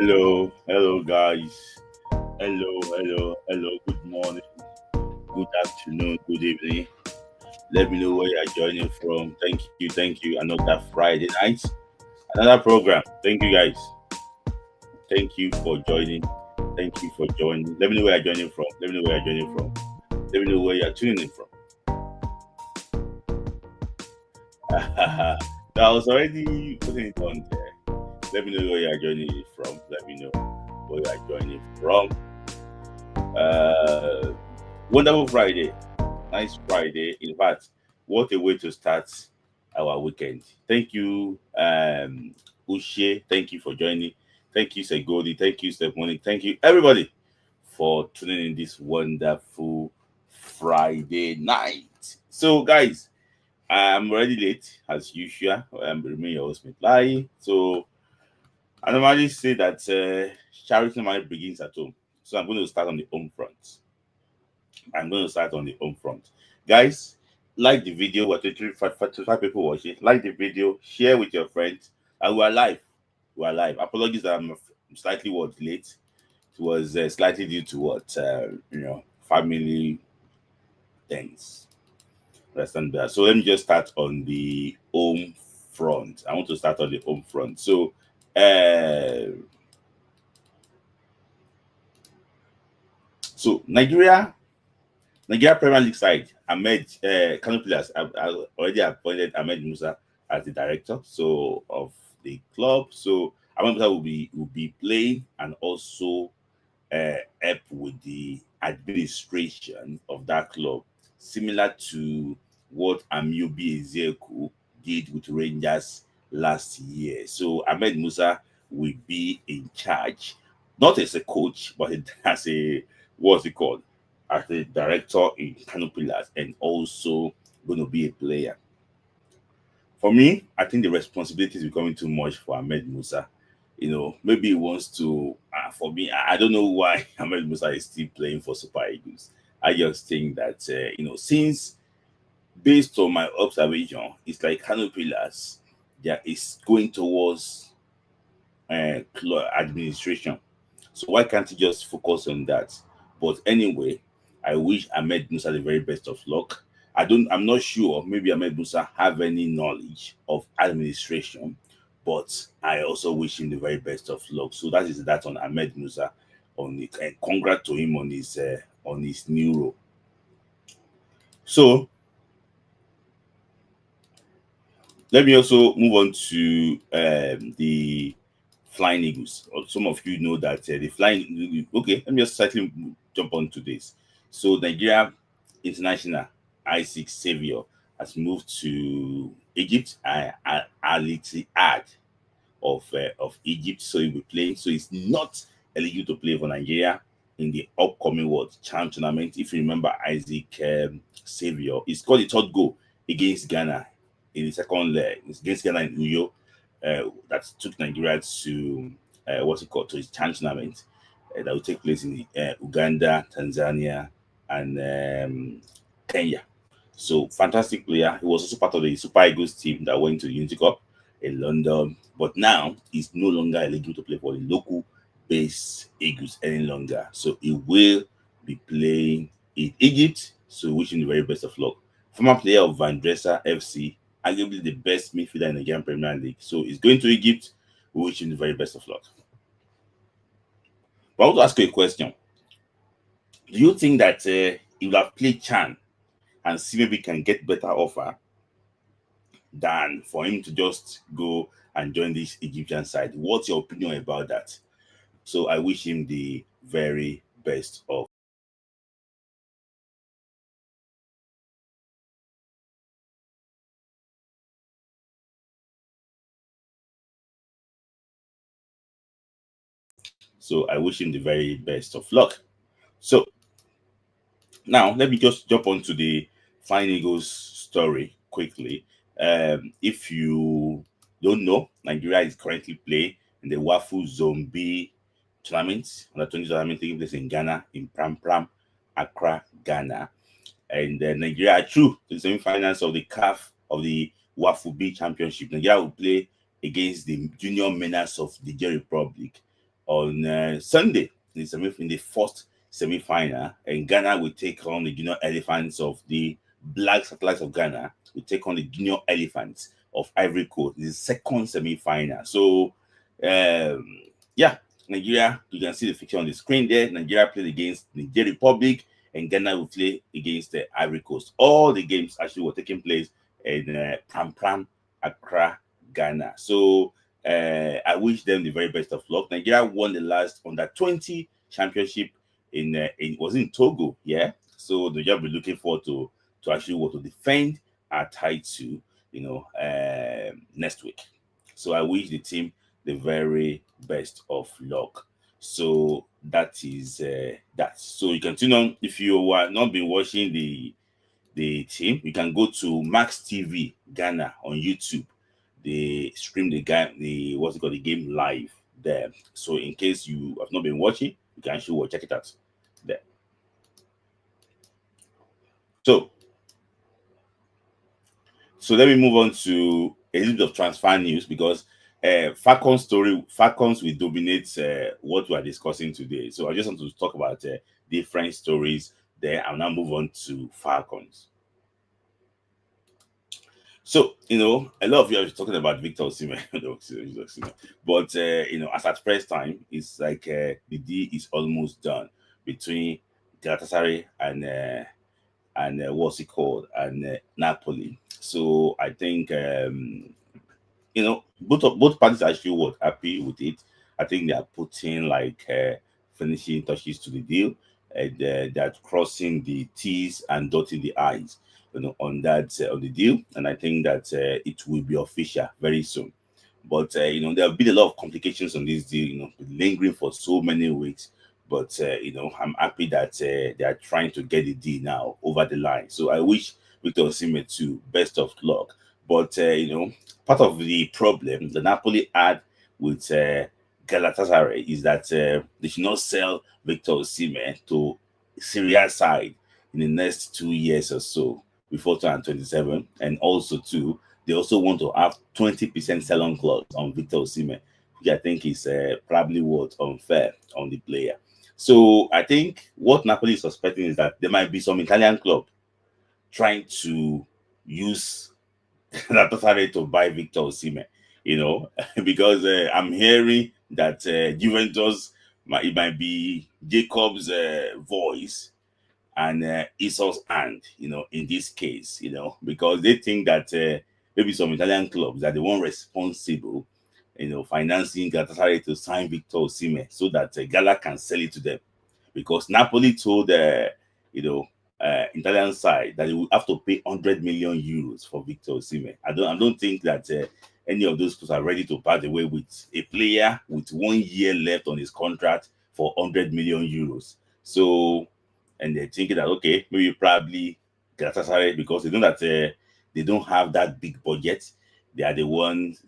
Hello, guys. Hello. Good morning, good afternoon, good evening. Let me know where you are joining from. Thank you. Another Friday night, another program. Thank you, guys. Thank you for joining. Thank you for joining. Let me know where you're joining from. Let me know where you're joining from. Let me know where you're tuning in from. I was already putting it on there. Let me know where you're joining it from. Let me know where you're joining from. Uh, Wonderful Friday. Nice Friday. In fact, what a way to start our weekend. Thank you, Ushe. Thank you for joining. Thank you, Segodi. Thank you, Stephanie. Thank you, everybody, for tuning in this wonderful Friday night. So, guys, I'm already late as usual. I'm remain your host, Lai. So, I normally say that charity normally begins at home. So, I'm going to start on the home front. Guys, like the video. We're 25 people watching. Like the video, share with your friends. And we're live. We're live. Apologies that I'm slightly late. It was slightly due to family things. Understand that. So let me just start on the home front. I want to start on the home front. Uh, so Nigeria Premier League side, Ahmed Kano Pillars have already appointed Ahmed Musa as the director of the club. So Ahmed Musa will be playing and also help with the administration of that club, similar to what Amiobi Ezeku did with Rangers last year. So Ahmed Musa will be in charge, not as a coach, but as a what's it called? As a director in Kano Pillars and also going to be a player. For me, I think the responsibility is becoming too much for Ahmed Musa. Maybe he wants to. For me, I don't know why Ahmed Musa is still playing for Super Eagles. I just think that since based on my observation, it's like Kano Pillars, there is going towards club administration. So why can't he just focus on that? But anyway, I wish Ahmed Musa the very best of luck. I'm not sure. Maybe Ahmed Musa have any knowledge of administration, but I also wish him the very best of luck. So that is that on Ahmed Musa, on it, and congrats to him on his new role. So let me also move on to the Flying Eagles. Some of you know that the Flying. Okay, let me just slightly jump on to this. So Nigeria International I6 Savior has moved to Egypt. Al Ittihad of Egypt, so he'll be playing. So he's not eligible to play for Nigeria in the upcoming World Champ tournament. If you remember, Isaac Savior, he scored the third goal against Ghana in the second leg. It's against Ghana in Uyo. That took Nigeria to to his Chan tournament that will take place in Uganda, Tanzania, and Kenya. So fantastic player. He was also part of the Super Eagles team that went to the Unity Cup in London, but now he's no longer eligible to play for the local base Eagles any longer. So he will be playing in Egypt. So wishing the very best of luck. Former player of Van Dresser FC, arguably the best midfielder in the Nigerian Premier League. So he's going to Egypt. We wish him the very best of luck. But I want to ask you a question. Do you think that he will have played Chan and see maybe can get better offer than for him to just go and join this Egyptian side? What's your opinion about that? So I wish him the very best of. So I wish him the very best of luck. So now let me just jump onto the Flying Eagles story quickly. If you don't know, Nigeria is currently playing in the Wafu Zombie tournament, under 20 tournament taking place in Ghana, in Pram Pram, Accra, Ghana. And Nigeria are through to the semi-finals of the CAF of the Wafu B Championship. Nigeria will play against the junior menace of the Niger Republic, on Sunday in the first semi-final, and Ghana will take on the junior elephants of the Black Satellites of Ghana. We take on the junior elephants of Ivory Coast. This is second semi-final. So, yeah, Nigeria. You can see the picture on the screen there. Nigeria played against Niger Republic, and Ghana will play against the Ivory Coast. All the games actually were taking place in Pram Pram, Accra, Ghana. So I wish them the very best of luck. Nigeria won the last under 20 championship in was in Togo, yeah. So the job we're looking forward to actually want to defend our title, next week. So I wish the team the very best of luck. So that is that. So you can tune on if you are not been watching the team. You can go to Max TV Ghana on YouTube. They stream the game, the game live there. So in case you have not been watching, you can actually check it out there. So let me move on to a little bit of transfer news because Falcons will dominate what we are discussing today. So I just want to talk about different stories there. I'll now move on to Falcons. So, a lot of you are talking about Victor Osimhen, but as at first time, it's like the deal is almost done between Galatasaray and what's it called and Napoli. So I think both parties are actually happy with it. I think they are putting like finishing touches to the deal, and they're crossing the T's and dotting the I's, on that on the deal. And I think that it will be official very soon. But there have been a lot of complications on this deal, lingering for so many weeks. But I'm happy that they are trying to get the deal now over the line. So I wish Victor Osimhen too best of luck. But part of the problem the Napoli had with Galatasaray is that they should not sell Victor Osimhen to Syria side in the next 2 years or so before 2027, and also too they also want to have 20% sell-on clause on Victor Osimhen, which I think is probably what unfair on the player. So I think what Napoli is suspecting is that there might be some Italian club trying to use Galatasaray to buy Victor Osimhen, because I'm hearing that Juventus it might be Jacob's voice and Esau's hand, in this case, because they think that maybe some Italian clubs are the one responsible, financing Galatasaray to sign Victor Osimhen so that Gala can sell it to them, because Napoli told Italian side that they will have to pay 100 million euros for Victor Osimhen. I don't think that any of those clubs are ready to part away with a player with 1 year left on his contract for 100 million euros. So, and they're thinking that okay, maybe probably Galatasaray, because they know that they don't have that big budget. They are the ones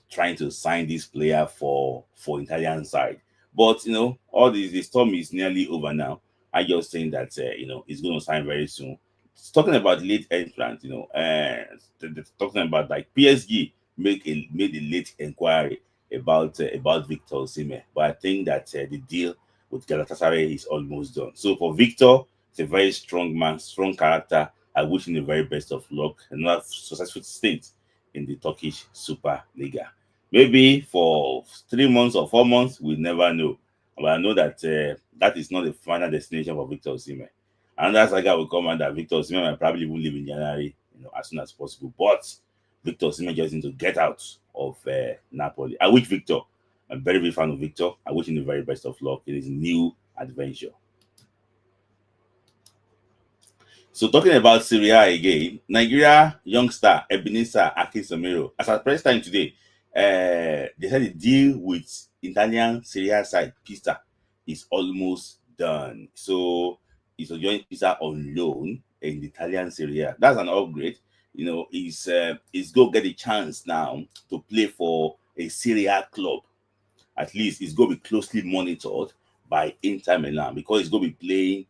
trying to sign this player for Italian side. But all the storm is nearly over now. I just think that he's going to sign very soon. It's talking about late entrant, talking about like PSG made a late inquiry about Victor Osimhen, but I think that the deal with Galatasaray is almost done. So for Victor, he's a very strong man, strong character. I wish him the very best of luck and not successful stint in the Turkish Super Liga. Maybe for 3 months or 4 months, we never know. But I know that that is not the final destination for Victor Osimhen. Another saga will come and that Victor Osimhen might probably even leave in January, as soon as possible. But Victor Osimhen just need to get out of Napoli. I wish Victor, I'm very, very fan of Victor. I wish him the very best of luck in his new adventure. So talking about Syria again, Nigeria youngster Ebenezer Akinsanmiro, as at press time today, they said the deal with Italian Syria side Pisa is almost done. So he's joining Pisa on loan in the Italian Syria. That's an upgrade. He's going to get a chance now to play for a Syria club. At least he's going to be closely monitored by Inter Milan because he's going to be playing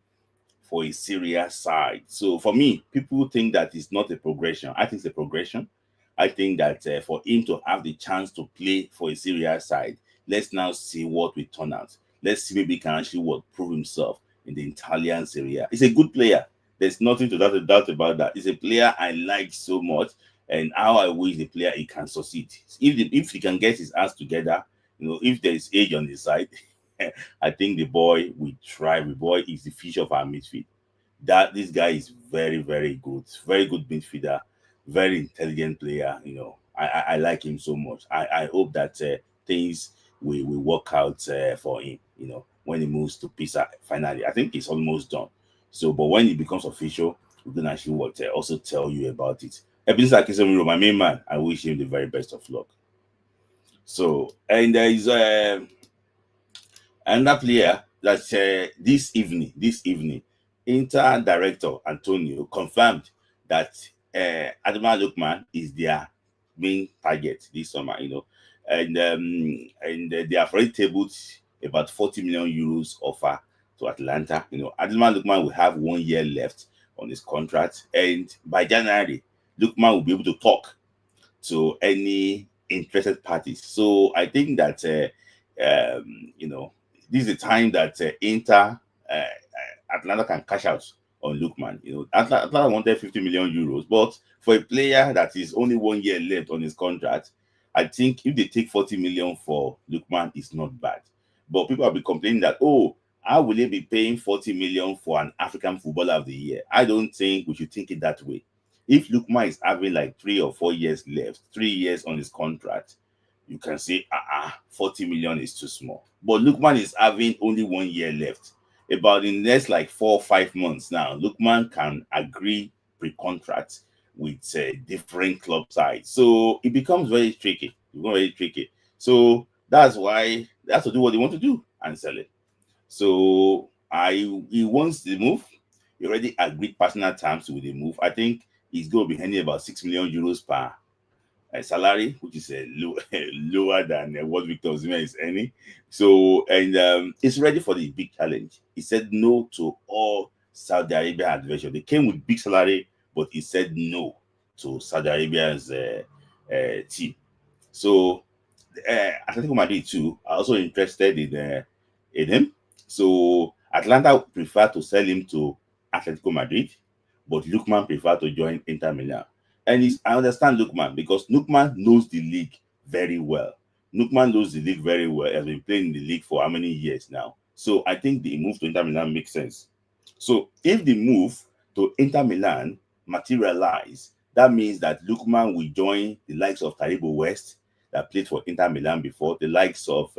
for a Syria side. So for me, people think that it's not a progression. I think it's a progression. I think that for him to have the chance to play for a Syria side Let's now see what we turn out. Let's see maybe he can actually prove himself in the Italian Serie A. He's a good player. There's nothing to doubt about that. He's a player I like so much, and how I wish the player he can succeed. If he can get his ass together, if there is age on his side, I think the boy will thrive. The boy is the future of our midfield. That this guy is very good midfielder, very intelligent player. I like him so much. I hope that things will work out for him. When he moves to Pisa finally, I think it's almost done. So, but when it becomes official, we're gonna actually also tell you about it. Ebenezer Akinsanmiro, my main man, I wish him the very best of luck. So, and there is another player that this evening, Inter director Antonio confirmed that Ademola Lookman is their main target this summer. And they have already tabled about 40 million euros offer to Atlanta. Ademola Lookman will have 1 year left on his contract, and by January, Lookman will be able to talk to any interested parties. So I think that this is a time that Atlanta can cash out on Lookman. Atlanta wanted 50 million euros, but for a player that is only 1 year left on his contract, I think if they take 40 million for Lookman, it's not bad. But people have been complaining that, oh, how will they be paying 40 million for an African footballer of the year? I don't think we should think it that way. If Lookman is having like 3 or 4 years left, 3 years on his contract, you can say, 40 million is too small. But Lookman is having only 1 year left. About in the next like 4 or 5 months now, Lookman can agree pre-contract with different club sides. So it becomes very tricky. So that's why they have to do what they want to do and sell it. So he wants the move. He already agreed personal terms with the move. I think he's going to be earning about 6 million euros per salary, which is lower than what Victor Osimhen is earning. So, and he's ready for the big challenge. He said no to all Saudi Arabia adventure. They came with big salary, but he said no to Saudi Arabia's team. So, Atletico Madrid too are also interested in him. So, Atlanta prefer to sell him to Atletico Madrid, but Lookman prefer to join Inter Milan. And I understand Lookman because Lookman knows the league very well. Lookman knows the league very well. He has been playing in the league for how many years now? So I think the move to Inter Milan makes sense. So if the move to Inter Milan materialize, that means that Lookman will join the likes of Taribo West that played for Inter Milan before, the likes of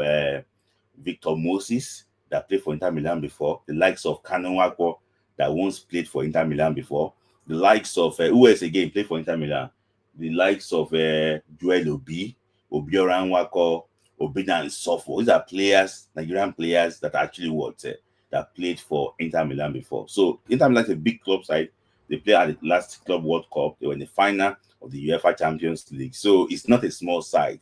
Victor Moses that played for Inter Milan before, the likes of Kanu Wako that once played for Inter Milan before, the likes of who else again played for Inter Milan? The likes of Joel Obi, Obioran Wako, Obina and Sofo. These are players, Nigerian players that actually that played for Inter Milan before. So Inter Milan is a big club side. They played at the last Club World Cup. They were in the final of the UEFA Champions League. So it's not a small side.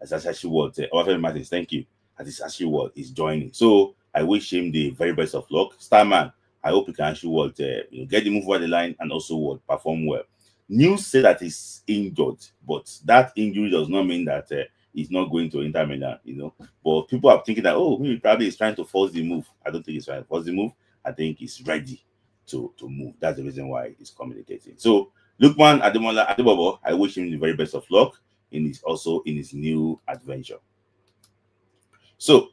That's actually what Martins, thank you. That is actually what is joining. So I wish him the very best of luck. Starman, I hope he can actually get the move over the line and also perform well. News say that he's injured, but that injury does not mean that he's not going to Inter Milan, But people are thinking that, maybe probably he's trying to force the move. I don't think he's trying to force the move. I think he's ready to move. That's the reason why he's communicating. So Lookman Adebobo, I wish him the very best of luck in his new adventure. So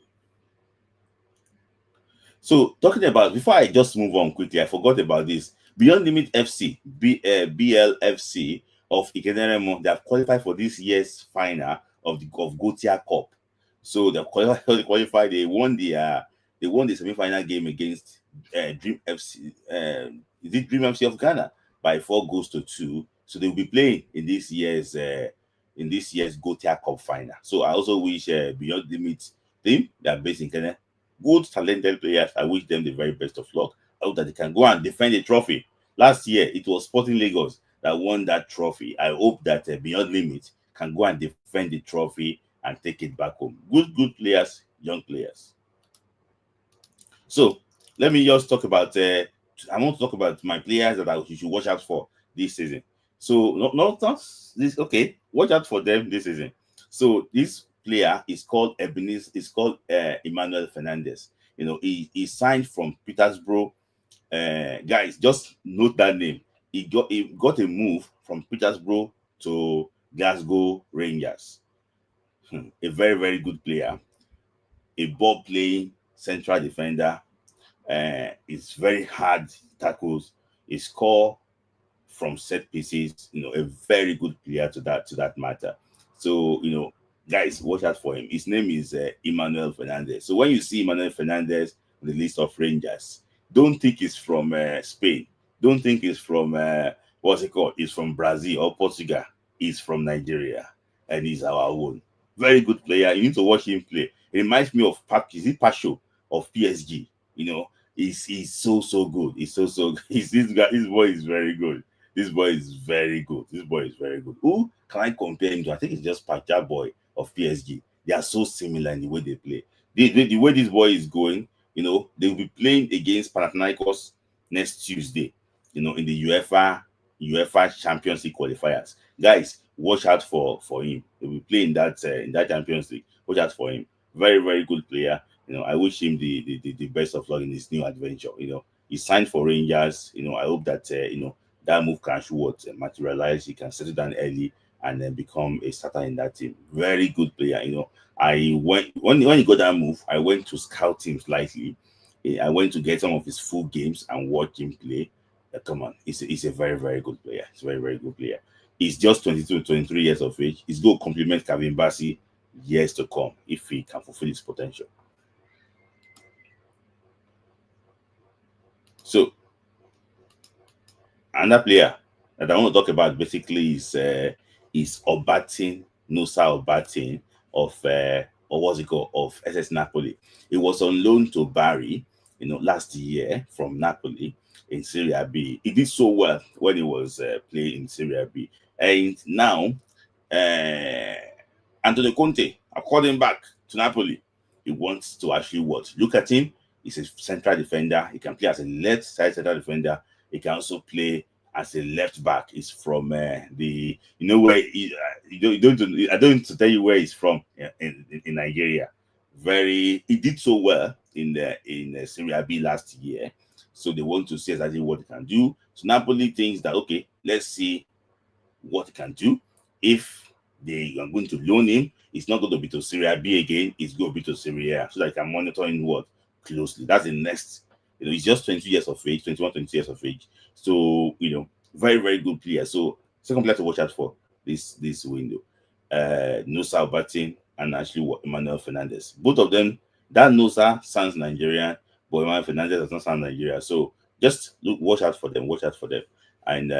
talking about, before I just move on quickly, I forgot about this. Beyond Limit FC, BLFC of Ikeneremo, they have qualified for this year's final of Gotia Cup. So they qualified. They won the semi-final game against Dream FC. Is it Dream FC of Ghana by 4-2? So they will be playing in this year's Gotia Cup final. So I also wish Beyond Limit team that are based in Kenya, good talented players. I wish them the very best of luck. I hope that they can go and defend the trophy. Last year, it was Sporting Lagos that won that trophy. I hope that Beyond Limit can go and defend the trophy and take it back home. Good players, young players. So let me just talk about. I want to talk about my players that you should watch out for this season. So not this. Okay, watch out for them this season. So this player is called Ebenezer. Is called Emmanuel Fernandez. He signed from Petersburg. Guys, just note that name. He got a move from Petersburg to Glasgow Rangers. A very very good player, a ball playing central defender. It's very hard tackles. He score from set pieces. A very good player to that matter. So guys, watch out for him. His name is Emmanuel Fernandez. So when you see Emmanuel Fernandez on the list of Rangers, don't think he's from Spain. Don't think he's from what's it called? He's from Brazil or Portugal. He's from Nigeria, and he's our own. Very good player. You need to watch him play. It reminds me of Is it Pacho of PSG? He's so good. He's so he's this guy. This boy is very good. This boy is very good. This boy is very good. Who can I compare him to? I think it's just Pacha boy of PSG. They are so similar in the way they play. The way this boy is going, they will be playing against Panathinaikos next Tuesday. In the UEFA Champions League qualifiers. Guys, watch out for him. They will play in that Champions League. Watch out for him. Very very good player. I wish him the best of luck in his new adventure. He signed for Rangers. I hope that that move can show what materialize. He can settle down early and then become a starter in that team. Very good player. I went when he got that move, I went to scout him slightly. I went to get some of his full games and watch him play. Come on, he's a very, very good player. He's a very, very good player. He's just 22, 23 years of age. He's going to complement Kevin Bassey years to come if he can fulfill his potential. So another player that I want to talk about basically is Obatin Nusa Obatin of or what's it called of SS Napoli. He was on loan to Bari, last year from Napoli in Serie B. He did so well when he was playing in Serie B, and now uh, Antonio Conte are calling back to Napoli. He wants to actually what? Look at him. He's a central defender. He can play as a left side central defender. He can also play as a left back. He's from the where I don't need to tell you where he's from in Nigeria. He did so well in Serie B last year, so they want to see exactly what he can do. So Napoli thinks that okay, let's see what he can do. If they are going to loan him, it's not going to be to Serie B again. It's going to be to Serie A, so that I can monitor him what closely. That's the next. He's just 20 years of age, 21, 20 years of age. So very very good player. So second player to watch out for this window. Nusa Obatin and actually Emmanuel Fernandez. Both of them. That Nusa sounds Nigerian, but Emmanuel Fernandez does not sound Nigerian. So just watch out for them. Watch out for them. And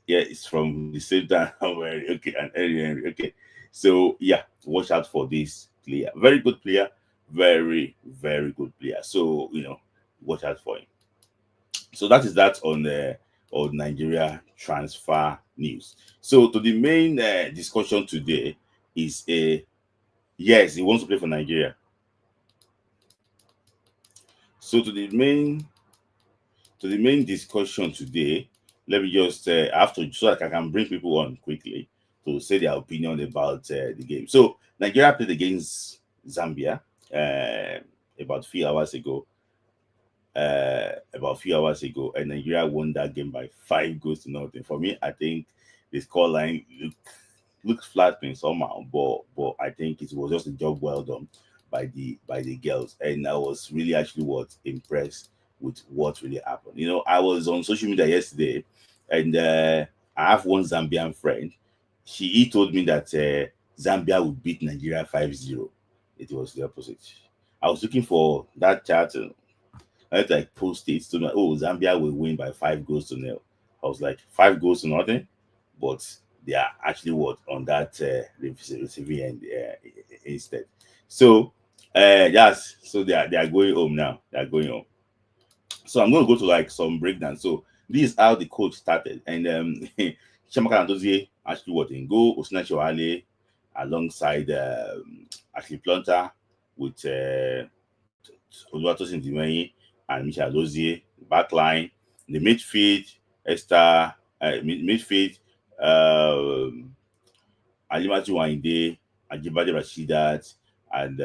yeah, it's from the same time. Okay, and Henry. Okay, so yeah, watch out for this player. Very good player. Very very good player. So watch out for him. So that is that on Nigeria transfer news. So to the main discussion today is a yes, he wants to play for Nigeria. So to the main discussion today, let me just after so that I can bring people on quickly to say their opinion about the game. So Nigeria played against Zambia about a few hours ago. And Nigeria won that game by 5 goals to nothing. For me, I think the scoreline looked flattening somehow, but I think it was just a job well done by the girls, and I was really actually what impressed with what really happened. I was on social media yesterday, and I have one Zambian friend. He told me that Zambia would beat Nigeria 5-0. It was the opposite. I was looking for that chat. I had to like post it to me. Oh, Zambia will win by 5 goals to nil. I was like 5 goals to nothing, but they are actually what on that receiving end instead. So yes, so they are going home now. They are going home. So I'm going to go to like some breakdown. So this is how the coach started, and Chamaka Ndozie actually what in goal, Osina Chowale alongside Ashley Plunter with Oluwatosin Dimeyi and Michel Dozier, backline, the midfield, midfield, Alimatu Wande, Ajibade Rashidat, and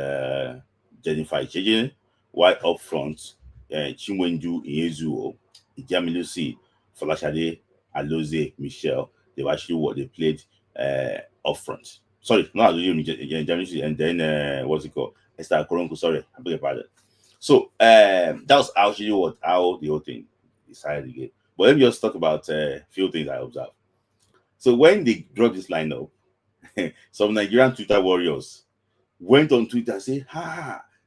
Jennifer Ichejin, while up front, Chinwendu Ihezuo, Ijamilusi, Folashade, Aloze, Michelle, they were actually what they played up front. Sorry, not Ijamilusi, and then what's it called? Esther Koronko, sorry, I beg your pardon. So that was actually how the whole thing decided again. But let me just talk about a few things I observed. So when they dropped this lineup, some Nigerian Twitter warriors went on Twitter and say,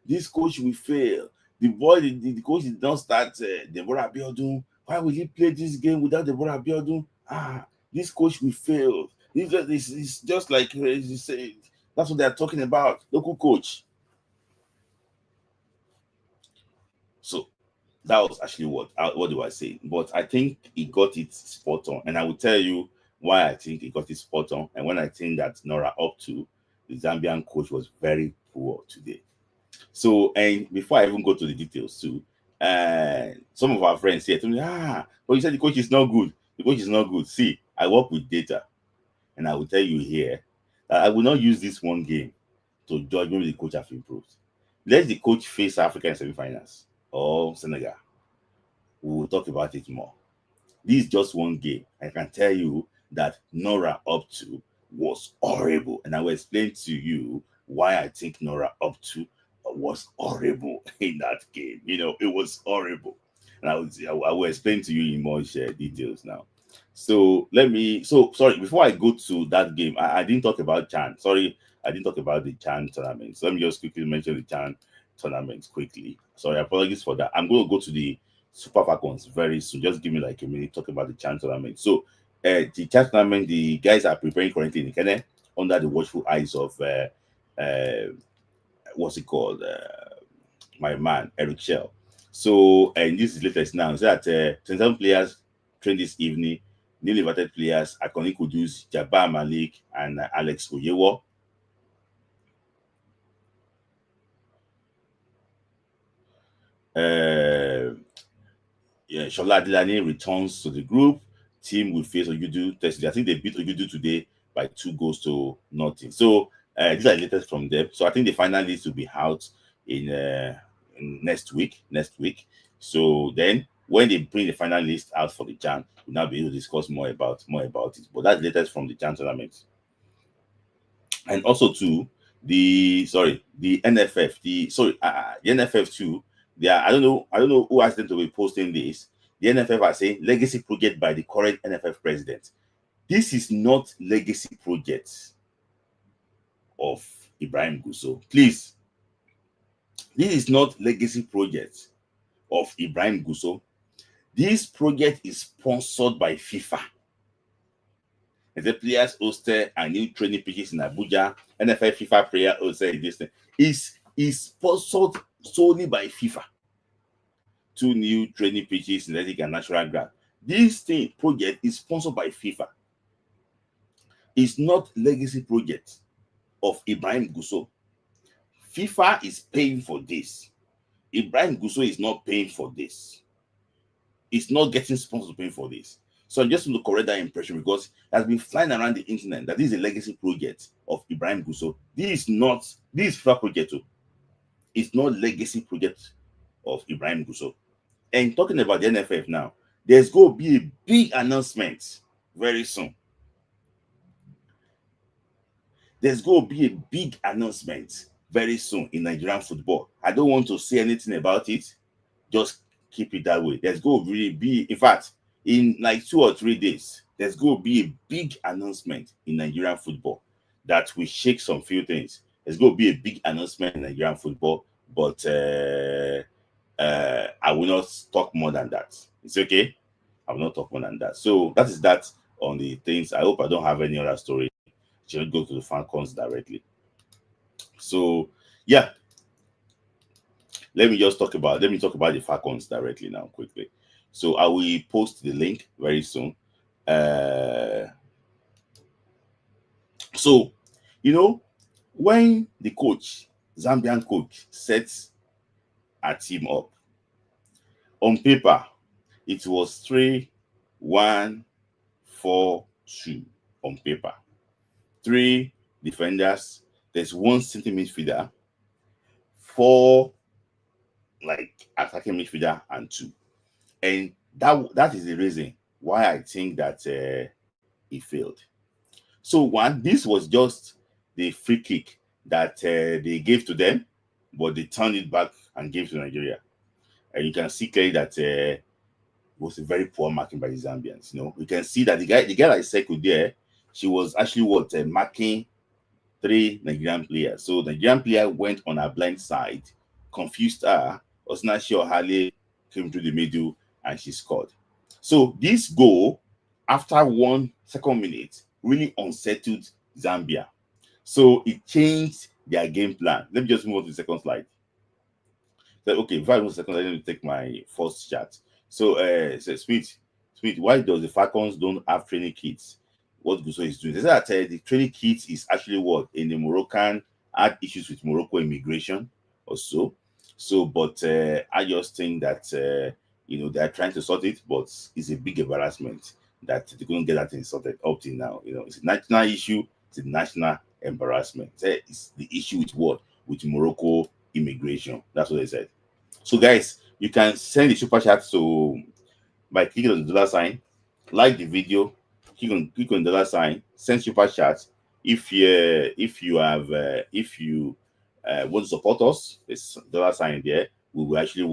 this coach will fail. The coach did not start Deborah Abiodun. Why will he play this game without Deborah Abiodun? This coach will fail. It's just like that's what they're talking about. Local coach. So that was actually what they were saying. But I think he got it spot on. And I will tell you why I think he got it spot on. And when I think that Nora up to, the Zambian coach was very poor today. So, and before I even go to the details too, some of our friends here told me, but you said the coach is not good. The coach is not good. See, I work with data. And I will tell you here that I will not use this one game to judge maybe the coach have improved. Let the coach face Africa in semifinals or Senegal. We will talk about it more. This is just one game. I can tell you that Nora up to was horrible. And I will explain to you why I think Nora up to was horrible in that game. It was horrible. And I will explain to you in more details now. So sorry, before I go to that game, I didn't talk about Chan. Sorry, I didn't talk about the Chan tournament. So let me just quickly mention the Chan tournament quickly. Sorry, apologies for that. I'm going to go to the Super Falcons very soon. Just give me like a minute talk about the Chan tournament. So the Chan tournament, the guys are preparing currently in Kenya under the watchful eyes of what's it called? My man, Eric Shell. So, and this is latest now. So that 27 players trained this evening. Newly invited players, Akoni Kudus, Jabbar Malik, and Alex Oyewo. Shola Adilani returns to the group. Team will face Ogudu Thursday. I think they beat Ogudu today by 2-0. So these are the latest from them. So I think the final list will be out in next week. So then when they bring the final list out for the Jan, we'll now be able to discuss more about it. But that's the latest from the Jan tournament. And also too, the NFF, the NFF too. I don't know who asked them to be posting this. The NFF are saying legacy project by the current NFF president. This is not legacy project of Ibrahim Gusso. Please, this is not legacy project of Ibrahim Gusso. This project is sponsored by FIFA. And the players hosted a new training pitches in Abuja. NFL FIFA player hosted this thing. Is sponsored solely by FIFA. 2 new training pitches in synthetic and natural grass. This thing project is sponsored by FIFA. It's not legacy project of Ibrahim Gusso. FIFA is paying for this. Ibrahim Gusso is not paying for this. It's not getting sponsored paying for this. So I just want to correct that impression because it has been flying around the internet that this is a legacy project of Ibrahim Gusso. This is FIFA project too. It's not legacy project of Ibrahim Gusso. And talking about the NFF now, there's going to be a big announcement very soon. There's going to be a big announcement very soon in Nigerian football. I don't want to say anything about it. Just keep it that way. There's going to really be, in fact, in like 2 or 3 days, there's going to be a big announcement in Nigerian football that will shake some few things. There's going to be a big announcement in Nigerian football, but I will not talk more than that. It's okay. I will not talk more than that. So that is that on the things. I hope I don't have any other story. Should go to the Falcons directly. So yeah, let me talk about the Falcons directly now quickly. So I will post the link very soon. So when the Zambian coach sets a team up, on paper it was 3-1-4-2 on paper. 3 defenders, there's one center midfielder, 4 like attacking midfielder, and 2. And that is the reason why I think that he failed. So one, this was just the free kick that they gave to them, but they turned it back and gave to Nigeria. And you can see clearly that it was a very poor marking by the Zambians. You know, you can see that the girl I circled there, she was actually marking 3 Nigerian players. So the Nigerian player went on her blind side, confused her. Osinachi Ohale came through the middle and she scored. So this goal, after 1 second minute, really unsettled Zambia. So it changed their game plan. Let me just move on to the second slide. So, okay, before I move to the second slide, let me take my first shot. So, Smith, why does the Falcons don't have training kits? What Guso is doing? They said that the training kit is actually what in the Moroccan had issues with Morocco immigration or so. So, but I just think that they are trying to sort it, but it's a big embarrassment that they couldn't get that thing sorted up till now. It's a national issue. It's a national embarrassment. It's the issue with what? With Morocco immigration. That's what they said. So, guys, you can send the super chat by clicking on the dollar sign, like the video, click on the dollar sign, send super chat. If you want to support us, this dollar sign there, we will actually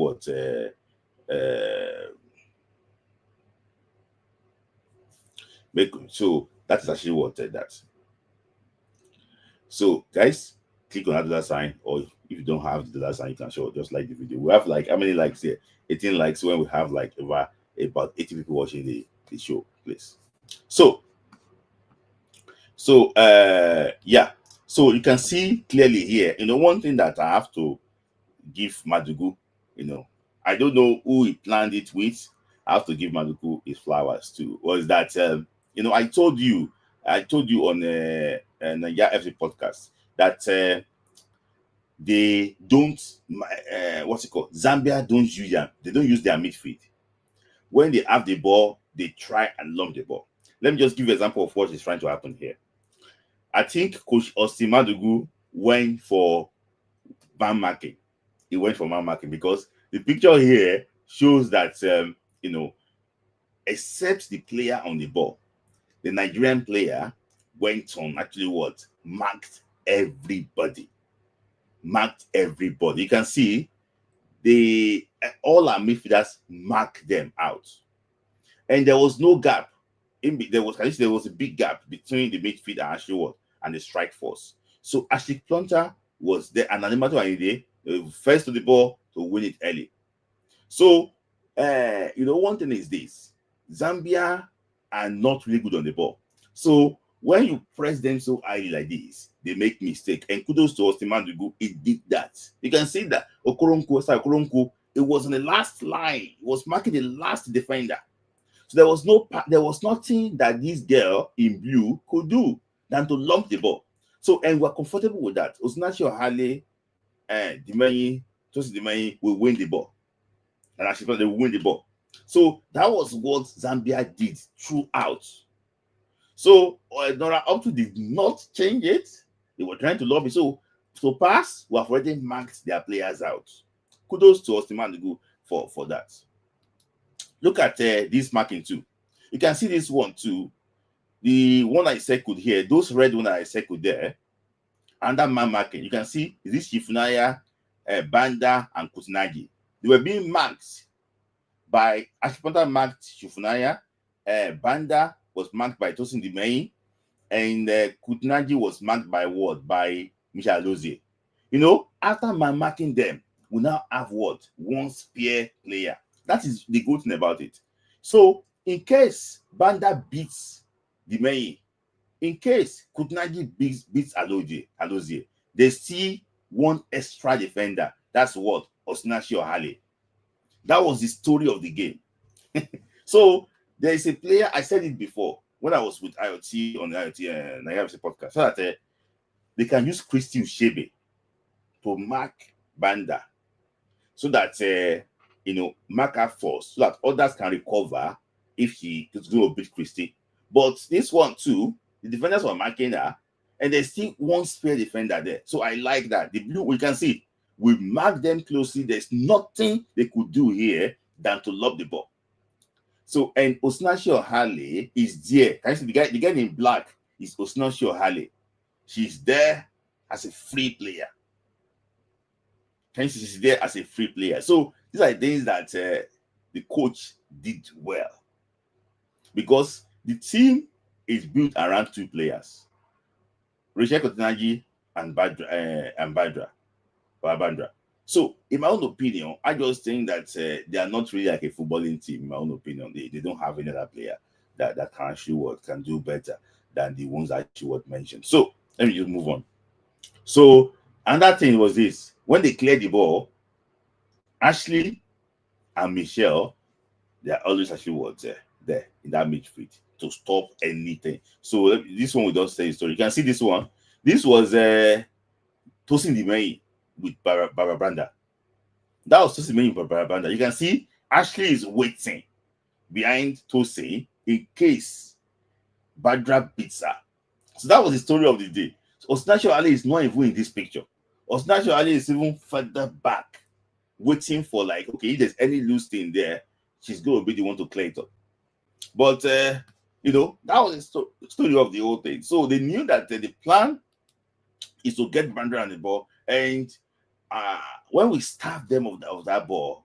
so that is actually what that. So guys, click on that dollar sign, or if you don't have the dollar sign, you can just like the video. We have like how many likes here? 18 likes when we have like about 80 people watching the show, please. So yeah. So you can see clearly here, one thing that I have to give Madugu, I don't know who he planned it with. I have to give Madugu his flowers too. Was that I told you on Nigeria FC podcast that they don't Zambia they don't use their midfield. When they have the ball, they try and lump the ball. Let me just give you an example of what is trying to happen here. I think Coach Osimhen went for man marking. He went for man marking because the picture here shows that except the player on the ball, the Nigerian player went on marked everybody. You can see all our midfielders marked them out, and there was no gap. There was a big gap between the midfield and and the strike force. So Ashley Plunter was there, and Animato Anide first to the ball to win it early. So one thing is this: Zambia are not really good on the ball. So when you press them so highly like this, they make mistake. And kudos to Osimhen, it did that. You can see that Okoronkwo, it was on the last line. It was marking the last defender. So there was nothing that this girl in blue could do than to lump the ball. So, and we're comfortable with that. Osinachi Ohale and Dimeyi will win the ball. And actually, they will win the ball. So that was what Zambia did throughout. So up to did not change it. They were trying to lobby. So pass, we have already marked their players out. Kudos to Osimhen for that. Look at this marking too. You can see this one too. The one I circled here, those red one I circled there, under man marking, you can see this Shifunaya, Banda, and Kutinagi. They were being marked by Ashipanta marked Shifunaya, Banda was marked by Tosin Dimeyi, and Kutinagi was marked by what? By Michel Lozier. After man marking them, we now have what? One spare player. That is the good thing about it. So in case Banda beats Dimeyi, in case Kutinagi beats Alozie, they see one extra defender. That's what? Osinachi Ohale. That was the story of the game. So there is a player, I said it before when I was with IoT on the IoT Nigeria podcast, so that they can use Christy Ushebe to mark Banda so that mark her first so that others can recover if she is going to beat Christy. But this one too, the defenders were marking her, and there's still one spare defender there. So I like that. The blue, we can see, we mark them closely. There's nothing they could do here than to lob the ball. So, and Osinachi Ohale is there. Can you see the guy in black is Osinachi Ohale. She's there as a free player. Can you see she's there as a free player? So these are things that the coach did well, because the team is built around two players, Rachel Kotinaji and Babandra. So, in my own opinion, I just think that they are not really like a footballing team. In my own opinion, they don't have any other player that can actually can do better than the ones that you mentioned. So, let me just move on. So, another thing was this: when they cleared the ball, Ashley and Michelle, they are always actually there in that midfield to stop anything. So, this one we don't say the story. You can see this one. This was Tosin Dimei with Barabranda. That was Tosin Dimei with Barabranda. You can see Ashley is waiting behind Tosin in case Badra beats her. So that was the story of the day. So Osinachi Ohale is not even in this picture. Osinachi Ohale is even further back, waiting for, like, okay, if there's any loose thing there, she's going to be the one to clear it up. But, that was the story of the whole thing. So they knew that the plan is to get Bandra on the ball. And when we starved them of that ball,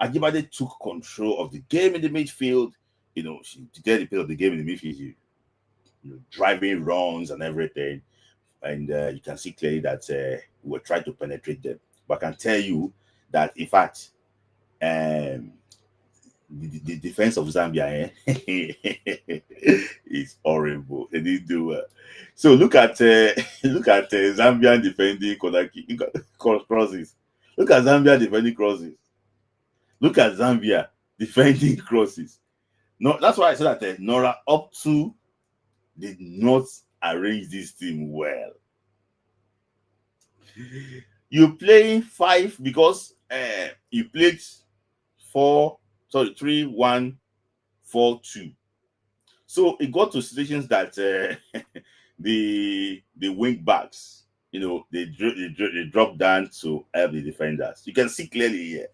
Ajibade took control of the game in the midfield. She did the play of the game in the midfield, driving runs and everything. And you can see clearly that we were trying to penetrate them. But I can tell you that, in fact, the defense of Zambia is horrible. They didn't do well. So look at Zambia defending crosses. Look at Zambia defending crosses. Look at Zambia defending crosses. No, that's why I said that Nora Optu did not arrange this team well. You play 5 because you played 3-1-4-2. So it got to situations that the wing backs, they drop down to help the defenders. You can see clearly here.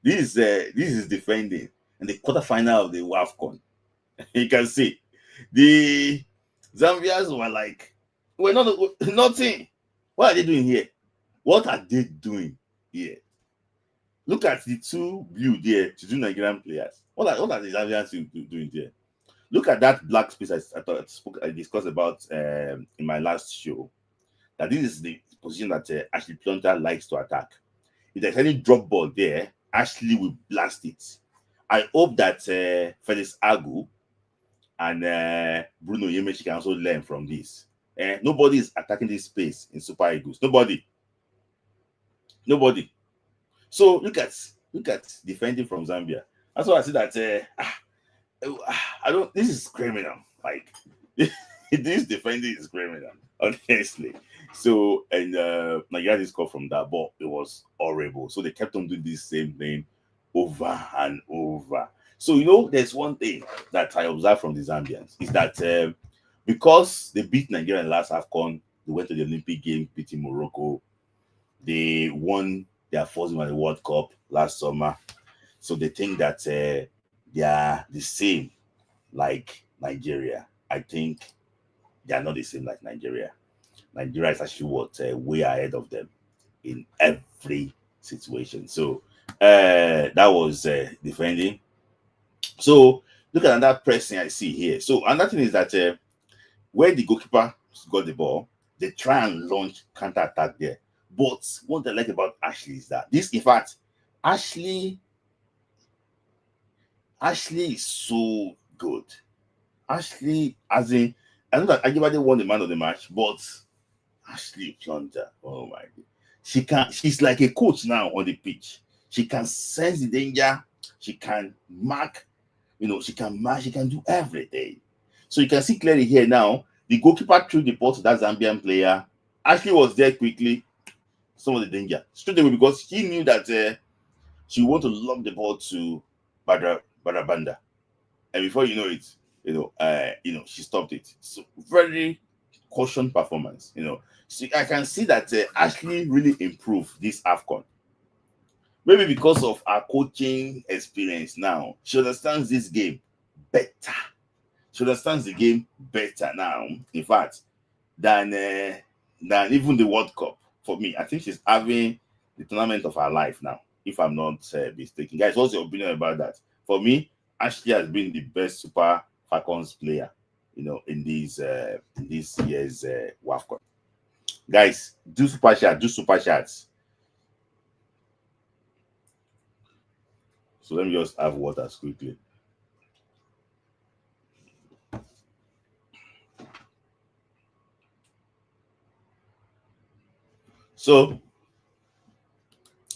This is defending in the quarterfinal of the WAFCON. You can see the Zambians were like, we're not nothing. What are they doing here? What are they doing here? Look at the two blue there, to do Nigerian players. What are the Zambians doing there? Look at that black space I discussed about in my last show. That this is the position that Ashley Plunter likes to attack. If there's any drop ball there, Ashley will blast it. I hope that Felix Agu and Bruno Yemechi can also learn from this. Nobody is attacking this space in Super Eagles. Nobody. So look at defending from Zambia. That's why I say that this is criminal. Like this defending is criminal, honestly. So and Nigeria scored from that, but it was horrible. So they kept on doing this same thing over and over. So there's one thing that I observed from the Zambians is that because they beat Nigeria in the last AFCON, they went to the Olympic Games, beating Morocco. They won their first win at the World Cup last summer. So they think that they are the same like Nigeria. I think they are not the same like Nigeria. Nigeria is actually way ahead of them in every situation. So that was defending. So look at another pressing I see here. So another thing is that where the goalkeeper got the ball, they try and launch counter attack there. But what I like about Ashley is that in fact, Ashley is so good. Ashley, as in, I know that Ajibade won the man of the match, but Ashley Plunter, oh my God. She's like a coach now on the pitch. She can sense the danger. She can mark, she can do everything. So you can see clearly here now, the goalkeeper threw the ball to that Zambian player. Ashley was there quickly. Some of the danger straight away because he knew that she wanted to lob the ball to Badabanda. And before you know it, She stopped it. So very caution performance. See, I can see that Ashley really improved this AFCON. Maybe because of her coaching experience now, she understands this game better. She understands the game better now. In fact, than even the World Cup. For me, I think she's having the tournament of her life now, if I'm not mistaken. Guys, what's your opinion about that? For me, Ashley has been the best Super Falcons player, in this year's WAFCON. Guys, do super chats. So let me just have water quickly. So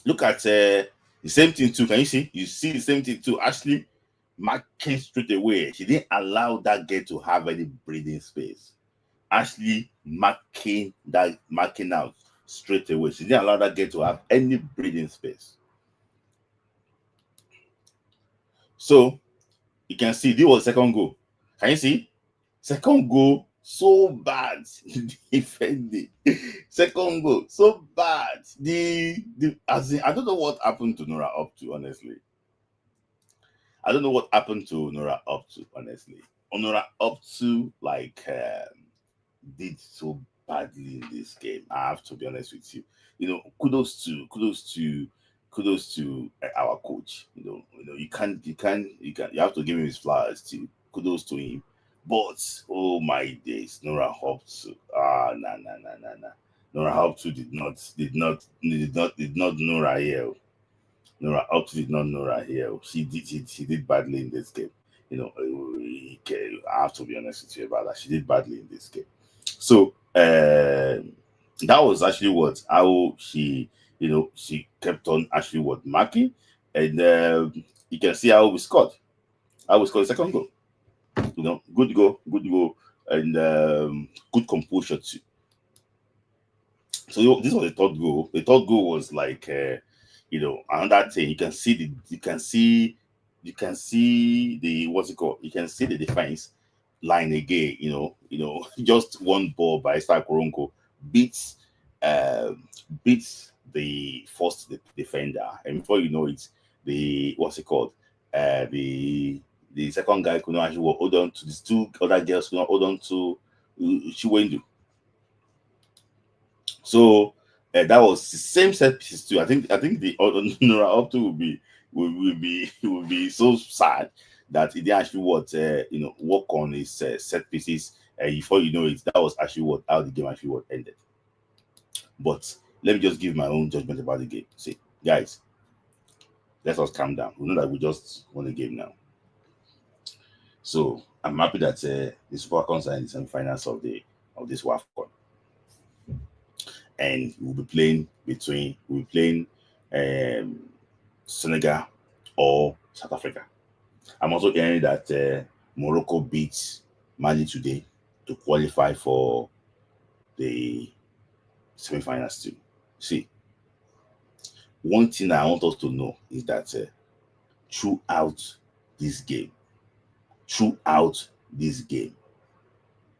look at the same thing too. Can you see? You see the same thing too. Ashley marking straight away. She didn't allow that girl to have any breathing space. Ashley marking out straight away. She didn't allow that girl to have any breathing space. So you can see this was second goal. Can you see? Second goal, so bad. Defending. Second goal, so bad. I don't know what happened to Nora up to, honestly. I don't know what happened to Nora up to, honestly. Nora up to did so badly in this game. I have to be honest with you. Kudos to our coach. You have to give him his flowers too. Kudos to him. But oh my days, Nora Hopsu. Nah. Nora Hopsu did not know Rahel. Nora Hopsu did not know Rahel. She did badly in this game. I have to be honest with you about that. She did badly in this game. So that was actually what how she kept on actually what marking, and you can see how we scored. How we scored the second goal. Good goal, and good composure too. So this was the third goal. The third goal was another thing. You can see the what's it called? You can see the defense line again. Just one ball by Star Koronko beats the first defender, and before you know it, the what's it called? The second guy could not actually hold on to these two other girls, could not hold on to Chiwendu. So that was the same set pieces too. I think the Nora up to will be so sad that he didn't actually work on his set pieces. Before you know it, that was actually how the game actually ended. But let me just give my own judgment about the game. See, guys, let us calm down. We know that we just won the game now. So I'm happy that the Super Falcons are in the semi-finals of this WAFCON, and we'll be playing Senegal or South Africa. I'm also hearing that Morocco beats Mali today to qualify for the semi-finals too. See, one thing I want us to know is that throughout this game,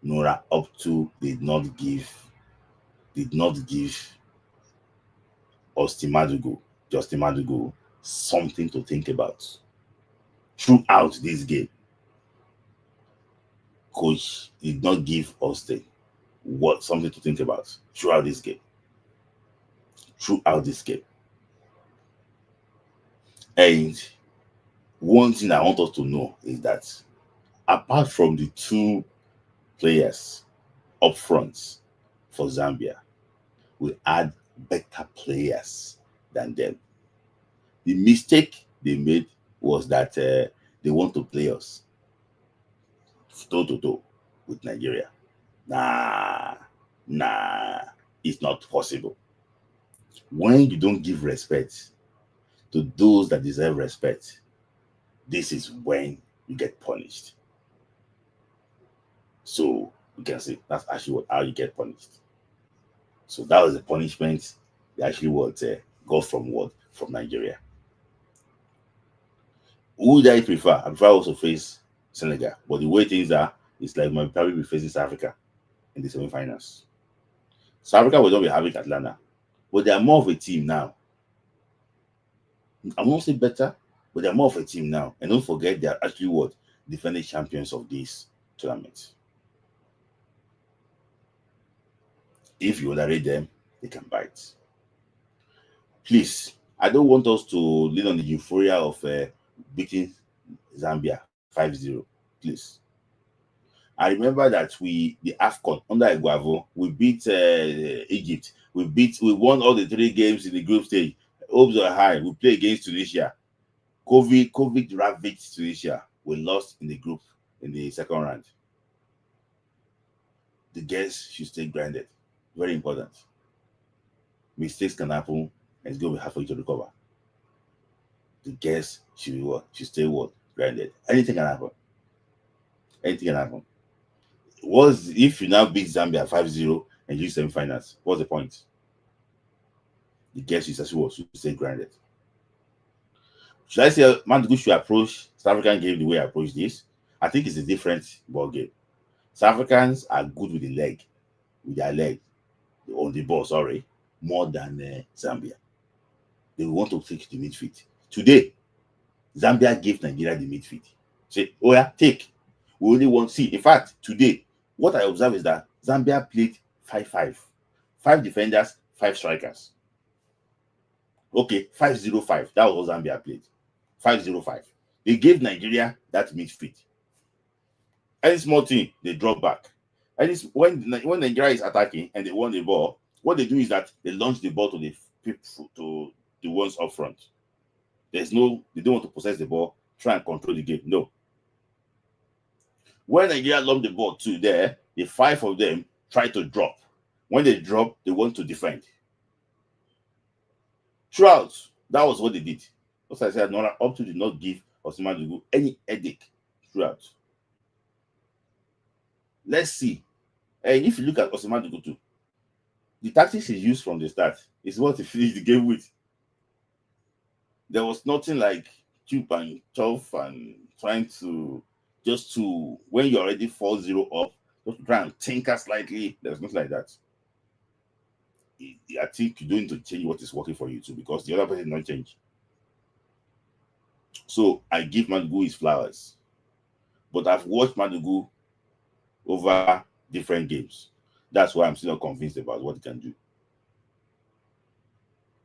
Nora Optu did not give Justin Madugo something to think about. Throughout this game, coach did not give Austin something to think about throughout this game. And one thing I want us to know is that apart from the two players up front for Zambia, we had better players than them. The mistake they made was that they want to play us toe to toe with Nigeria. Nah, it's not possible. When you don't give respect to those that deserve respect, this is when you get punished. So you can see that's actually how you get punished. So that was the punishment they actually got from Nigeria. Who would I prefer? I prefer also face Senegal. But the way things are, it's like might probably be facing South Africa in the semi-finals. South Africa will not be having Atlanta, but they are more of a team now. I won't say better, but they're more of a team now. And don't forget, they are actually what? Defending champions of this tournament. If you underrate them, they can bite. Please, I don't want us to lean on the euphoria of beating Zambia 5-0. Please. I remember that the AFCON under Iguavo, we beat Egypt. We won all the 3 games in the group stage. Hopes are high. We play against Tunisia. COVID ravaged Tunisia. We lost in the group in the second round. The girls should stay grounded. Very important. Mistakes can happen, and it's going to be hard for you to recover. The girls should be what? Should stay what? Grounded. Anything can happen. Anything can happen. If you now beat Zambia 5-0 and you semi-finals, what's the point? The girls should stay grounded. Should I say Mandugu should approach South African game the way I approach this? I think it's a different ball game. South Africans are good with their leg, on the ball, more than Zambia. They want to take the midfield. Today, Zambia gave Nigeria the midfield. Say, oh yeah, take. We only want, see, in fact, today, what I observe is that Zambia played 5-5. 5 defenders, 5 strikers. Okay, 5-0-5. That was what Zambia played. 5-0-5. They gave Nigeria that midfield. Any small thing, they drop back. And it's when Nigeria is attacking and they want the ball, what they do is that they launch the ball to the ones up front. They don't want to possess the ball, try and control the game. No. When Nigeria lost the ball to there, the 5 of them try to drop. When they drop, they want to defend. Throughout, that was what they did. As I said, up to did not give Osimhen any headache throughout. Let's see. And if you look at Osimhen too, the tactics he used from the start is what he finished the game with. There was nothing like cheap and tough and trying to when you're already 4-0 up, just try and tinker slightly. There's nothing like that. I think you don't need to change what is working for you too, because the other person did not change. So I give Madugu his flowers. But I've watched Madugu over different games. That's why I'm still not convinced about what he can do.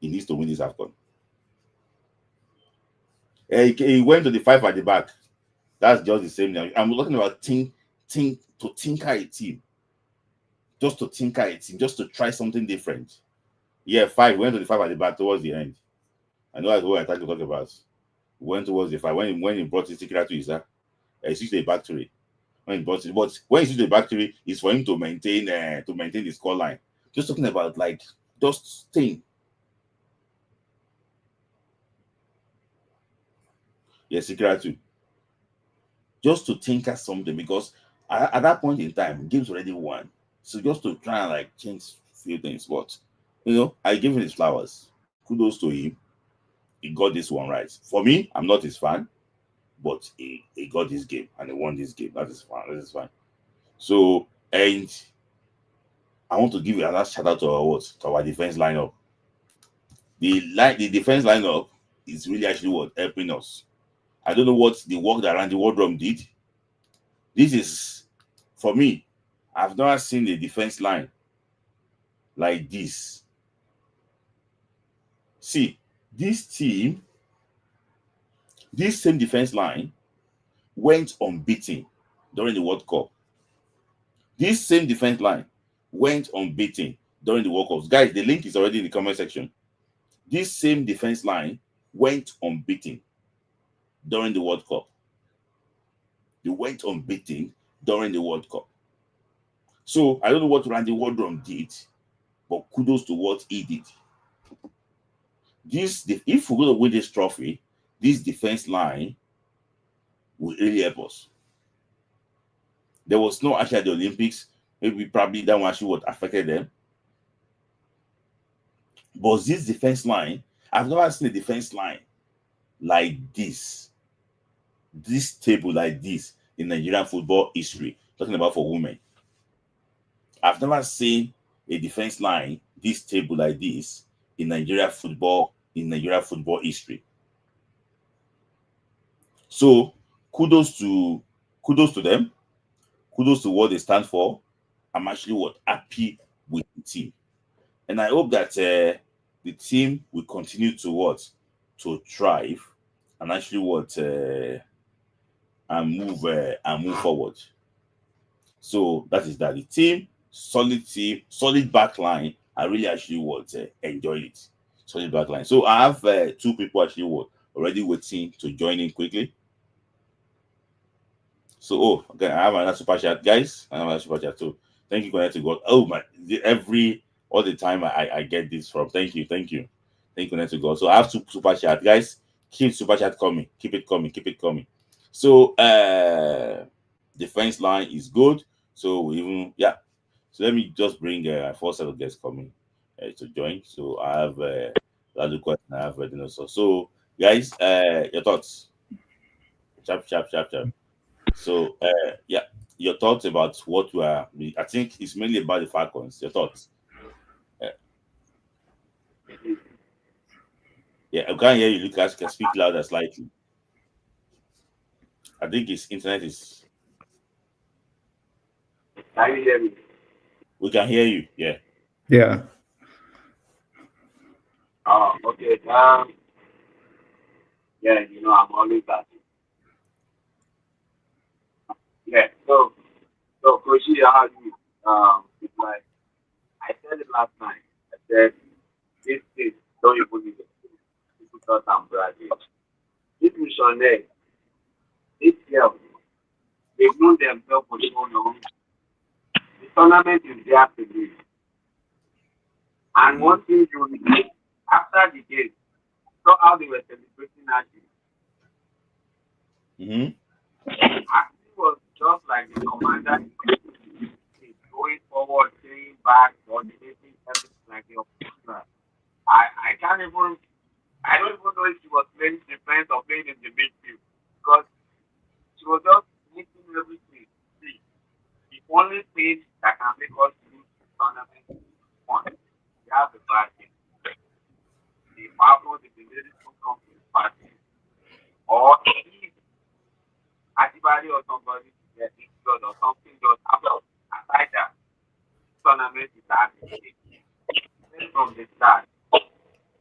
He needs to win this AFCON. He went to the 5 at the back. That's just the same now. I'm talking about to tinker a team. Just to tinker a team, just to try something different. Yeah, 5 went to the 5 at the back towards the end. I know that's what I talk about. Went towards the 5. When he brought his secret to his he switched the back three. When he brought it, but when he switched the back three, it's for him to maintain the score line. Just talking about just thing. Yes, secret too. Just to tinker something, because at that point in time, game's already won. So just to try and change a few things. But I give him his flowers. Kudos to him. He got this one right. For me, I'm not his fan, but he got this game and he won this game. That is fine. That is fine. So, and I want to give another shout out to our defense lineup. The defense lineup is really actually helping us. I don't know what the work that Randy Wardrum did. This is, for me, I've never seen a defense line like this. See, this team, this same defense line went unbeaten during the World Cup. This same defense line went unbeaten during the World Cup. Guys, the link is already in the comment section. This same defense line went unbeaten during the World Cup. They went unbeaten during the World Cup. So, I don't know what Randy Wardrum did, but kudos to what he did. If we're going to win this trophy, this defense line will really help us. There was no actually at the Olympics. Maybe probably that one actually what affected them. But this defense line, I've never seen a defense line like this. This table like this. in Nigerian football history. Talking about for women, I've never seen a defense line this stable like this in Nigeria football history. So kudos to kudos to them. Kudos to what they stand for. I'm actually what happy with the team, and I hope that the team will continue to what to thrive and actually what and move forward. So that is that the team, solid back line. I really actually what enjoy it. Solid back line. So I have two people actually what already waiting to join in quickly. So okay, I have another super chat, guys. I have another super chat too. Thank you, connect to God. Oh my, every all the time I get this from. Thank you, connect to God. So I have two super chat, guys. Keep super chat coming. Keep it coming. Keep it coming. So defense line is good. So we even yeah. So let me just bring four set of guests coming to join. So I have Laluko and I have Ebenezer. So guys, your thoughts? Chap chap chap chap. So, yeah, your thoughts about what we are. I think it's mainly about the Falcons. Your thoughts? Uh, yeah, I can't hear you, Lucas. Can speak louder slightly. I think his internet is. Can you hear me? We can hear you. Yeah. Yeah. Okay. Yeah, I'm always at it. Yeah. So, Koshi, how you? It's like I said it last night. I said this thing don't even need it. People thought I'm bragging. This missionary, this girl, they've known themselves for so long. The tournament is there to live. And Mm-hmm. one thing you will after the game, saw how they were celebrating actually. Mm-hmm. Actually was just like the commander is going forward, staying back, coordinating everything like the opponent. I can't even I don't even know if she was playing defense or playing in the midfield because she was just making everything. See, the only thing that can make us lose the tournament is one. We have the bad team. The Falcons, the ladies who come to the party, or if anybody or somebody get injured or something just happens. Aside that, this tournament is happening. Even from the start.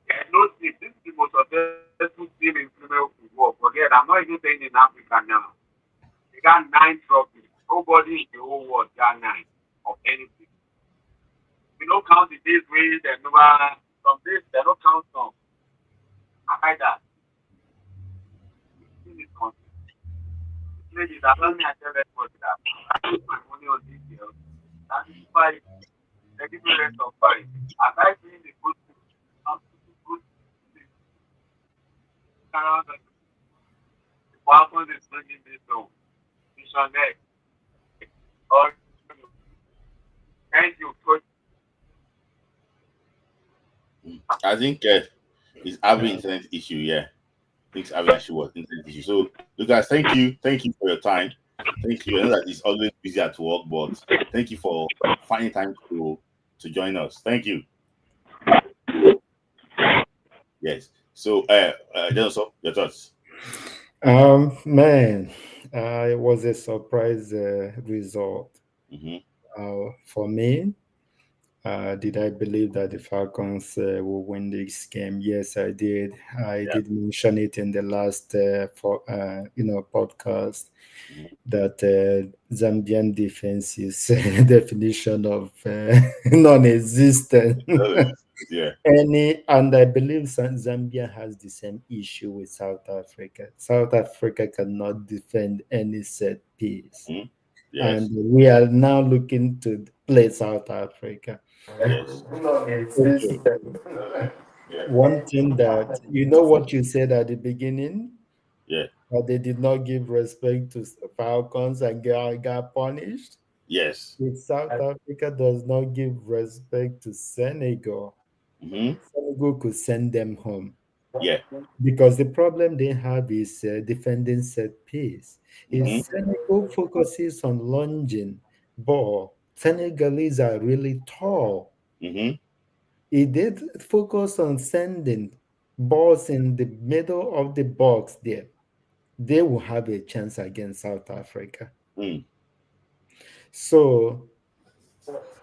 There's no team. This is the most successful team in female football. Forget, I'm not even saying in Africa now. They got 9 trophies. Nobody in the whole world got 9 of anything. We don't count the days where they never, some days they don't count some. Aside that, the team is consistent. Ladies, I don't mean I tell everybody that I put my money on this girl. That is why they give me rest of Paris. Aside being the good team, I'm good team around the Falcons is bringing this home. Missionary. All thank you, coach. I think he's having internet issue. Yeah, I think he's having issue with internet issue. So, Lucas, thank you for your time. Thank you. I know that he's always busy at work, but thank you for finding time to join us. Thank you. Yes. So, Jensen, your thoughts? Man, it was a surprise result. Mm-hmm. For me, did I believe that the Falcons will win this game? Yes, I did. I Yeah. did mention it in the last podcast Mm-hmm. that Zambian defense is definition of non-existent. Yeah. And I believe Zambia has the same issue with South Africa. South Africa cannot defend any set piece, Mm-hmm. and Yes. we are now looking to play South Africa. Yes. Okay. Yeah. One thing that what you said at the beginning, Yeah. that they did not give respect to Falcons and got punished. Yes. If South Africa does not give respect to Senegal, Mm-hmm. Senegal could send them home. Yeah. because the problem they have is defending set piece. If Mm-hmm. Senegal focuses on lunging ball, Senegalese are really tall. Mm-hmm. If they focus on sending balls in the middle of the box there, they will have a chance against South Africa. Mm. So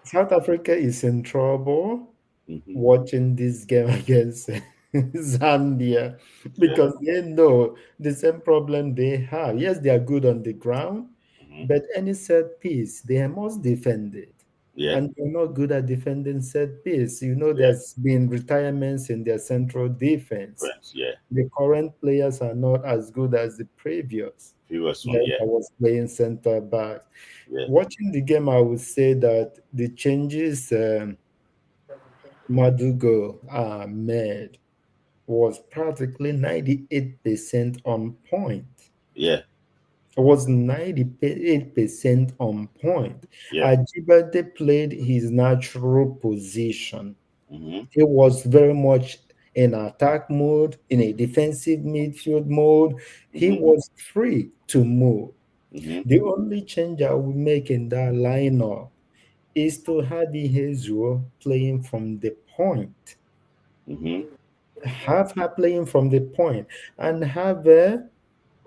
South Africa is in trouble Mm-hmm. watching this game against Zambia Yeah. because they know the same problem they have. Yes, they are good on the ground, Mm-hmm. but any set piece, they must defend it. Yeah. And they're not good at defending set piece. You know, Yeah. there's been retirements in their central defense. Friends. Yeah. The current players are not as good as the previous Previous one. that Yeah. was playing center back. Yeah. Watching the game, I would say that the changes Madugo made was practically 98% on point. Yeah. It was 98% on point. Yeah. Ajibade played his natural position. Mm-hmm. He was very much in attack mode, in a defensive midfield mode. He Mm-hmm. was free to move. Mm-hmm. The only change I would make in that lineup is to have Ihezuo playing from the point. Mm-hmm. Have her playing from the point and have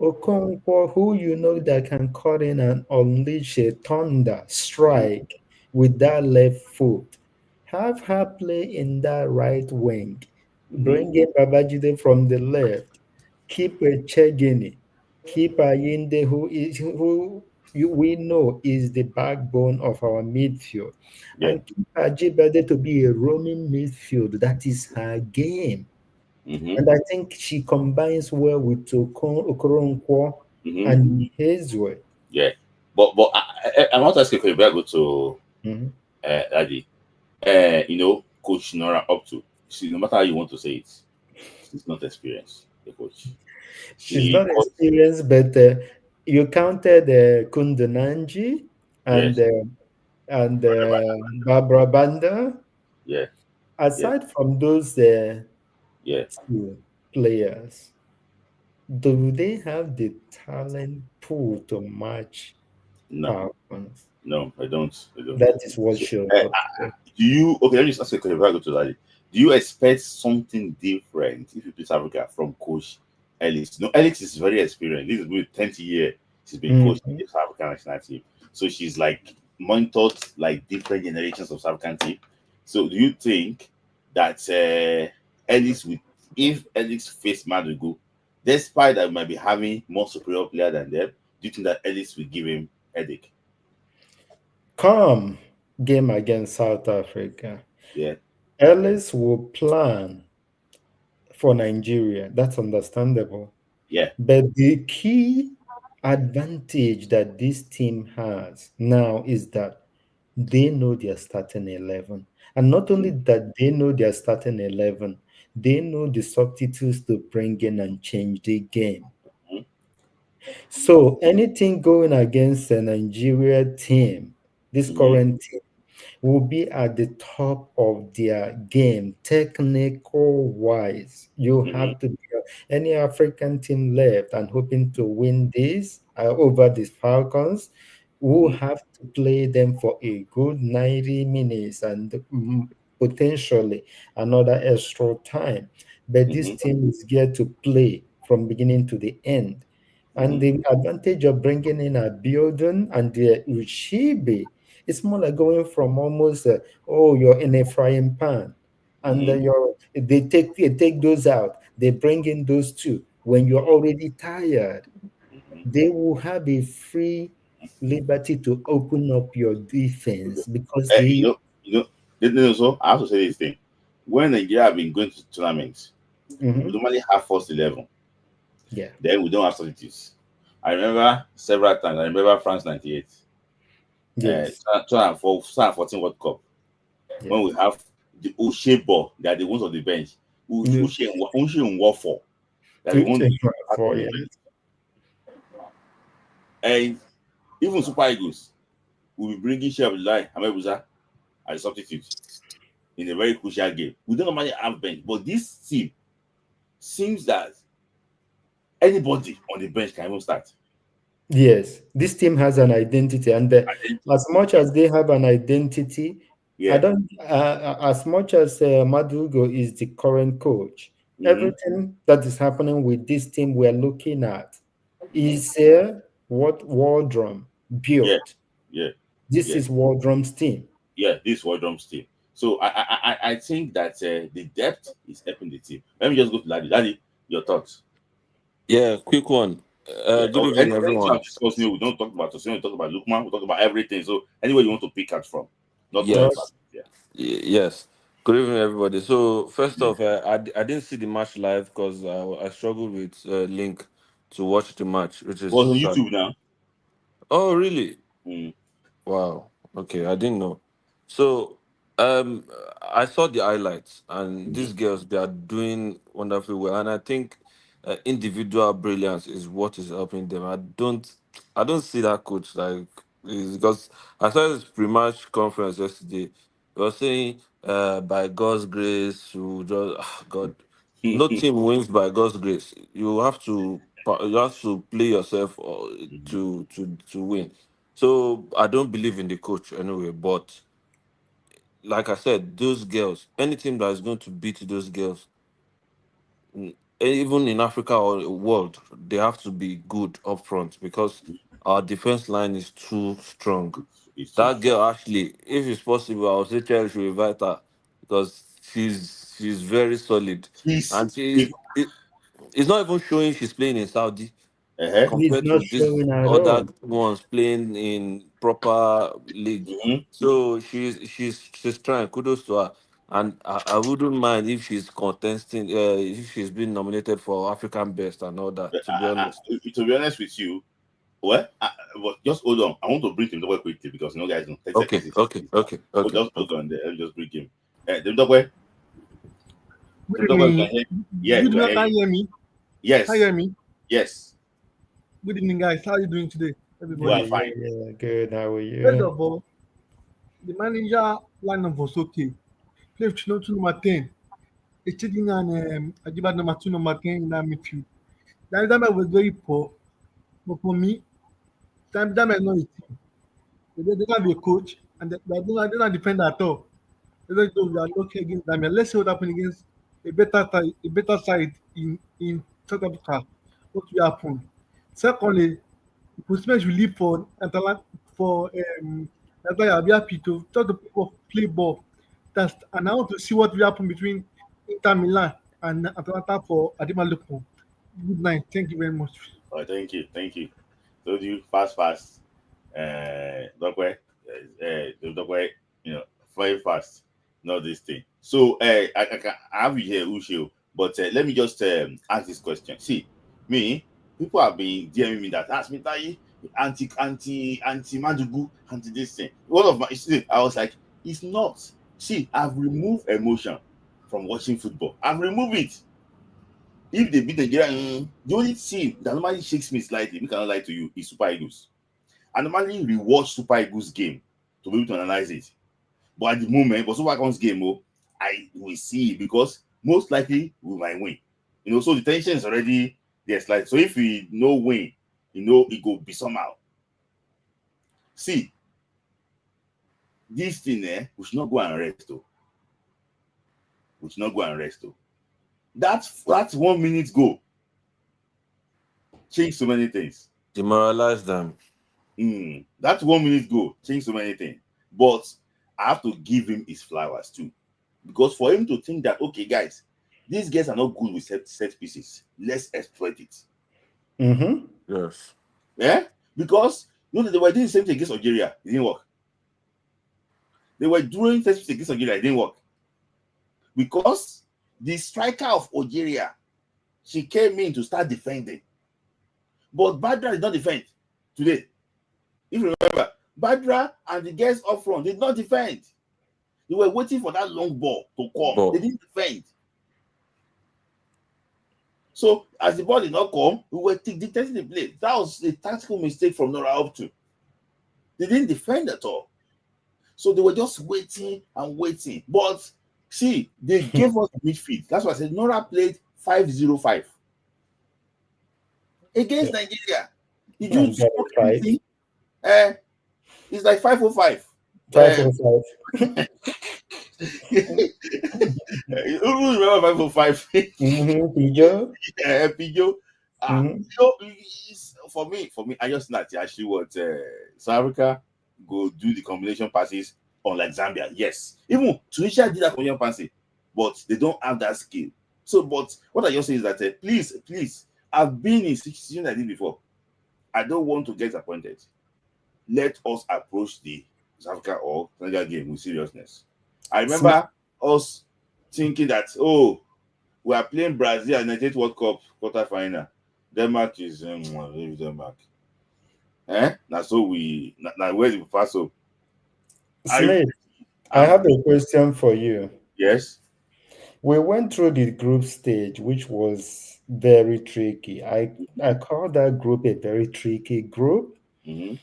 Okonkwo, who you know that can cut in and unleash a thunder Mm-hmm. strike with that left foot. Have her play in that right wing. Mm-hmm. Bring in Babajide from the left. Keep a Chegini. Keep Ayinde, we know is the backbone of our midfield. Yeah. And keep Ajibade to be a roaming midfield. That is her game. Mm-hmm. And I think she combines well with Okoronkwo Mm-hmm. and Hazeway. Yeah. But I want to ask you if you go to Mhm. Adi. Coach Nora up to. See, no matter how you want to say it, she's not experienced. The coach. She's She not got experienced, but you counted Kundunanji and yes. uh, Barbara Banda. Yeah. Yeah. Aside from those Yeah. two players, do they have the talent pool to match No. Falcons? No, I don't. I don't. That is what So, shows up. do you? Okay, let me just ask you a question before I go to that. Do you expect something different if you play South Africa from Coach Ellis? No, Ellis is very experienced. This is with 20 years. She's been coaching Mhm. the South African national team, so she's like monitored like different generations of South African team. So, do you think that Ellis with if Ellis faced Madugu, despite that we might be having more superior player than them, do you think that Ellis will give him headache? Come game against South Africa. Yeah. Ellis will plan for Nigeria. That's understandable. Yeah. But the key advantage that this team has now is that they know their starting 11. And not only that they know their starting 11, they know the substitutes to bring in and change the game. Mhm. So anything going against a Nigeria team, this Mhm. current team, will be at the top of their game, technical wise. You Mhm. have to be any African team left and hoping to win this over the Falcons will Mhm. have to play them for a good 90 minutes and potentially another extra time. But this Mhm. team is geared to play from beginning to the end. And Mhm. the advantage of bringing in a building and the Ushibi, it's more like going from almost, you're in a frying pan. And Mhm. they take those out. They bring in those two. When you're already tired, Mhm. they will have a free liberty to open up your Okay. defense because Eh, you they. know, you know. So I have to say this thing. When Nigeria have been going to tournaments, we Mhm. normally have first 11. Yeah. Then we don't have substitutes. I remember several times. I remember France '98, Yes. 2004, 2014 World Cup when we Yes. have the O'Shea ball. They are the ones on the bench. Yeah. O'Shea and Warford. They are the ones For on the yeah. bench. And even Super Eagles will be bringing Shea of the line, Ahmed Musa, as a substitute in a very crucial game. We don't normally have bench, but this team, seems that anybody on the bench can even start. Yes, this team has an identity, and as much as they have an identity, I Yeah. don't. As much as Madugo is the current coach, Mm-hmm. everything that is happening with this team we're looking at is what Wardrum Yeah. built. Yeah. This Yeah. is Wardrum's team. Yeah. This World Drum team. So I think that the depth is helping the team. Let me just go to Daddy. Daddy, your thoughts. Yeah, quick one. Yeah. Good Or evening, anything everyone. I'm discussing, we don't talk about Osimhen, we talk about Lookman, we talk about everything. So anywhere you want to pick out from, not only Well, Yes, fact. Yeah. yes. Good evening, everybody. So first Mm. off, I didn't see the match live because I struggled with link to watch the match, which is Was on sad. YouTube now. Oh, really? Mm. Wow. Okay, I didn't know. So, um, I saw the highlights, and Mm-hmm. these girls they are doing wonderfully well. And I think individual brilliance is what is helping them. I don't see that coach like is because I saw this pre-match conference yesterday. They were saying, by God's grace, you just God, no team wins by God's grace. You have to play yourself to win. So I don't believe in the coach anyway, but like I said, those girls, any team that is going to beat those girls, even in Africa or world, they have to be good up front because our defense line is too strong. It's too That strong. girl actually, if it's possible, I would say Chelsea should invite her because she's very solid, He's and she's if it's not even showing she's playing in Saudi uh he's compared not to these showing at other all. ones playing in proper league. mm-hmm. So she's trying. Kudos to her. And I wouldn't mind if she's contesting, if she's been nominated for African Best and all that. To be honest. To be honest with you, well, but just hold on. I want to bring him double quickly because guys, know 30 Okay, seconds is okay, okay, oh, okay, just hold okay. on there. Let me just bring him. The double, Good you can evening. hear. Yes, Good we can evening. hear Can you. you hear me? Can you Yes, hear me? yes. Good evening, guys. How are you doing today, We Yeah, are everybody? yeah, fine. yeah. Good. How are First you? of all, the manager lineup was okay. Played to number 10. Checking on Ajiba number 2, number 10 in that midfield. That time was very poor. But for me, time I know it. They don't have a coach and they don't defend at all. They don't know we are lucky against them. Let's see what happens against a better side in South Africa. What will happen? Secondly, Osimhen should leave for Atalanta for Atalanta. I'll be happy to try to play ball. And I want to see what will happen between Inter Milan and Atalanta for Ademola Lookman. Good night. Thank you very much. All right, thank you, thank you. Told you fast. Doctor, doctor, very fast. Not this thing. So, I have you here, Ushio, but let me just ask this question. See, me, people have been DMing me that ask me that anti Madugu, anti this thing. One of my, see, I was like, it's not. See, I've removed emotion from watching football. I've removed it. If they beat Nigeria, the only team that normally shakes me slightly, we cannot lie to you, is Super Eagles. I normally rewatch Super Eagles game to be able to analyze it. But at the moment, for Super Eagles game, I will see it because most likely we might win. So the tension is already there slightly. So if we no win, it go be somehow. See, this thing we should not go and rest though. We should not go and rest though. That's 1 minute go. Change so many things. Demoralize them. That 1 minute goal changed so many things. But I have to give him his flowers too. Because for him to think that, okay, guys, these guys are not good with set pieces. Let's exploit it. Mm-hmm. Yes. Yeah? Because they were doing the same thing against Algeria. It didn't work. They were doing set pieces against Algeria. It didn't work. Because the striker of Algeria, she came in to start defending. But Badra did not defend today. If you remember, Badra and the guys up front did not defend. They were waiting for that long ball to come. They But didn't defend. So as the ball did not come, we were dictating the play. That was a tactical mistake from Nora up to. They didn't defend at all. So they were just waiting and waiting. But see, they gave us midfield. That's why I said Nora played 505 Yeah. against Nigeria. Did you And got spot five. anything? Uh, it's like 505. Five Uh, or five. you remember 505? Pijo. Pijo. Mm-hmm. For me, I just not actually what South Africa go do the combination passes unlike Zambia. Yes, even Tunisia did that combination passing, but they don't have that skill. So, but what I just say is that please, I've been in situations like this before. I don't want to get disappointed. Let us approach the South Africa or Senegal game with seriousness. I remember us thinking that, oh, we are playing Brazil at 98 World Cup quarter final. Denmark is Denmark. Now so now where we pass up. I Smith, I am have a question for you. yes. We went through the group stage, which was very tricky. I call that group a very tricky group. Mm-hmm.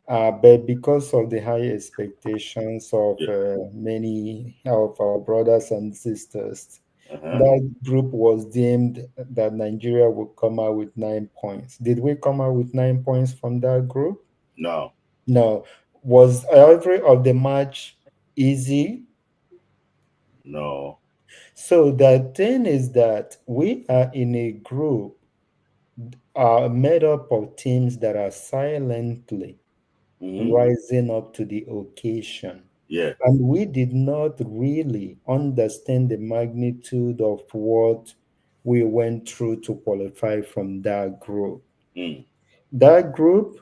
But because of the high expectations of Yeah. many of our brothers and sisters, Uh-huh. that group was deemed that Nigeria would come out with 9 points. Did we come out with 9 points from that group? No. No. Was every of the match easy? No. So the thing is that we are in a group made up of teams that are silently Mm-hmm. rising up to the occasion. Yeah. And we did not really understand the magnitude of what we went through to qualify from that group. Mm. That group,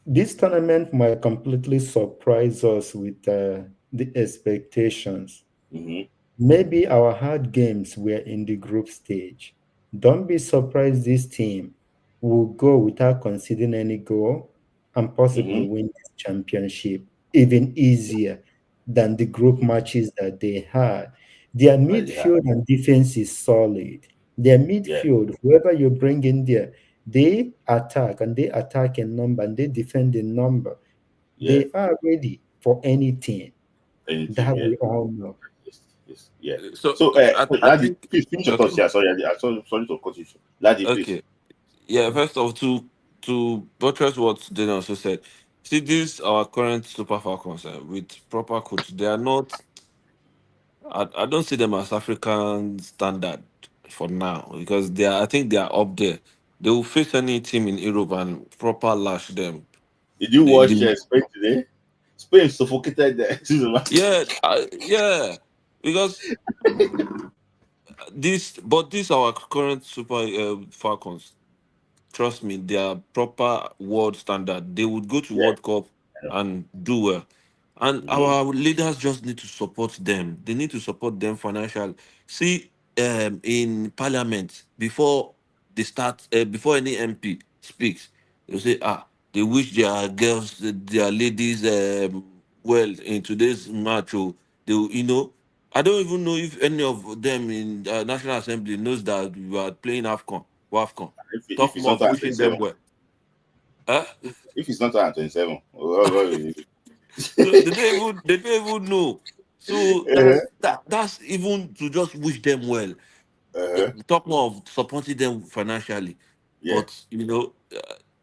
this tournament might completely surprise us with the expectations. Mm-hmm. Maybe our hard games were in the group stage. Don't be surprised this team will go without conceding any goal and possibly Mm-hmm. win this championship even easier than the group matches that they had. Their Yeah. midfield and defense is solid. Their Yeah. midfield, whoever you bring in there, they attack and they attack in number and they defend in number. Yeah. They are ready for anything Anything. that Yeah. we all know. Yes. Yes. Yeah. So So, I Ladi, think please finish your okay, thoughts here. Sorry, sorry to cut you. Ladi, please. okay. Yeah, first off, to buttress what Dana also said. See, these our current Super Falcons with proper coach. They are not. I don't see them as African standard for now because they are. I think they are up there. They will face any team in Europe and proper lash them. Did you The, watch the, Spain today? Spain suffocated the yeah, yeah, because these our current Super Falcons. Trust me, they are proper world standard. They would go to Yeah. World Cup and do well. And Mm-hmm. our leaders just need to support them. They need to support them financially. See, in Parliament before they start, before any MP speaks, they say, they wish their girls, their ladies, well in today's match. Oh, I don't even know if any of them in National Assembly knows that we are playing AFCON. If Talk it's more not of wishing them 27, well. Huh? if it's not 27, what will it be? So they don't even know. So Uh-huh. that's even to just wish them well. Uh-huh. Talk more of supporting them financially. Yeah.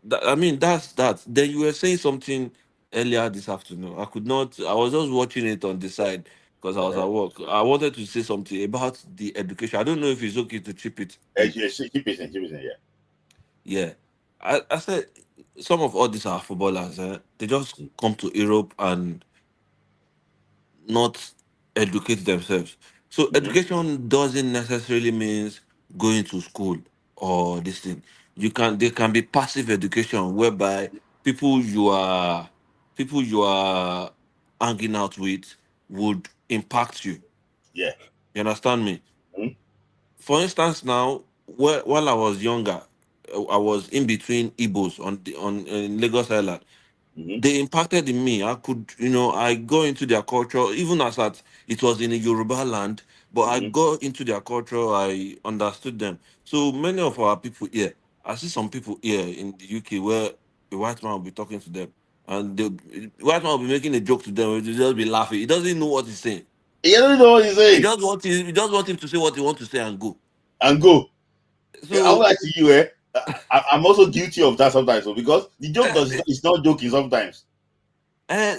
But I mean that's that. Then you were saying something earlier this afternoon. I could not. I was just watching it on the side because I was Uh-huh. at work. I wanted to say something about the education. I don't know if it's okay to chip it in. Yeah, keep it, yeah. Yeah. I said some of all these are footballers. They just come to Europe and not educate themselves. So Mm-hmm. education doesn't necessarily means going to school or this thing. There can be passive education whereby people you are people you are hanging out with would impact you. Yeah. You understand me? Mm-hmm. For instance, now while I was younger, I was in between Igbos on in Lagos Island. Mm-hmm. They impacted in me. I go into their culture, even as at it was in a Yoruba land, but I Mm-hmm. go into their culture, I understood them. So many of our people here, I see some people here in the UK where a white man will be talking to them, and the white man will be making a joke to them, will just be laughing. He doesn't know what he's saying. You don't know what he's He saying. just want him to say what he wants to say and go. and go. I will So like to you, I'm also guilty of that sometimes, so because the joke uh, does it's not joking sometimes.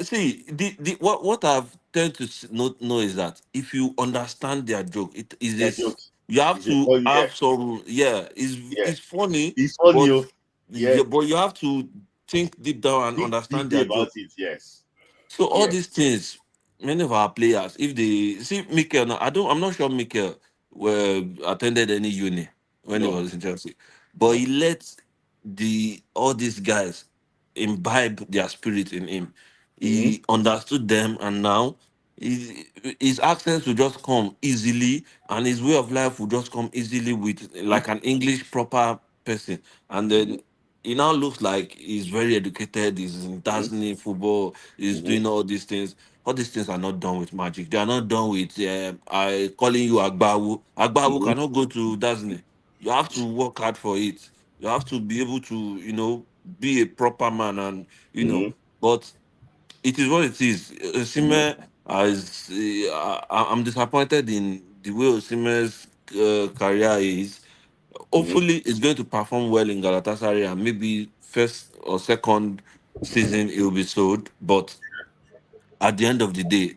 see, the what I've tend to not know is that if you understand their joke, it is Yeah, this. joke. You have It's a to funny, yeah, have some, yeah. yeah. It's funny, It's funny, but oh. Yeah. you have to think deep down and Think understand deeply their about joke. it, yes. So all Yeah. these things, many of our players, if they see Mikel, now, I'm not sure Mikel attended any uni when he No, was in Chelsea, but no. he let the all these guys imbibe their spirit in him. Mm-hmm. He understood them, and now his accents will just come easily, and his way of life will just come easily with like an English proper person, and Mm-hmm. then he now looks like he's very educated. He's in Mm-hmm. dancing football. He's Mm-hmm. doing all these things. All these things are not done with magic. They are not done with I calling you Agbawu. Agbawu Mm-hmm. cannot go to Disney. You have to work hard for it. You have to be able to, be a proper man, and Mm-hmm. But it is what it is. Mm-hmm. Osimhen as I'm disappointed in the way Osimhen's career is. Mm-hmm. Hopefully, it's going to perform well in Galatasaray, and maybe first or second season it will be sold. But at the end of the day,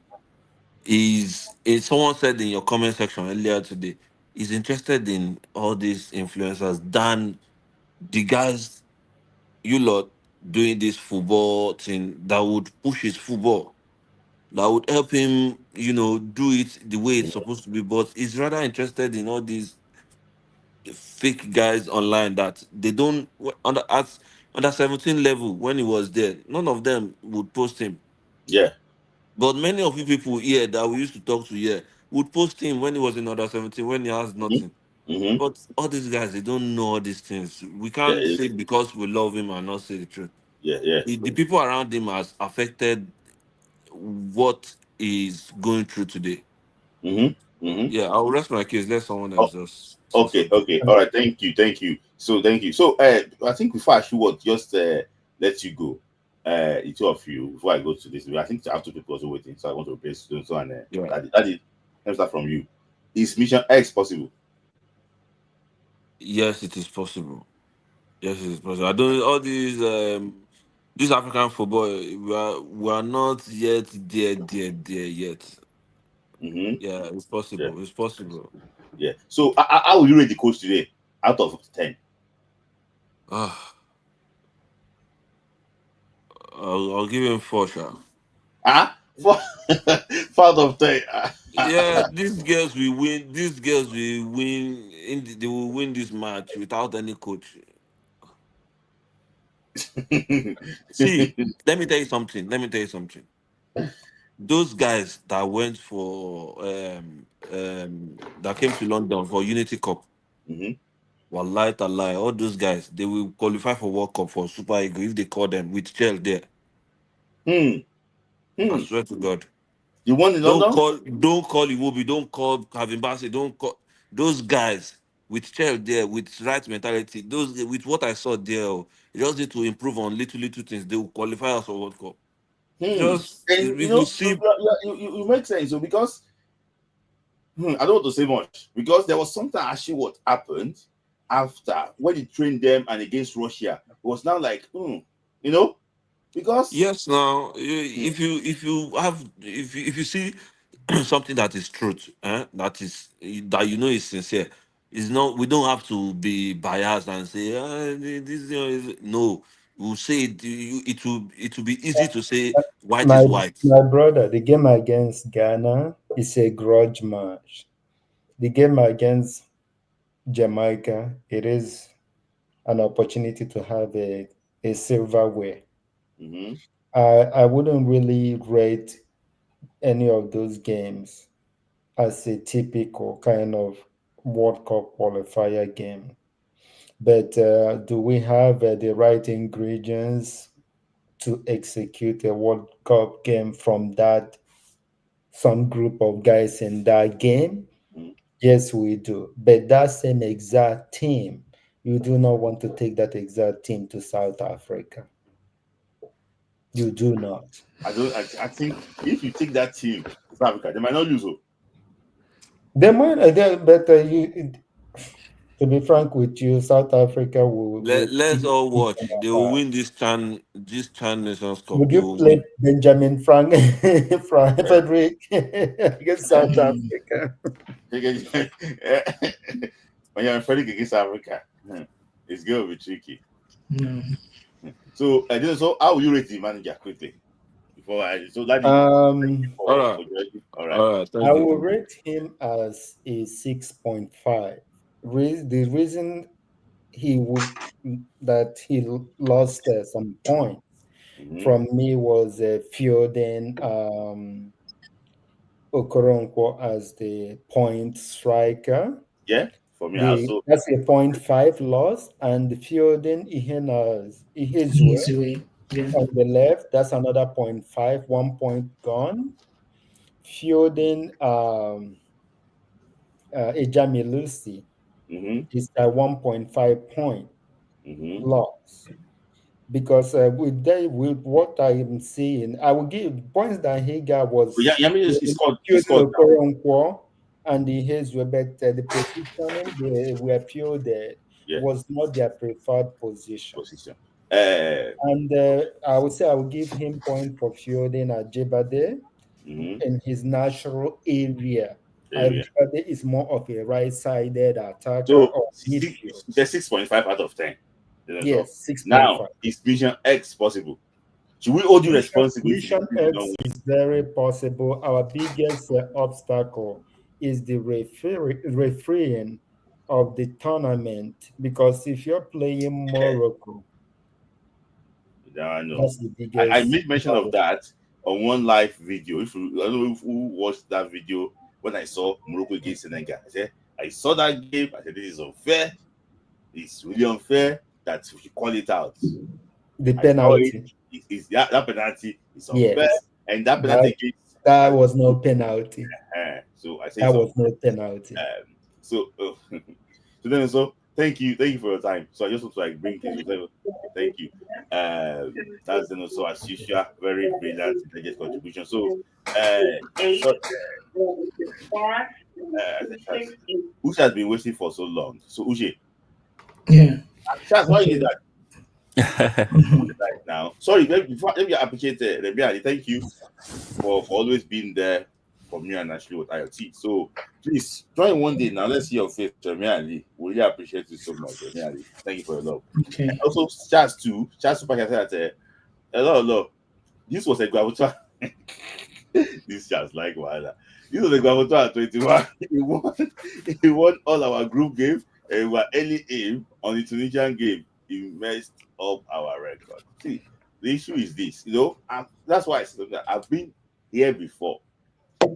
is someone said in your comment section earlier today, is interested in all these influencers than the guys you lot doing this football thing that would push his football, that would help him, do it the way it's supposed to be. But he's rather interested in all these fake guys online that they don't under 17 level when he was there. None of them would post him. Yeah. But many of you people here that we used to talk to here would post him when he was in under 17, when he has Mm-hmm. nothing. Mm-hmm. But all these guys, they don't know all these things. We Yeah. can't say because we love him and not say the truth. Yeah. Yeah. The people around him has affected what is going through today. Mm-hmm. Mm-hmm. Yeah, I'll rest my case. Let someone Oh, else just say okay. something. Okay. All right. Thank you. Thank you. So thank you. So I think before I should what just let you go. The two of you before I go to this. I think I have two people also waiting. So I want to replace so and Yeah. that is let me start from you. Is Mission X possible? Yes, it is possible. Yes, it is possible. I don't all these this African football, we are not yet there yet. Mm-hmm. Yeah, it's Yeah. possible. It's possible. Yeah. So how will you rate the coach today out of 10? Ah, I'll give him four shot. Ah, four, 4 out of 10. Yeah, these girls will win. These girls will win. They will win this match without any coach. See, let me tell you something. Let me tell you something. Those guys that went for that came to London for Unity Cup, Hmm. wallahi tallahi, all those guys they will qualify for World Cup for Super Eagle if they call them with Chel there. Hmm. I Hmm. swear to God. You won in London? Don't call Iwobi, don't call Calvin Bassey, don't call those guys with Chel there, with right mentality, those with what I saw there. You just need to improve on little things. They will qualify us for World Cup. Hmm. Just And if you see, you make sense. So because I don't want to say much because there was something actually what happened after when he trained them and against Russia. It was now like, you know, because yes, now hmm, if you see something that is truth, that is sincere. It's not. We don't have to be biased and say this is no. We'll say it. It will be easy to say white My is white. my brother, the game against Ghana is a grudge match. The game against Jamaica, it is an opportunity to have a silverware. hmm, I wouldn't really rate any of those games as a typical kind of World Cup qualifier game. But do we have the right ingredients to execute a World Cup game from that some group of guys in that game? hmm. Yes, we do. But that same exact team, you do not want to take that exact team to South Africa. You do not. I don't. I think if you take that team to South Africa, they might not lose. Oh. They might, but you. To be frank with you, South Africa will Let's teach all each watch. They will other. win this Chan Nations Cup. Would They you will play win. Benjamin Frank, Yeah. Frederick against South Africa? When you're fighting against Africa, it's going to be tricky. Mm. So, so how will you rate the manager quickly? Before so that is thank you All for right, joining. All right. all right. I Thank you, will thank you. rate him as a 6.5. The reason he would that he lost some points Mm-hmm. from me was Fioden Okoronkwo as the point striker. Yeah, for me, I also That's a point five loss, and Fioden Ihezue His way. Yeah. on the left. That's another point five, 1 point gone. Fioden Ejamilusi mm-hmm, is a 1.5 point mm-hmm. loss. Because with what I am seeing, I will give points that he got But yeah, was Yami is scored. He scored Fioden now. Okoronkwo and Ihezue, but the positioning they were fielded Yeah, was not their preferred position. position. Uh, And I would say I will give him point for fielding at Jebade mm-hmm. in his natural area. Area. Jebade is more of a right-sided attacker So or midfield. the 6.5 out of 10. So Yes, 6.5. now is Vision X possible? Should we hold you responsible if Mission you don't X win? is very possible. Our biggest obstacle is the refereeing of the tournament because if you're playing Morocco, Yeah, I know. that's the I biggest made mention of challenge. that on one live video. If you, I don't know if who watched that video when I saw Morocco against Senegal. I saw that game. I said this is unfair. It's really unfair that we should call it out. The I saw it. penalty, That penalty is unfair, yes, and that penalty that against that was no penalty. so I say That it's was unfair. no penalty. So thank you for your time. So I just want to like bring things. Okay, thank you. That's also as usual, very brilliant, intelligent contribution. So, so I think Usha has been waiting for so long. So Ushe, Yeah. Charles, why you did Okay. that? Mhm. Right now. Sorry, let me appreciate Rebiani. Thank you for always being there for me and Ashley with IoT. So please join one day now. Let's see your face, Remiani. We really appreciate you so much, Remiani. Thank you for your love. And Okay. also, Charles too. Charles Super said that hello. This was a Guavuta. This Charles like Wala. This was a Guavuta at 21. He won all our group games and we were early aim on the Tunisian game. He messed up our record. See, the issue is this, and that's why I said that I've been here before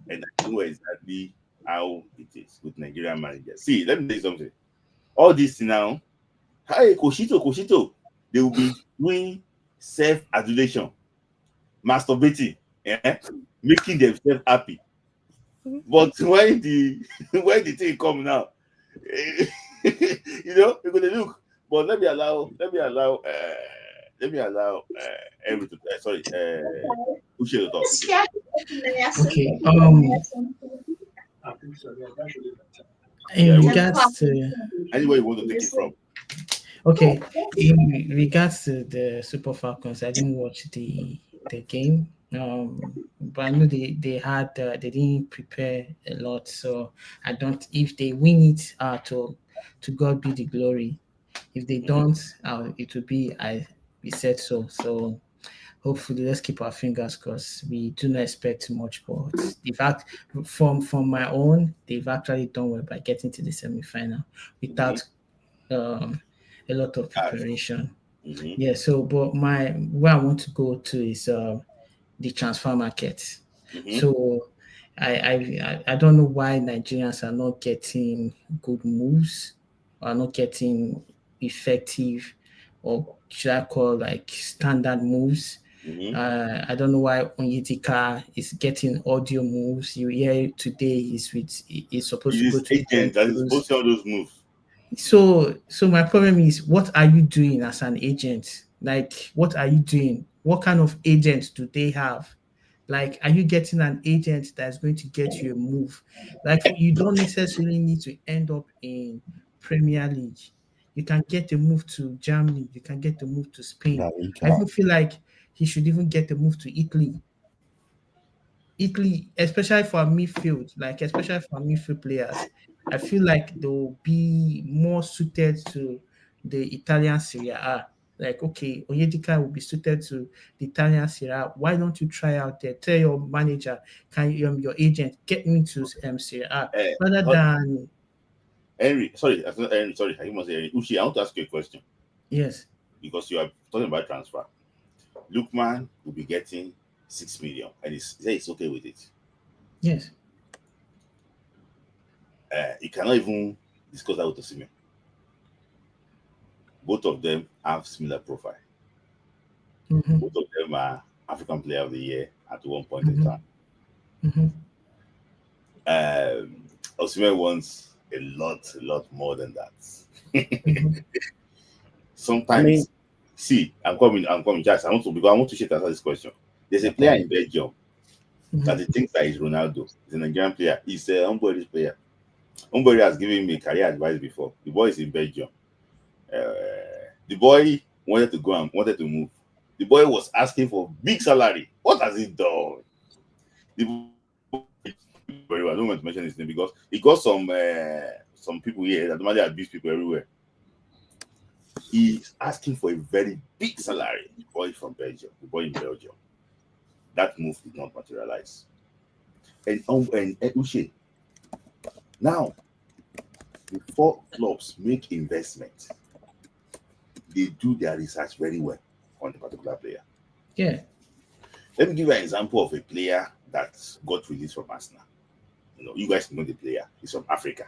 and I know exactly how it is with Nigerian managers. See, let me tell you something. All this now, hey, Koshito, they will be doing self adulation, masturbating, making themselves happy. But when the when the thing come now, you're gonna look. But Henry to sorry, Uche to talk. Uche. Okay. In Yeah, regards to anywhere you want to take it from. okay, in regards to the Super Falcons, I didn't watch the game. But I know they didn't prepare a lot, so I don't. If they win it, to God be the glory. If they Mhm. don't, it will be I we said so. So hopefully, let's keep our fingers crossed. We do not expect much, but the fact from my own, they've actually done well by getting to the semi-final Mhm. without um, a lot of Cash. preparation. Mhm. Yeah. So, but where I want to go to is the transfer market. Mhm. So, I don't know why Nigerians are not getting good moves, are not getting effective, or should I call like standard moves. Mhm. I don't know why Onyitika is getting audio moves. You hear today is supposed It to go is to agent that is Juventus. supposed to all those moves. So my problem is, what are you doing as an agent? Like, what are you doing? What kind of agent do they have? Like, are you getting an agent that's going to get you a move? Like, you don't necessarily need to end up in Premier League. You can get a move to Germany. You can get a move to Spain. La Liga. I even feel like he should even get a move to Italy. Italy, especially for midfield, like especially for midfield players, I feel like they'll be more suited to the Italian Serie A. Like, okay, Onyedika will be suited to the Italian Serie A. Why don't you try out there? Tell your manager, your agent, get me to Serie A, rather Sorry, than Henry, sorry, I must say Henry. Uchi, I want to ask you a question yes, because you are talking about transfer. Lookman will be getting 6 million, and he said it's okay with it. yes, You cannot even discuss that with Osimhen. Both of them have similar profile. mm-hmm, Both of them are African Player of the Year at one point in mm-hmm, time. mm-hmm, Osimhen wants a lot more than that. mm-hmm. Sometimes, see, I'm coming, Just I want to share answer this question. There's a player in Belgium that he thinks that is Ronaldo. He's a Nigerian player. He's a Umbori's player. Umbori has given me career advice before. The boy is in Belgium. The boy wanted to move. The boy was asking for big salary. What has he done? The boy, I don't want to mention his name because he got some people here that normally abuse people everywhere. He's asking for a very big salary. The boy from Belgium. The boy in Belgium. That move did not materialize. And Uche, now, before clubs make investment, they do their research very well on the particular player. Yeah, Let me give you an example of a player that got released from Arsenal. You guys know the player. He's from Africa.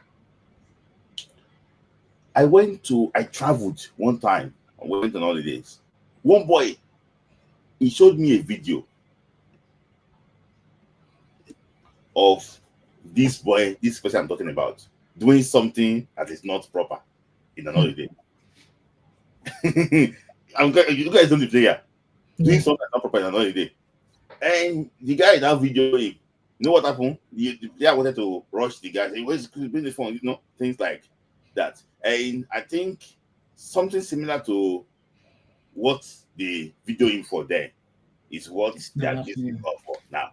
I traveled one time. I went on holidays. One boy, he showed me a video of this person I'm talking about, doing something that is not proper in an holiday. You guys know the player doing something that's not proper in an holiday. And the guy in that video, you know what happened? The player wanted to rush the guy. He was bring the phone, things like that. And I think something similar to what the video info there is what they are using for now.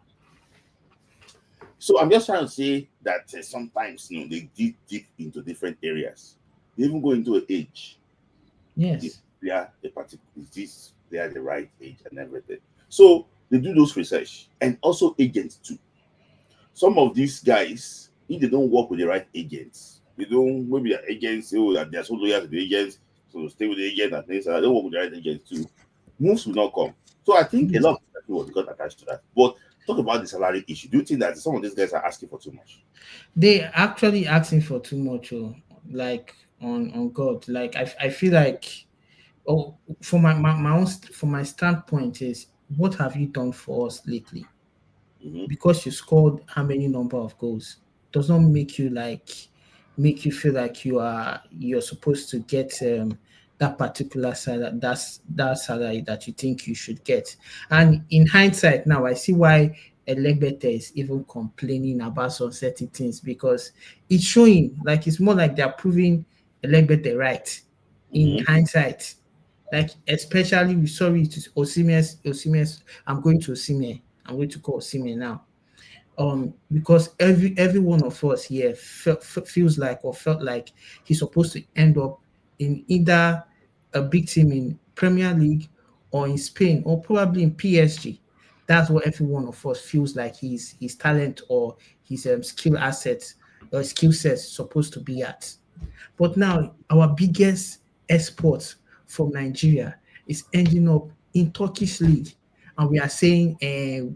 So I'm just trying to say that sometimes they dig deep into different areas. They even go into an age. yes, They are the right age and everything. So they do those research and also agents too. Some of these guys, if they don't work with the right agents, maybe the agents say that they're so loyal to the agents, so stay with the agent and things like that. They don't work with the right agents too. Moves will not come. So I think a lot of people got attached to that. But talk about the salary issue. Do you think that some of these guys are asking for too much? they actually asking for too much. Like on God, like I feel like for my own from my standpoint is what have you done for us lately? Mm-hmm. Because you scored how many number of goals does not make you feel like you're supposed to get that particular salary, that salary that you think you should get. And in hindsight now I see why Elegbete is even complaining about some certain things, because it's showing like it's more like they're proving Elegbete right in hindsight. Like especially we sorry to Osimhen. I'm going to Osimhen. I'm going to call Osimhen now. Because every one of us here feels like or felt like he's supposed to end up in either a big team in Premier League or in Spain or probably in PSG. That's what every one of us feels like his talent or his skill assets or skill sets supposed to be at. But now our biggest export from Nigeria is ending up in Turkish league, and we are saying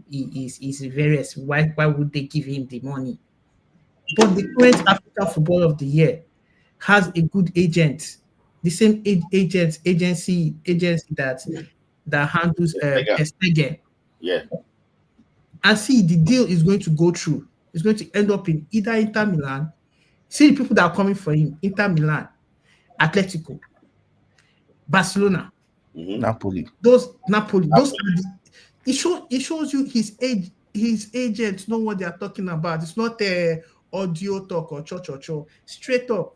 he's various. Why would they give him the money? But the current African Football of the Year has a good agent, the same agency that handles Estegen. Yeah. And see, the deal is going to go through. It's going to end up in either Inter Milan. See the people that are coming for him: Inter Milan, Atletico, Barcelona, Napoli. those Napoli. Those are it shows you his agents know what they are talking about. It's not a audio talk or cho. Straight up.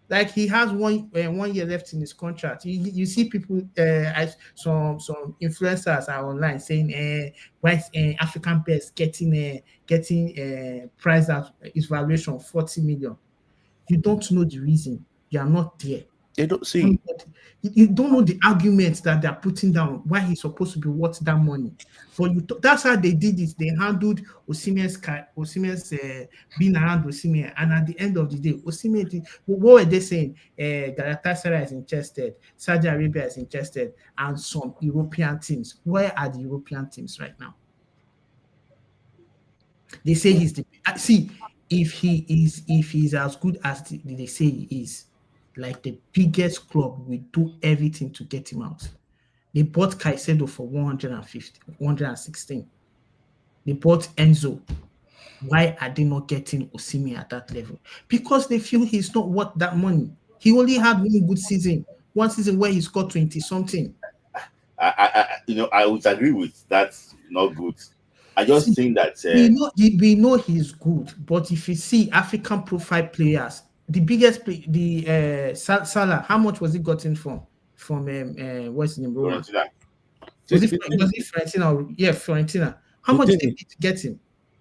Like he has 1 year left in his contract. You see people, as some influencers are online saying, why is African best getting priced at his valuation 40 million? You don't know the reason. You are not there. They don't see. You don't know the arguments that they're putting down why he's supposed to be worth that money. But that's how they did it. They handled Osimhen's being around Osimhen, and at the end of the day, Osimhen. What were they saying? Galatasaray is interested, Saudi Arabia is interested, and some European teams. Where are the European teams right now? They say he's the see. If he's as good as they say he is, like the biggest club will do everything to get him out. They bought Caicedo for 150, 116. They bought Enzo. Why are they not getting Osimhen at that level? Because they feel he's not worth that money. He only had one good season, one season where he scored 20 something. I would agree with that. Not good. I just think that we know he's good, but if you see African profile players, the biggest Salah, how much was he gotten from what's his name? Fiorentina. Was it Fiorentina? Yeah, Fiorentina. How much did they get him?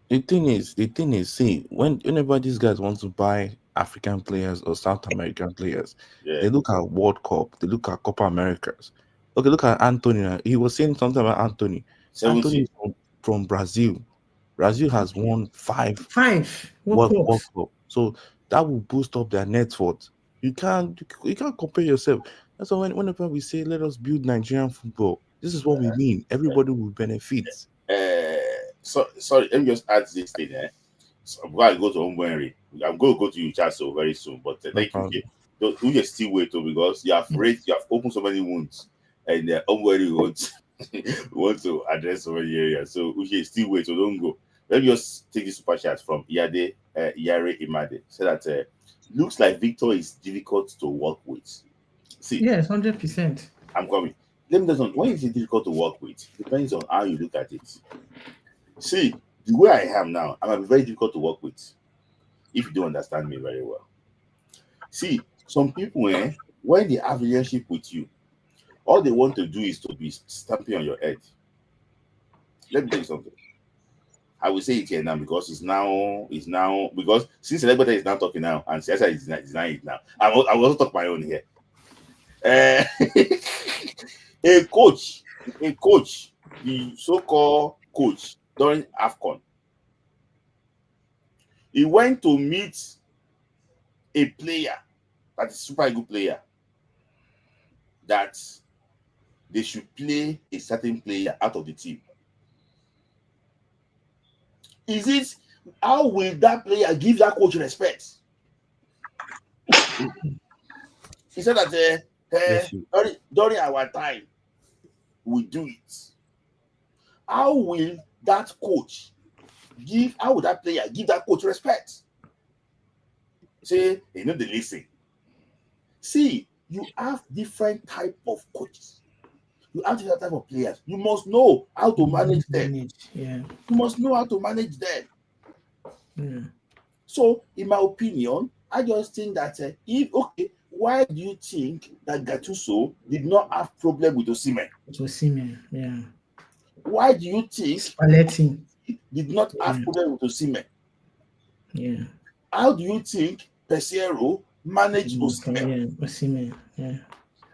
The thing is, see, whenever these guys want to buy African players or South American players, they look at World Cup, they look at Copa Americas. Okay, look at Anthony. He was saying something about Anthony. 70. Anthony is from Brazil. Brazil has won five World Cup. So that will boost up their net worth. You can't compare yourself. That's why whenever we say let us build Nigerian football, this is what we mean. Everybody will benefit. Sorry, let me just add this thing. So I'm going to go to Ombuenri. I'm going to go to you, Chaso, very soon. But thank you. You just still wait because you have opened so many wounds, and Ombuenri want to address so many areas. So we should still wait. So don't go. Let me just take this super chat from Yare Imade. Say that looks like Victor is difficult to work with. See, yes, 100%. I'm coming. Let me tell you, when is it difficult to work with? Depends on how you look at it. See, the way I am now, I'm very difficult to work with if you don't understand me very well. See, some people, when they have a relationship with you, all they want to do is to be stamping on your head. Let me tell you something. I will say it here now because it's now because since celebrity is now talking now and Siasa is denying it now. I will also talk my own here. A coach, the so-called coach during AFCON, he went to meet a player that is a super good player that they should play a certain player out of the team. How will that player give that coach respect? He said that during our time, we do it. How will that player give that coach respect? Say, they listen. See, you have different type of coaches. You have different type of players. You must know how to manage them. Yeah. You must know how to manage them. Yeah. So, in my opinion, I just think that why do you think that Gattuso did not have problem with Osimhen? Osimhen, yeah. Why do you think Spalletti did not have problem with Osimhen? Yeah. How do you think Pesero managed Osimhen? Yeah, Osimhen, yeah.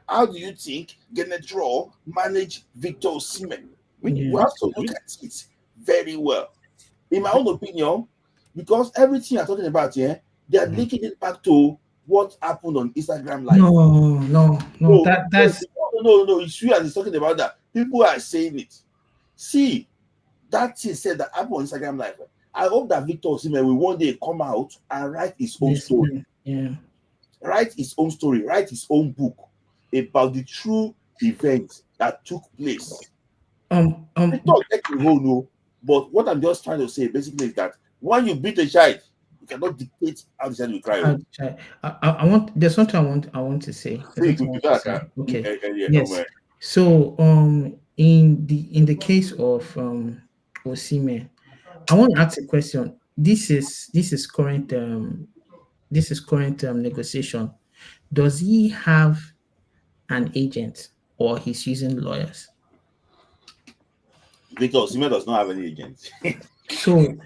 How do you think Genetro managed Victor Osimhen? We have to look at it very well. In my own opinion, because everything I'm talking about here, they are linking it back to what happened on Instagram Live. No. That's no. It's true as he's talking about that. People are saying it. See, that thing said that happened on Instagram Live. I hope that Victor Osimhen will one day come out and write his own story. Yeah. Write his own story, write his own book about the true event that took place. But what I'm just trying to say basically is that when you beat a child, you cannot dictate how the child will cry. There's something I want to say. Okay. Yes. So in the case of Osimhen, I want to ask a question. This is current negotiation. does he have an agent or he's using lawyers? Victor Osimhen does not have any agents. So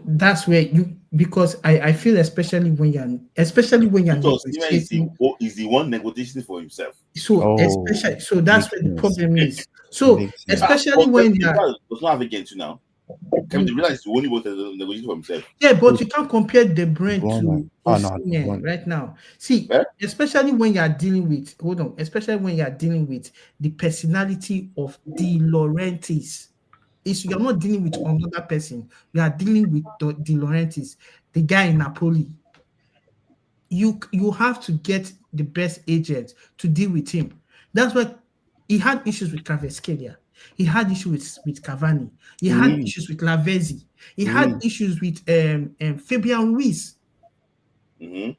that's where you, because I feel especially when you're Victor Osimhen negotiating. is the one negotiating for himself. So Oh, especially, so that's makes where the sense. problem is. So Makes sense. especially when Kevin De you're, Bruyne does not have agents now. Kevin De Bruyne is the only one that negotiating for himself. yeah, but you can't compare De De Bruyne Bruyne. to Oh no, De Osimhen Bruyne. right now. See, Eh? especially when you are dealing with, hold on, especially when you are dealing with the personality of De Laurentiis. You're not dealing with another person. You are dealing with De Laurentiis, the guy in Napoli. You have to get the best agent to deal with him. That's why he had issues with Kvaratskhelia. He had issues with Cavani. He had Oui, issues with Lavezzi. He had oui. issues with Fabian Ruiz. Mm-hmm.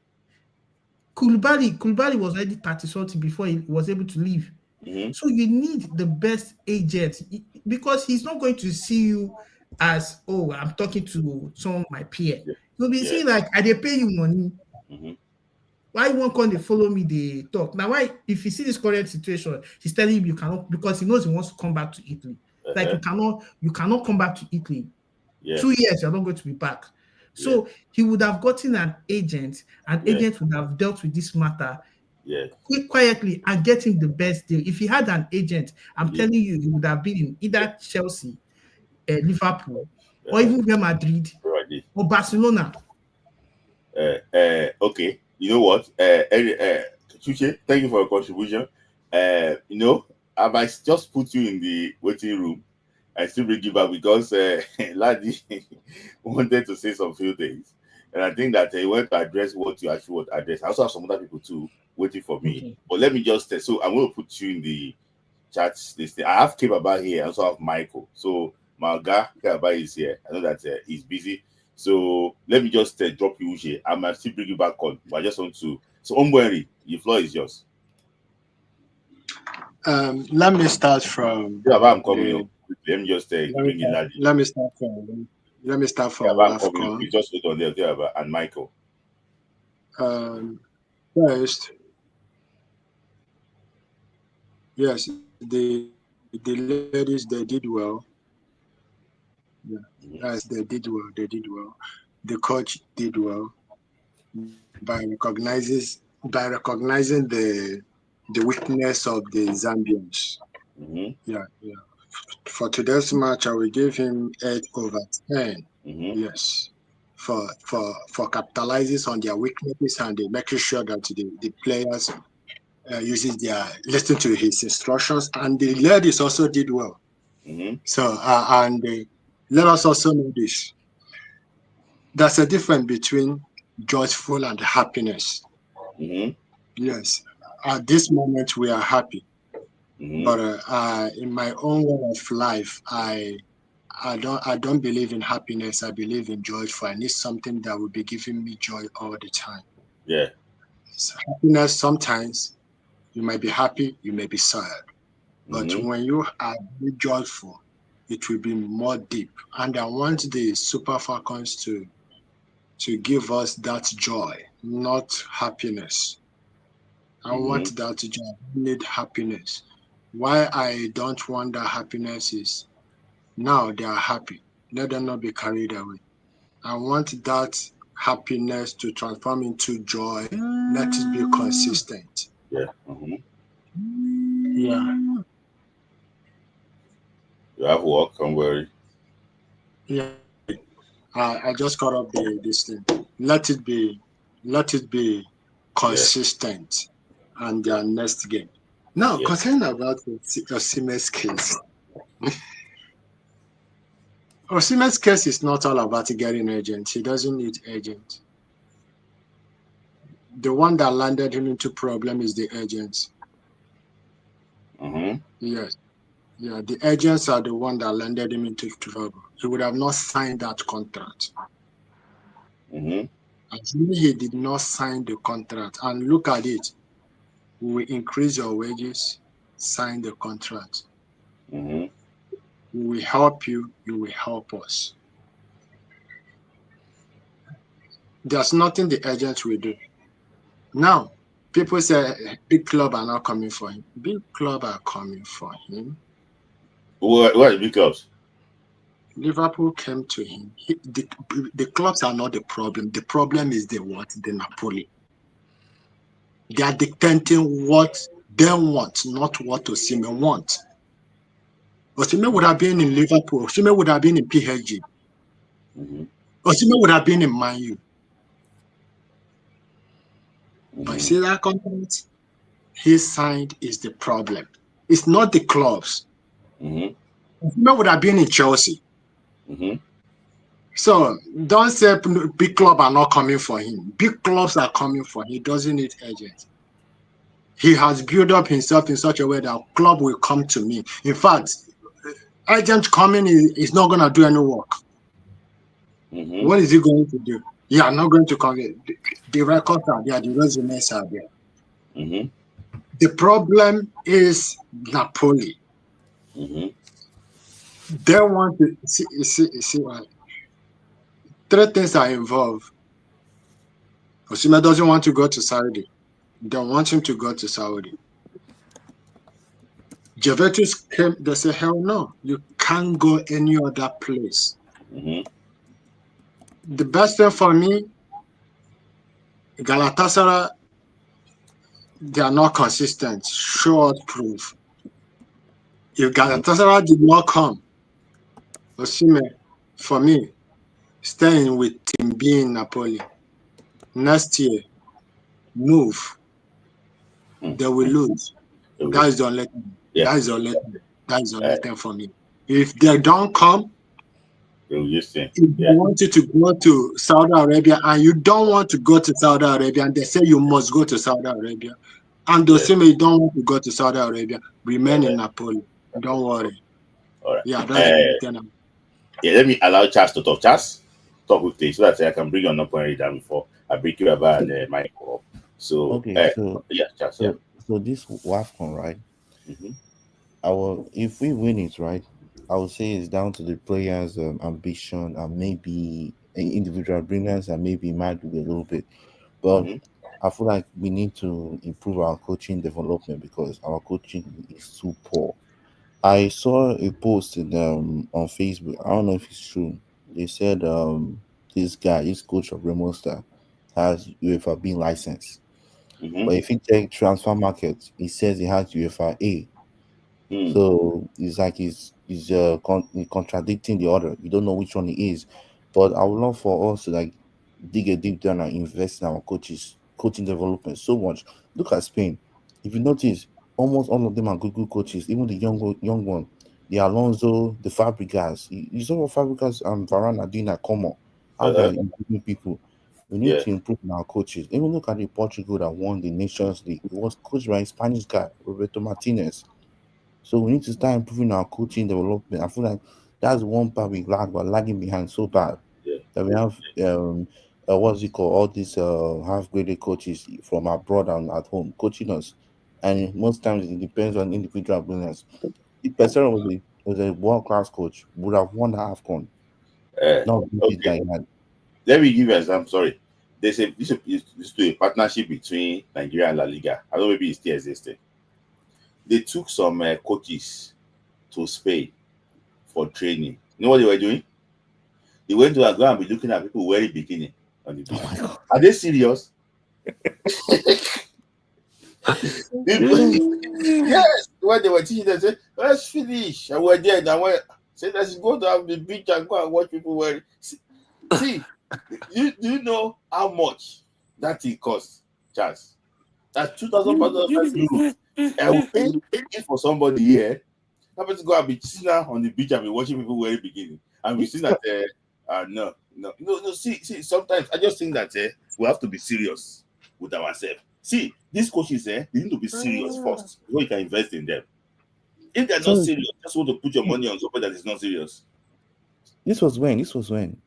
Koulibaly was already 30 something before he was able to leave. Mm-hmm. So you need the best agent because he's not going to see you as, oh, I'm talking to some of my peer. Yeah. He'll be Yeah. seeing like, I they pay you money. Mm-hmm. Why won't come they follow me? They talk now. Why, if you see this current situation, he's telling you cannot, because he knows he wants to come back to Italy. Like Uh-huh. you cannot come back to Italy. Yeah. 2 years, you're not going to be back. So he would have gotten an agent. An Yeah. agent would have dealt with this matter Yeah. quietly and getting the best deal. If he had an agent, I'm Yeah. telling you, he would have been in either Chelsea, Liverpool, or Uh-huh. even Real Madrid Right. or Barcelona. Okay. You know what? Chuche, thank you for your contribution. I might just put you in the waiting room and still bring you back because Ladi wanted to say some few things. And I think that he wanted to address what you actually want to address. I also have some other people too waiting for me. Okay. But let me just so I'm going to put you in the chat list. I have Kebaba here. I also have Michael. So my guy Kebaba is here. I know that he's busy. So let me just drop you here. I might still bring you back on. But I just want to. So Ombweri, the floor is yours. Let me start from Kebaba, I'm coming. the. Let me just bring in Ladi. Let me start from. Let me start from Kebaba, I'm coming. WAFCON. Please just hold on there, Kebaba and Michael. First, yes, the ladies they did well. Yeah, yes, they did well. They did well. The coach did well by recognizing the weakness of the Zambians. Mm-hmm. Yeah, yeah. For today's match, I will give him 8/10. Mm-hmm. Yes, for capitalizes on their weaknesses and making sure that the players uses their listen to his instructions, and the ladies also did well. Mm-hmm. So let us also know this: there's a difference between joyful and happiness. Mm-hmm. Yes, at this moment we are happy, Mm-hmm. but in my own way of life, I don't believe in happiness. I believe in joyful. I need something that will be giving me joy all the time. Yeah. So happiness, sometimes you might be happy, you may be sad. But Mm-hmm. when you are really joyful, it will be more deep. And I want the Super Falcons to give us that joy, not happiness. I Mm-hmm. want that joy. I need happiness. Why I don't want that happiness is now they are happy. Let them not be carried away. I want that happiness to transform into joy. Let it be consistent. Yeah. Mm-hmm. Yeah. You have work, don't worry. Yeah. I just got up this thing. Let it be Yeah. consistent and their next game. Now, Yeah. concerning about Osimhen's case, Osimhen's case is not all about getting agent. He doesn't need agent. The one that landed him into problem is the agents. Mm-hmm. Yes. Yeah, the agents are the one that landed him into trouble. He would have not signed that contract. Mm-hmm. Assuming he did not sign the contract, and look at it, we will increase your wages, sign the contract. Mm-hmm. We will help you, you will help us. There's nothing the agent will do. Now, people say big club are not coming for him. Big club are coming for him. What are the big clubs? Liverpool came to him. The clubs are not the problem. The problem is the Napoli. They are dictating what they want, not what Osimhen wants. Osimhen would have been in Liverpool. Osimhen would have been in PSG. Mm-hmm. Osimhen would have been in Man U. Mm-hmm. But you see that contract he signed is the problem. It's not the clubs. Mm-hmm. Osimhen would have been in Chelsea. Mm-hmm. So don't say big clubs are not coming for him. Big clubs are coming for him. He doesn't need agents. He has built up himself in such a way that club will come to me. In fact, agent coming is not going to do any work. Mm-hmm. What is he going to do? You are not going to come. The records are there. The resumes are there. Mm-hmm. The problem is Napoli. Mm-hmm. They want to see what three things are involved. Osimhen doesn't want to go to Saudi. They want him to go to Saudi. Juventus came, they say, hell no, you can't go any other place. Mm-hmm. The best thing for me, Galatasaray, they are not consistent. Short proof. If Galatasaray did not come, Osimhen, for me, staying with Team B in Napoli. Next year, move. They will lose. That is the only thing. Yeah. That is the only thing. That is the only thing for me. If they don't come, if they want you to go to Saudi Arabia and you don't want to go to Saudi Arabia and they say you must go to Saudi Arabia, and they say you don't want to go to Saudi Arabia, remain in Napoli. Don't worry. All right. Yeah, that's the thing. Yeah, let me allow Charles to talk. Charles, talk quickly so that I can bring your number and read that before I bring you about and mic up. So, Okay, so yeah, Charles, so so this WAFCON, right? Mm-hmm. If we win it, right, I would say it's down to the players' ambition and maybe individual brilliance and maybe might do a little bit. But Mm-hmm. I feel like we need to improve our coaching development because our coaching is too poor. I saw a post on Facebook. I don't know if it's true. They said this coach of Remo Star has UEFA B license. Mm-hmm. But if you check transfer market, it says he has UEFA A. Mm. So it's like he's contradicting the other. You don't know which one it is. But I would love for us to like dig a deep down and invest in our coaching development so much. Look at Spain. If you notice, almost all of them are good coaches. Even the young one, the Alonso, the Fabregas. You saw what Fabregas and Varane are doing at Como. How they're improving people. We need to improve in our coaches. Even look at the Portugal that won the Nations League. It was coached by a Spanish guy, Roberto Martinez. So we need to start improving our coaching development. I feel like that's one part we lag, but lagging behind so bad that we have what's it called? All these half-graded coaches from abroad and at home coaching us, and most times it depends on individual brilliance. If Pesero was a world-class coach, would have won the AFCON. Not this guy had. Let me give you an example. Sorry, this is to a partnership between Nigeria and La Liga. I don't know, maybe it's still existing. They took some coaches to Spain for training. You know what they were doing? They went to go and be looking at people wearing bikini on the beach. Oh, are they serious? Yes, when they were teaching, they said, "Let's finish." And we're there. And I went, said, "Let's go to the beach and go and watch people wearing." See, you know how much that thing costs, Charles? That's 2,000 pounds. I will pay for somebody here. I'm going to go and be sitting on the beach and be watching people wearing bikini. And we see that no. See, sometimes I just think that we have to be serious with ourselves. See, these coaches, they need to be serious first before you can invest in them. If they're not serious, just want to put your money on something that is not serious. This was when?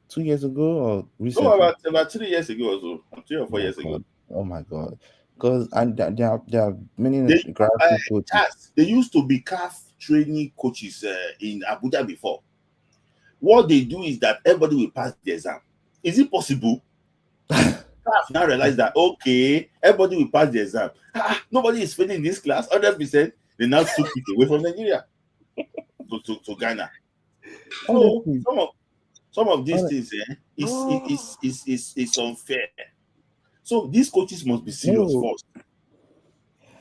2 years ago or recently? No, about 3 years ago or so. 3 or 4 years ago. Oh my God. Because there are many grassroots coaches. They used to be CAF training coaches in Abuja before. What they do is that everybody will pass the exam. Is it possible? I've now realized that okay, everybody will pass the exam. Nobody is failing in this class. 100%. They now took it away from Nigeria to Ghana. So Honestly, some of these hon- things is unfair. So these coaches must be serious no, first.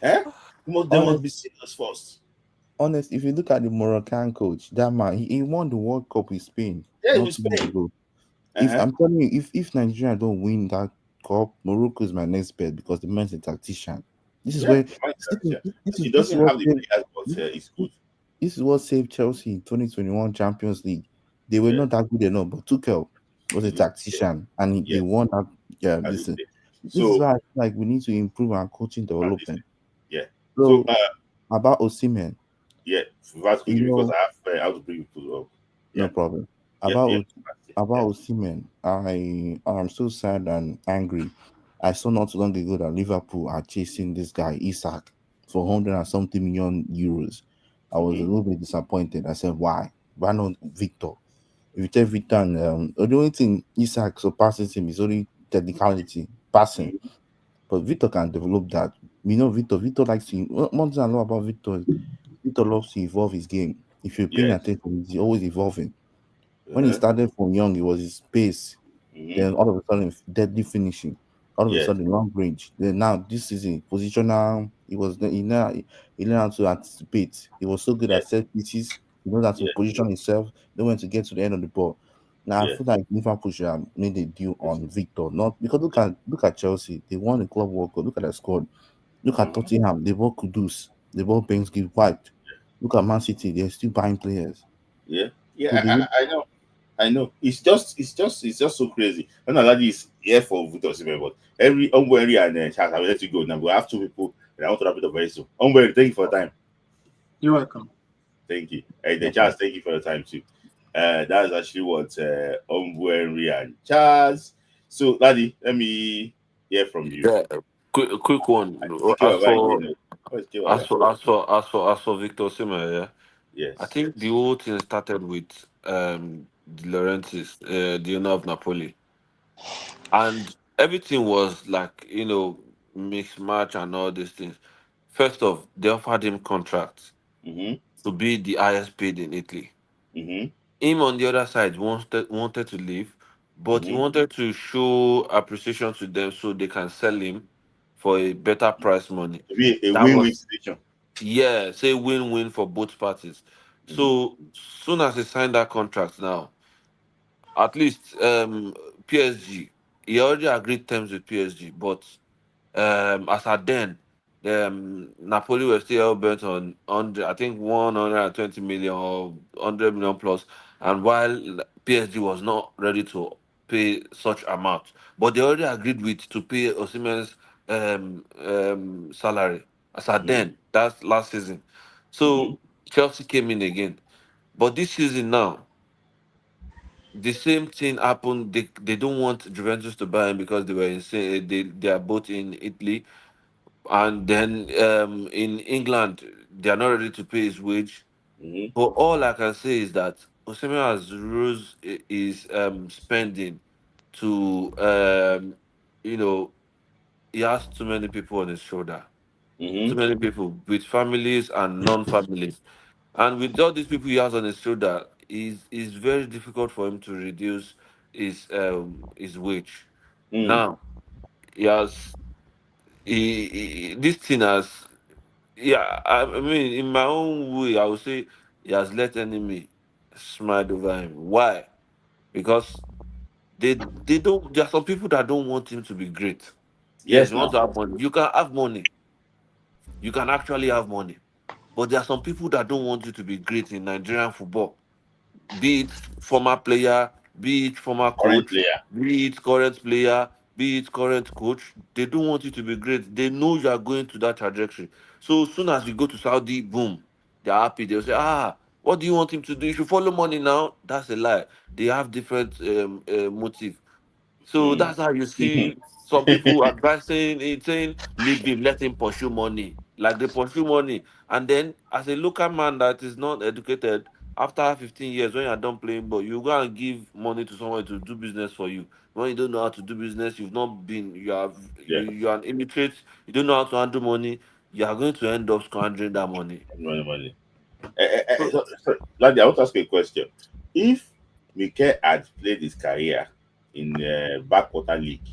Eh? They must honest, be serious first. honest. If you look at the Moroccan coach, that man, he won the World Cup with Spain Yeah, not with too long Spain. ago. If Uh-huh. I'm telling you, if Nigeria don't win that cup, Morocco is my next bet because the man's a tactician. This is Yeah, where fine, this is yeah. this is He this is doesn't what have the saved, players, but it's good. this is what saved Chelsea in 2021 Champions League. They were Yeah. not that good enough, but Tuchel was a Yeah. tactician and they Yes. won that. Yeah, As you listen, say. this is So why I feel like we need to improve our coaching and this development. thing. Yeah. So So about Osimhen, yeah, fast you quickly because know, I have to bring people up. no Yeah. problem. Yeah. Yeah. About Yeah. Osimhen, I'm so sad and angry. I saw not too long ago that Liverpool are chasing this guy Isak for 100 and something million euros. I was a Mm-hmm. little bit disappointed. I said, why? Why not Victor? If you tell Victor, and, the only thing Isak surpasses him is only technicality, passing. Mm-hmm. But Victor can develop that. You know, Victor likes to. One thing I know about Victor is Victor loves to evolve his game. If you're paying Yes. attention, he's always evolving. When he Uh-huh. started from young, it was his pace. Mm-hmm. Then all of a sudden, deadly finishing. All of a Yes. sudden, long range. Then now this season, positional. He learned how to anticipate. He was so good at Yes. set pieces. He knows how to Yes. position himself. Know when to get to the end of the ball. Now I Yes. feel like Liverpool should have made a deal Yes. on Victor. Not because Yes. look at Chelsea. They won the Club World Cup. Look at their squad. Look at Mm-hmm. Tottenham. They bought Kudus. They bought Banks give wiped. Look at Man City. They're still buying players. Yeah. So Yeah. they I know. I know. It's just so crazy. And Aladi is here for Victor Osimhen, but every Ombori and Charles, I will let you go now. We have two people and I want to wrap it up very soon. Ombori, thank you for your time. You're welcome. Thank you. And the no Charles, problem. thank you for your time too. That is actually what Ombori and Charles. So, Laddie, let me hear from you. Yeah, quick one. Ike As Baba for again. What's Ike as Baba? for as for as for as for Victor Osimhen, yeah, I Yes. think the whole thing started with De Laurentiis, the owner of Napoli, and everything was like mixed match and all these things. First off, they offered him contracts Mm-hmm. to be the highest paid in Italy. Mm-hmm. Him on the other side wanted to leave, but he Mm-hmm. wanted to show appreciation to them so they can sell him for a better price money. To be a That win-win was situation. yeah, say win-win for both parties. Mm-hmm. So soon as he signed that contract now, at least PSG, he already agreed terms with PSG, but as at then, Napoli were still hell bent on 100, I think 120 million or 100 million plus, and while PSG was not ready to pay such amount, but they already agreed with to pay Osimhen's salary as at Mm-hmm. then. That's last season. Mm-hmm. So Chelsea came in again, but this season now the same thing happened. They don't want Juventus to buy him because they were insane. They are both in Italy, and then in England they are not ready to pay his wage. Mm-hmm. But all I can say is that Osimhen has rose is spending to you know he has too many people on his shoulder, too Mm-hmm. many people with families and non-families, and with all these people he has on his shoulder, is very difficult for him to reduce his wage. Mm. Now he has this thing has yeah, I mean, in my own way, I would say he has let enemy smile over him. Why? Because they don't. There are some people that don't want him to be great. Yes, Yes, you want now. to have money. You can have money. You can actually have money. But there are some people that don't want you to be great in Nigerian football. Be it former player, be it former Current coach, player. be it current player, be it current coach, they don't want you to be great. They know you are going to that trajectory. So soon as you go to Saudi, boom, they're happy. They'll say, what do you want him to do? You should follow money now. That's a lie. They have different motive. So Mm. that's how you see some people advising it, saying, leave him, let him pursue money. Like they pursue money. And then, as a local man that is not educated, after 15 years, when you're done playing ball, you go and give money to someone to do business for you. when you don't know how to do business, you've not been, Yeah. you are an illiterate, you don't know how to handle money, you are going to end up squandering that money. Money. So, Ladi, I want to ask you a question. If Mikel had played his career in backwater league,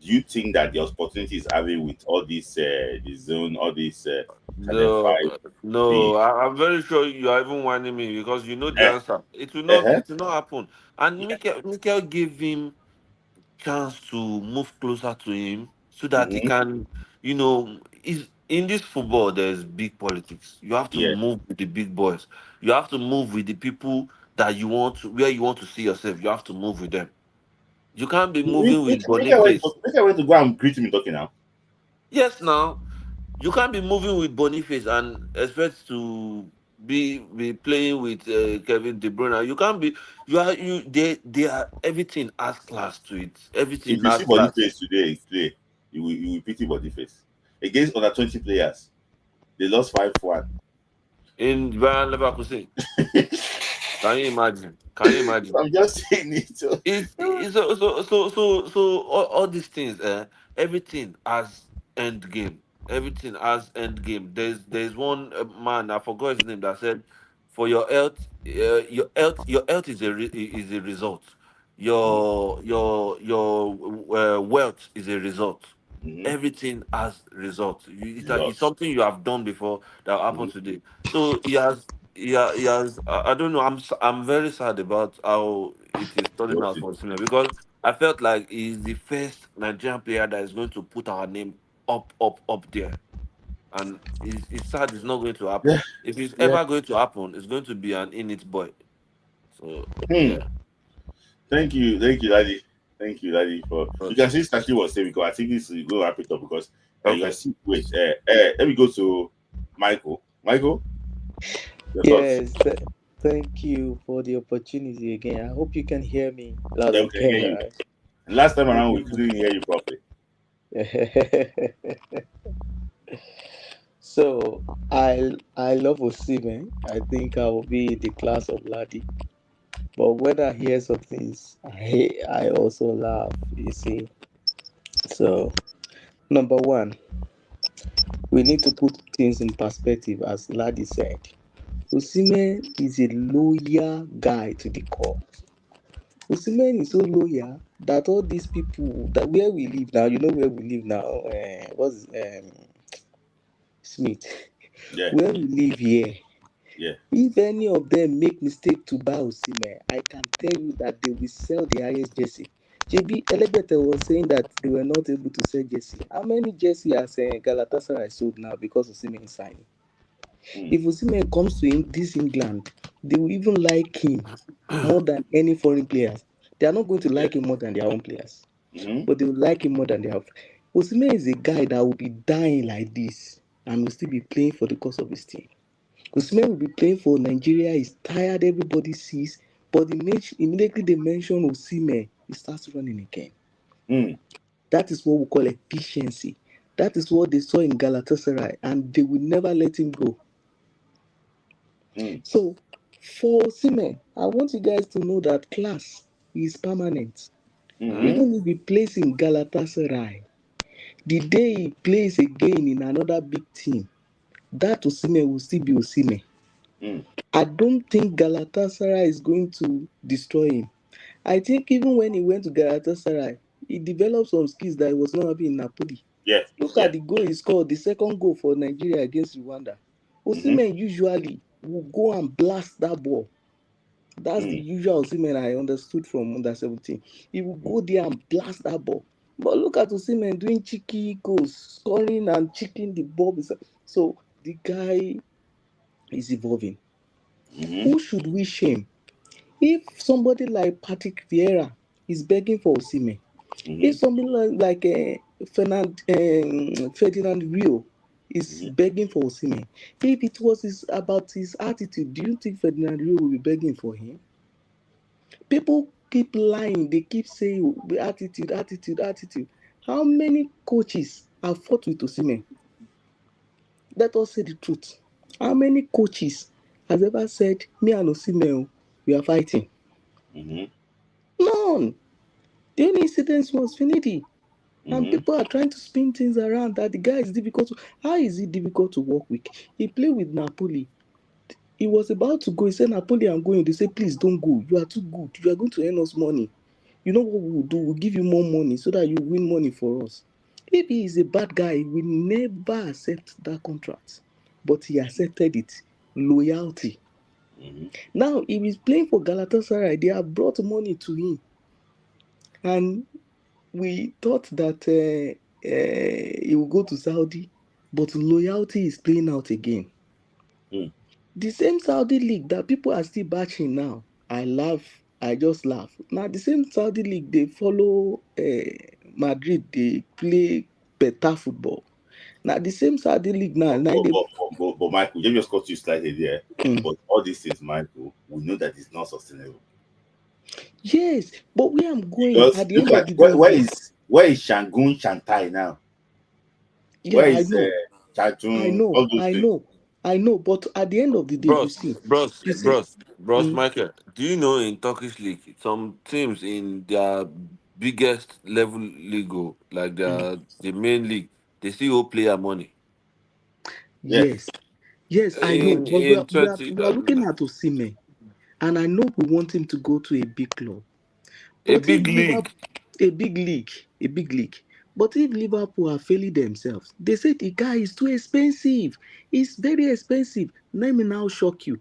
do you think that the opportunity is having with all this the zone, all this Channel no, 5, no, the I'm very sure you are even whining me because you know the uh, answer. uh-huh. It will not happen. And Mikel gave him chance to move closer to him so that he Hmm. can, is in this football there's big politics. You have to Yeah. move with the big boys. You have to move with the people that you want to, where you want to see yourself. You have to move with them. You can't be moving with Boniface. Mikel went to go and greet him talking now. Yes, now you can't be moving with Boniface and expect to be playing with Kevin De Bruyne. You can't be. You are you. They are everything has class to it. If Everything you see has class. Boniface today play, you will pity Boniface. Against under 20 players, they lost 5-1. In Bayern Leverkusen. Can you imagine? Can you imagine? I'm just saying it. So, It's so all these things, everything has end game. Everything has end game. There's one man, I forgot his name, that said, for your health is a result. Your wealth is a result. mm-hmm, Everything has results. It's results. something you have done before that will happen Mm-hmm. today. So he has. I don't know. I'm very sad about how it is turning out for Osimhen because I felt like he's the first Nigerian player that is going to put our name up there, and it's sad it's not going to Yeah, happen. If it's yeah. ever going to happen, it's going to be an in it boy. So Hmm. yeah. Daddy. Thank you, Daddy. For you Okay. can see Statue was saying because I think this is going to wrap it up because you can Okay. see. Wait, let me go to Michael. Michael, your thoughts? Yes, thank you for the opportunity again. I hope you can hear me loud Yeah, we and can hear clear, you. right? And last time around, we Okay. couldn't hear you properly. So I love Osimhen. I think I will be in the class of Ladi. But when I hear some things, I also laugh. You see. So number one, we need to put things in perspective, as Ladi said. Osimhen is a loyal guy to the core. Osimhen is so loyal that all these people that where we live now, you know where we live now, what's Smith, Yeah, where we live here. yeah. If any of them make mistake to buy Osimhen, I can tell you that they will sell the highest jersey. JB Elegbete was saying that they were not able to sell jersey. How many jersey has Galatasaray sold now because Osimhen is signing? Mm, If Osimhen comes to this England, they will even like him more than any foreign players. They are not going to yeah. like him more than their own players, Mm-hmm. but they will like him more than their own. Osimhen is a guy that will be dying like this and will still be playing for the cause of his team. Osimhen will be playing for Nigeria. He's tired. Everybody sees, but immediately they mention Osimhen, he starts running again. Mm, That is what we call efficiency. That is what they saw in Galatasaray, and they will never let him go. mm, So, for Osimhen, I want you guys to know that class is permanent. mm-hmm. Even if he plays in Galatasaray, the day he plays again in another big team, that Osimhen will still be Osimhen. Mm, I don't think Galatasaray is going to destroy him. I think even when he went to Galatasaray, he developed some skills that he was not having in Napoli. yeah, Look yeah. at the goal he scored, the second goal for Nigeria against Rwanda. Mm-hmm. Osimhen usually will go and blast that ball. That's the Mm, usual Osimhen I understood from under 17. He will mm, go there and blast that ball. But look at Osimhen doing cheeky goals, scoring and checking the ball. So the guy is evolving. mm-hmm. Who should we shame? If somebody like Patrick Vieira is begging for Osimhen, Mm-hmm. if somebody Ferdinand Rio is Mm-hmm. begging for Osimhen, if it was about his attitude, do you think Ferdinand Rio will be begging for him? People keep lying. They keep saying attitude, attitude, attitude. How many coaches have fought with Osimhen? Let us say the truth. How many coaches has ever said, me and Osimhen, we are fighting? Mm-hmm. None. The only incident was Finidi. And people are trying to spin things around that the guy is difficult to. How is it difficult to work with? He played with Napoli. He was about to go. He said, Napoli, I'm going. They said, please don't go. You are too good. You are going to earn us money. You know what we will do? We'll give you more money so that you win money for us. If he is a bad guy, he will never accept that contract. But he accepted it. Loyalty. Now, if he's playing for Galatasaray, they have brought money to him. And we thought that he will go to Saudi, but loyalty is playing out again. The same Saudi league that people are still bashing now, I laugh, I just laugh. Now, the same Saudi league, they follow Madrid, they play better football. Now, the same Saudi league now, but Michael, let me just cut you slightly there. But all these things, Michael, we know that it's not sustainable. Yes, but where I'm going Because at the look end of at the day, where is Shangun Shantai now? yeah, Where I is know, Chatun? All those things. I know, but at the end of the day, you see, Michael, do you know in Turkish league, some teams in their biggest level league, like the main league, they still owe player money. Yes, I know, In but in we 20 are looking at Osimhen, and I know we want him to go to a big club. a But if big Liverpool, league. a big league. But if Liverpool are failing themselves, they say the guy is too expensive. It's very expensive. Let me now shock you.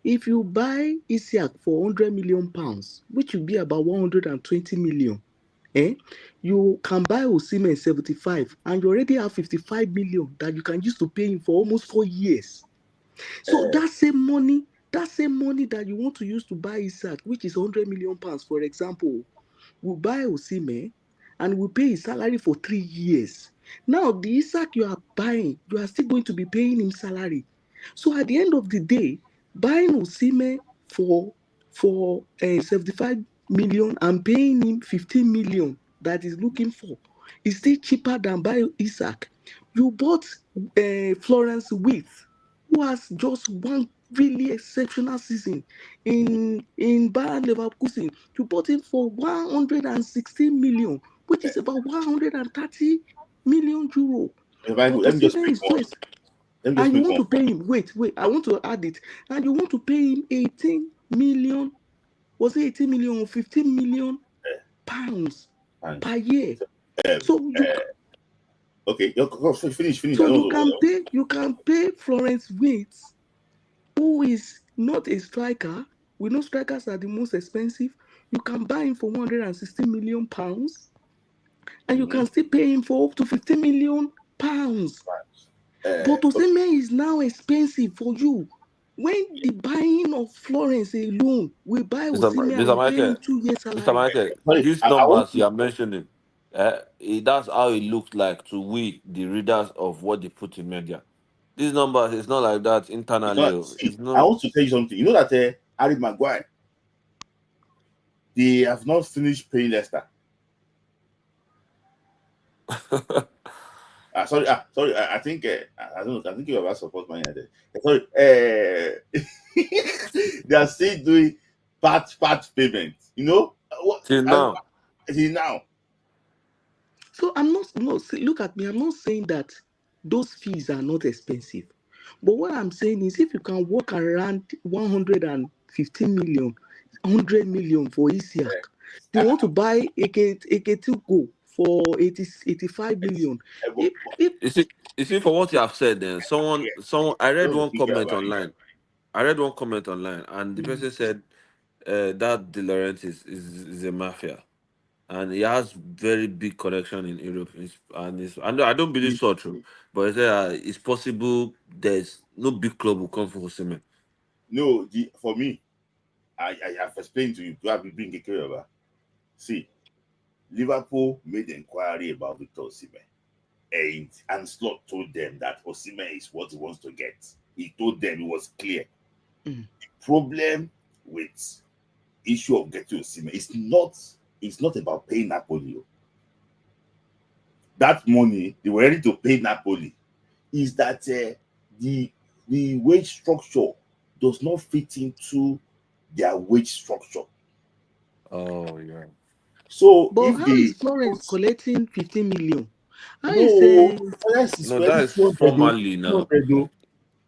If you buy Isiak for £100 million, which will be about 120 million, you can buy Osimhen 75, and you already have 55 million that you can use to pay him for almost 4 years. So that same money that you want to use to buy Isaac, which is £100 million, for example, will buy Osimhen and will pay his salary for 3 years. Now, the Isaac you are buying, you are still going to be paying him salary. So at the end of the day, buying Osimhen for 75 million and paying him 15 million that he's looking for is still cheaper than buying Isaac. You bought Florence Wirtz, who has just one really exceptional season in Bayern Leverkusen. You bought him for 116 million, which is about 130 million euro. Michael, But let me just Osimhen pick is too one. Let me just and you pick want one. to pay him, wait, I want to add it. And you want to pay him 18 million, was it 18 million or 15 million pounds per year? So you Okay, finish. so you can pay Florence Wirtz, who is not a striker. We know strikers are the most expensive. You can buy him for 160 million pounds, and you can still pay him for up to 50 million pounds. But Osimhen is now expensive for you. When the buying of Florence alone will buy Osimhen and Mr. will pay him Michael, 2 years Mr. salary. Michael, Sorry, these I want numbers to. you are mentioning, that's how it looks like to we, the readers of what they put in media. These numbers, it's not like that It's internally. not, It's see, I not. want to tell you something. You know that Harry Maguire, they have not finished paying Leicester. Sorry. I think I don't know. I think you have asked support Man United. Sorry. They are still doing part payment. You know what? Till now. See now. So I'm not no see, look at me. I'm not saying that those fees are not expensive. But what I'm saying is if you can walk around 115 million, 100 million for Isiak, you want to buy AK2 Go for 85 million. If You see, for what you have said, then I read Don't one think comment about it. online. And the person said that De Laurentiis is a mafia, and he has very big connection in Europe. I don't believe so true, but he said it's possible there's no big club will come for Osimhen. No, for me, I have explained to you. Do have been care about? See, Liverpool made inquiry about Victor Osimhen, and Slot told them that Osimhen is what he wants to get. He told them it was clear. The problem with issue of getting Osimhen it's not about paying Napoli. That money they were ready to pay Napoli. Is that the wage structure does not fit into their wage structure. Oh yeah. So But if how they is Florence collecting 15 million? How is no, Florence is No, that is 200 though. formally now. 200 though.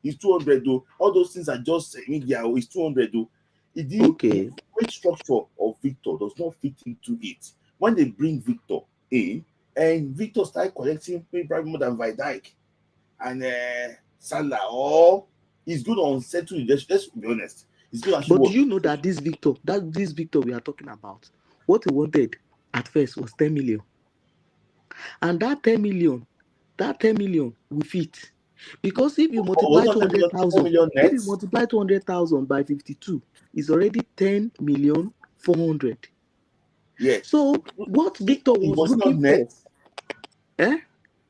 It's 200 though. All those things are just media. It's 200 though. The okay? weight structure of Victor does not fit into it. When they bring Victor in, and Victor start collecting probably more than Van Dijk and Salah, or he's going to unsettle you. Let's be honest. He's going to actually But do work. you know that this Victor we are talking about, what he wanted at first was 10 million, and that 10 million will fit. Because if you multiply Was not 10 million, 10 million if net? you multiply 200,000 by 52, it's already 10 million 400. Yeah. So what Victor It was was not looking net. for,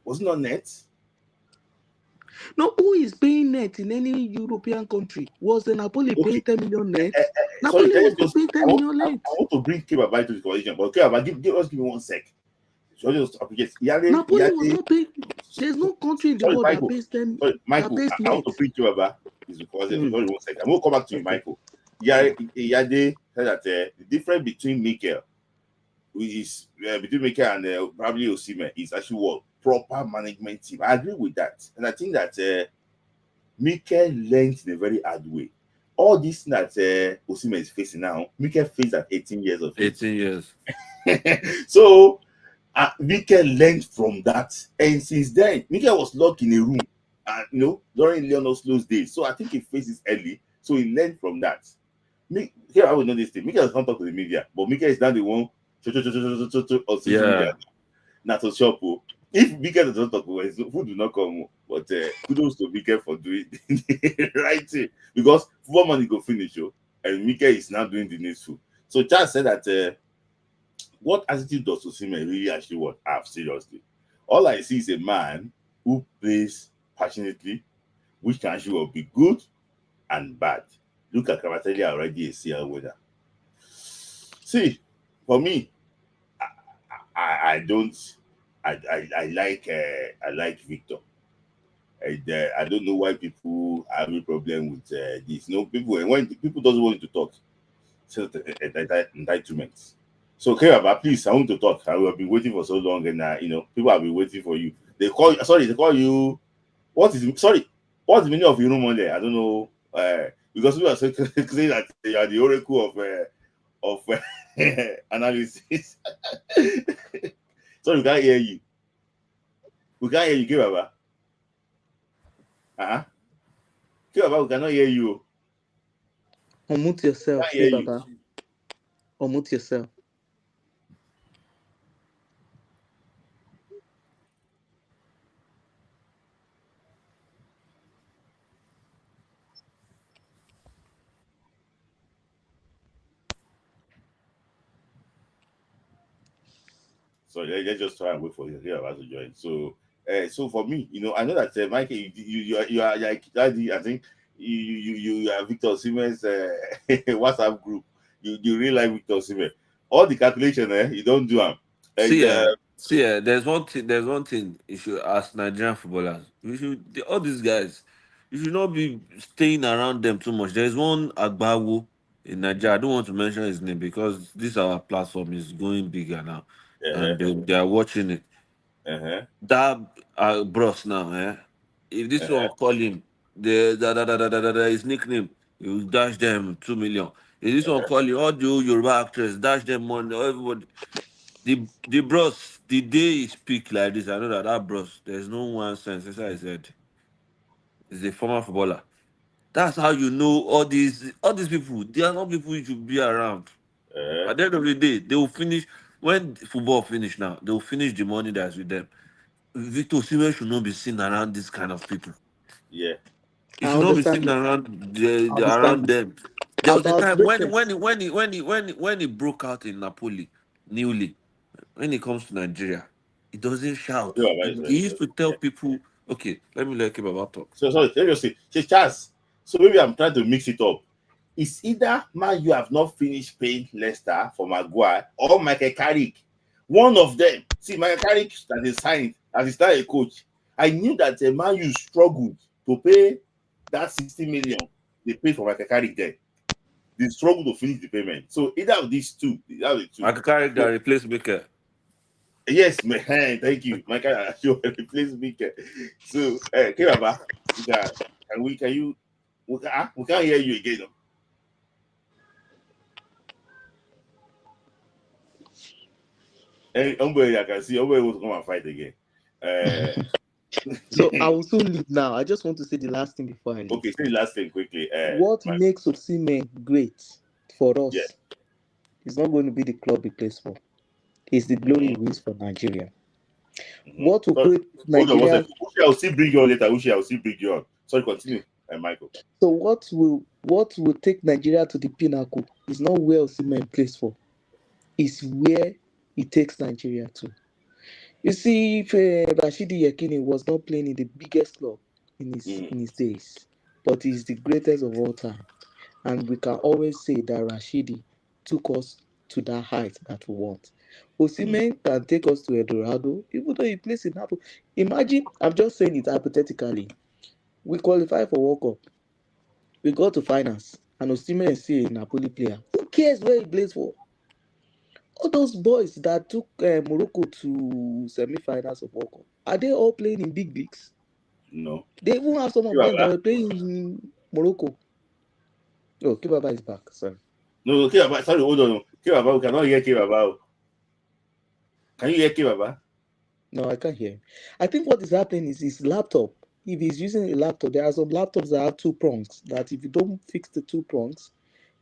Was it not net? no, who is paying net in any European country? Was the Napoli Okay. paying 10 million net? Sorry, Napoli was not paying 10 million net. I want to bring Kebaba to the conversation, but Kebaba, give me 1 sec. So I just appreciate Napoli was not paying. There's no country in the sorry, world Michael. that pays 10 Sorry, that Michael, pays I want net. to bring Kebaba. Sorry, 1 second. I'm going to come back to you, Okay. Michael. Yade said that the difference between Mikel, between Mikel and probably Osimhen, is actually what proper management team. I agree with that, and I think that Mikel learned in a very hard way. All this that Osimhen is facing now, Mikel faced at 18 years of age. 18 years. So Mikel learned from that, and since then, Mikel was locked in a room, during Leon Slow's days. So I think he faced this early, so he learned from that. Here I would know this thing. Mikel has not talked to the media, but Mikel is now the one on social media. Not to shop. If Mikel does not talk, food do not come. But kudos to Mikel for doing the right thing, because football money go finish, and Mikel is now doing the needful. So Charles said that what attitude does Osimhen really actually have seriously? All I see is a man who plays passionately, which can actually be good and bad. Look at Kvaratskhelia, already a CL winner. See, for me, I don't. I like Victor. I don't know why people have a problem with this. People, when people doesn't want you to talk, so entitlements. So Keraba, please, I want to talk. I have been waiting for so long, and people have been waiting for you. They call you. What's the meaning of Iron Monday? I don't know. Because people are saying that you are the oracle of analysis. Sorry, we can't hear you. We can't hear you, Keraba. Keraba, we cannot hear you. Unmute yourself, Baba. Unmute yourself. So let's just try and wait for here about to join. So for me, I know that Michael, you are like daddy. I think you are Victor Osimhen's WhatsApp group. You really like Victor Osimhen. All the calculation, you don't do them. There's one thing. There's one thing you should ask Nigerian footballers. All these guys. You should not be staying around them too much. There's one Agbawo in Nigeria. I don't want to mention his name because this our platform is going bigger now, and they are watching it. That bros now, if this one call him his nickname, he will dash them 2 million. If this one call him all the old Yoruba actress, dash them money. Everybody, the bros, the day he speak like this, I know that bros, there's no one sense. As I said, he's a former footballer. That's how you know all these people. They are not people you should be around. At the end of the day, they will finish when football finish. Now they will finish the money that's with them. Victor Osimhen should not be seen around this kind of people. Yeah. He I should not be understand. seen around I understand. around them. There was a About time Victor. when he broke out in Napoli newly. When he comes to Nigeria, he doesn't shout. He used to tell people, "Okay, let me let Kebaba talk." So sorry, let me just say, Charles. So maybe I'm trying to mix it up. It's either man you have not finished paying Leicester for Maguire or Michael Carrick. One of them. See, Michael Carrick that is signed as he started a coach. I knew that a man you struggled to pay that 60 million they paid for Michael Carrick then. they struggle to finish the payment. So either of these two, I could carry that replace Baker. Yes, man. Thank you. My guy, you replace me. So, okay, Baba, we can't hear you again. And I can see Umbe will come and fight again. So I will soon leave now. I just want to say the last thing before I leave. Okay, say the last thing quickly. What makes Osimhen great for us is not going to be the club he plays for. It's the glory he wins for Nigeria. What will create Nigeria? I will still bring you on later. I will still bring you on. Sorry, continue, Michael. So what will take Nigeria to the pinnacle is not where Osimhen plays for. It's where he takes Nigeria to. You see, if Rashidi Yekini was not playing in the biggest club in his days, but he's the greatest of all time. And we can always say that Rashidi took us to that height that we want. Osimhen can take us to Eldorado, even though he plays in Napoli. Imagine, I'm just saying it hypothetically. We qualify for World Cup. We go to finals, and Osimhen is still a Napoli player. Who cares where he plays for? All those boys that took Morocco to semi-finals of World Cup, are they all playing in big leagues? No. They even have some of them that were playing in Morocco. Oh, Kibaba is back. Sorry. No, Kibaba. Sorry, hold on. Kibaba, we cannot hear Kibaba. Can you hear Kibaba? No, I can't hear him. I think what is happening is his laptop. If he's using a laptop, there are some laptops that have 2 prongs. That if you don't fix the 2 prongs,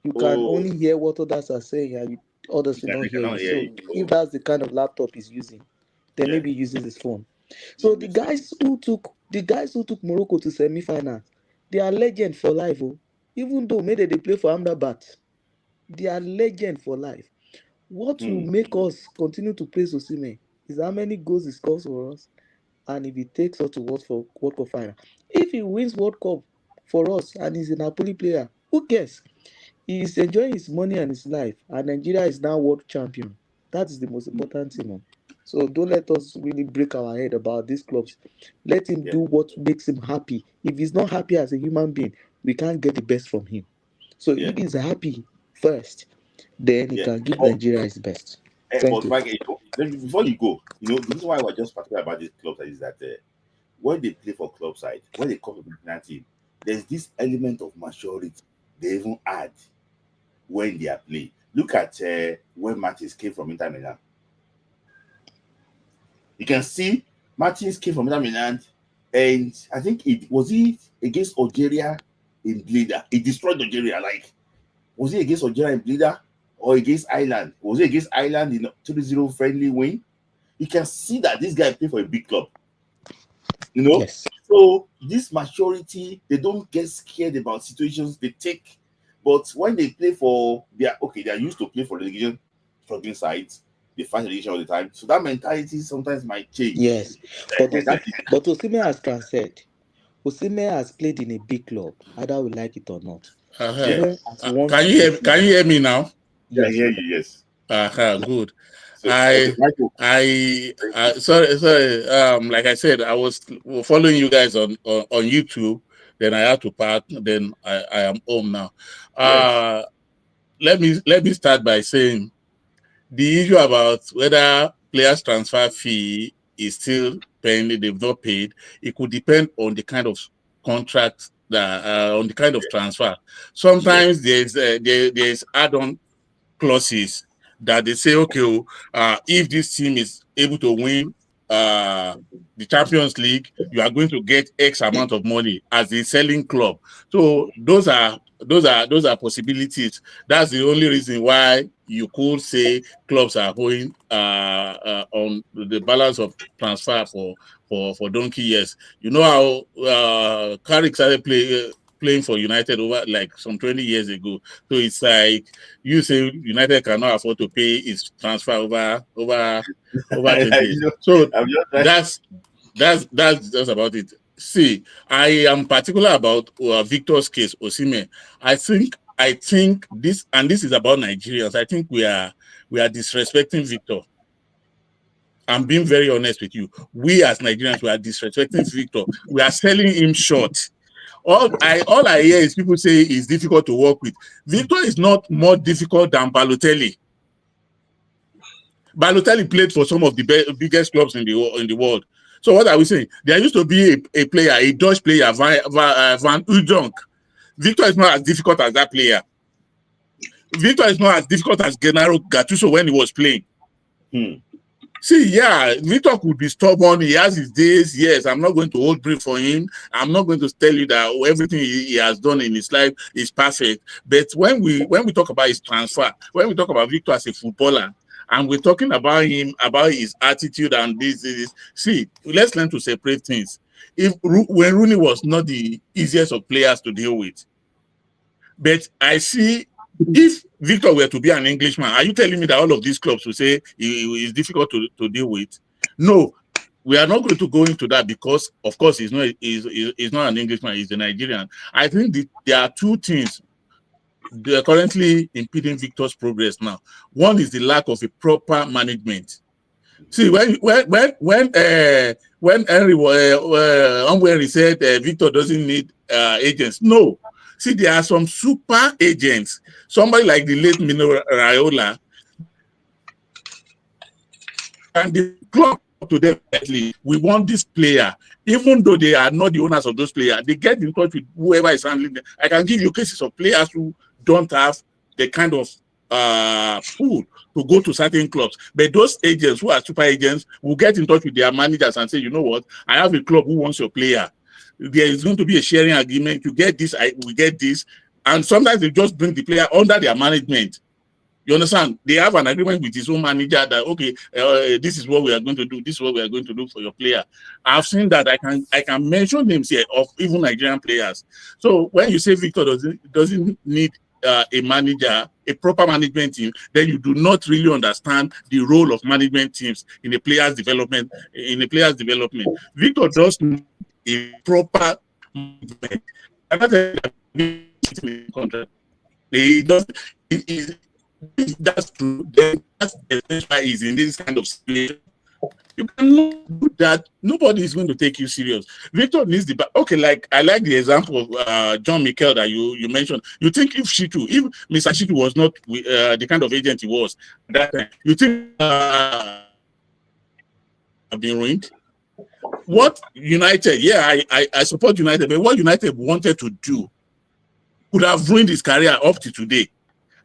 you can only hear what others are saying, and others will not hear you. So if that's the kind of laptop he's using, then maybe he uses his phone. So the guys who took Morocco to semi-finals, they are legend for life. Oh. Even though maybe they play for Amrabat, they are legend for life. What will make us continue to praise Osimhen is how many goals he scores for us, and if he takes us to World Cup final. If he wins World Cup for us and he's a Napoli player, who cares? He is enjoying his money and his life, and Nigeria is now world champion. That is the most important thing. So don't let us really break our head about these clubs. Let him do what makes him happy. If he's not happy as a human being, we can't get the best from him. So if he's happy first, then he can give Nigeria his best. Thank you. Mike, before you go, the reason why we're just particular about these clubs is that when they play for club side, when they come to the national team, there's this element of maturity they even add when they are playing. Look at when Martins came from Inter Milan. You can see Martins came from Inter Milan, and I think it was against Algeria in Blida. It destroyed Algeria. Like, was it against Algeria in Blida or against Ireland? Was it against Ireland in 2-0 friendly win? You can see that this guy played for a big club. Yes. So this maturity, they don't get scared about situations they take. But when they play for they are used to play for relegation struggling sides. They fight relegation all the time. So that mentality sometimes might change. Yes. But Osimhen has transcended. Osimhen has played in a big club, either we like it or not. Can you hear me now? Yeah, I hear you. Yes. Good. So, sorry. Like I said, I was following you guys on YouTube. Then I had to park. Then I am home now. Let me start by saying the issue about whether players transfer fee is still pending, they've not paid. It could depend on the kind of contract that on the kind of transfer. Sometimes there's add-on clauses that they say, okay, if this team is able to win the Champions League, you are going to get X amount of money as a selling club. So those are possibilities. That's the only reason why you could say clubs are going on the balance of transfer for donkey years. You know how Carrick started playing for United over like some 20 years ago. So it's like you say United cannot afford to pay its transfer over 20 years. So that's just about it. See, I am particular about Victor's case, Osimhen. I think this is about Nigerians. I think we are disrespecting Victor. I'm being very honest with you. We as Nigerians, we are disrespecting Victor. We are selling him short. All I hear is people say it's difficult to work with. Victor is not more difficult than Balotelli. Balotelli played for some of the biggest clubs in the world. So what are we saying? There used to be a player, a Dutch player, Van Udonk. Victor is not as difficult as that player. Victor is not as difficult as Gennaro Gattuso when he was playing. See, yeah, Victor could be stubborn. He has his days. Yes, I'm not going to hold brief for him. I'm not going to tell you that everything he has done in his life is perfect. But when we talk about his transfer, when we talk about Victor as a footballer, and we're talking about him, about his attitude and this. See, let's learn to separate things. When Rooney was not the easiest of players to deal with, but I see if Victor were to be an Englishman, are you telling me that all of these clubs will say he is difficult to deal with? No, we are not going to go into that because, of course, he's not an Englishman, he's a Nigerian. I think there are two things they are currently impeding Victor's progress now. One is the lack of a proper management. See, when Henry said Victor doesn't need agents, no. See, there are some super agents. Somebody like the late Mino Raiola, and the club to them, we want this player. Even though they are not the owners of those players, they get in touch with whoever is handling them. I can give you cases of players who don't have the kind of pool to go to certain clubs. But those agents who are super agents will get in touch with their managers and say, you know what, I have a club who wants your player. There is going to be a sharing agreement. You get this, we get this. And sometimes they just bring the player under their management. You understand? They have an agreement with his own manager that, okay, this is what we are going to do. This is what we are going to do for your player. I've seen that. I can mention names here of even Nigerian players. So when you say Victor doesn't need a manager, a proper management team, then you do not really understand the role of management teams in a player's development. Victor does need a proper management. That's true. Then that's why he's in this kind of situation. You cannot do that. Nobody is going to take you serious. Victor needs the okay. Like I like the example of John Mikel that you mentioned. You think if Mr. Shitu was not the kind of agent he was at that time, you think have been ruined? What United? Yeah, I support United, but what United wanted to do could have ruined his career up to today.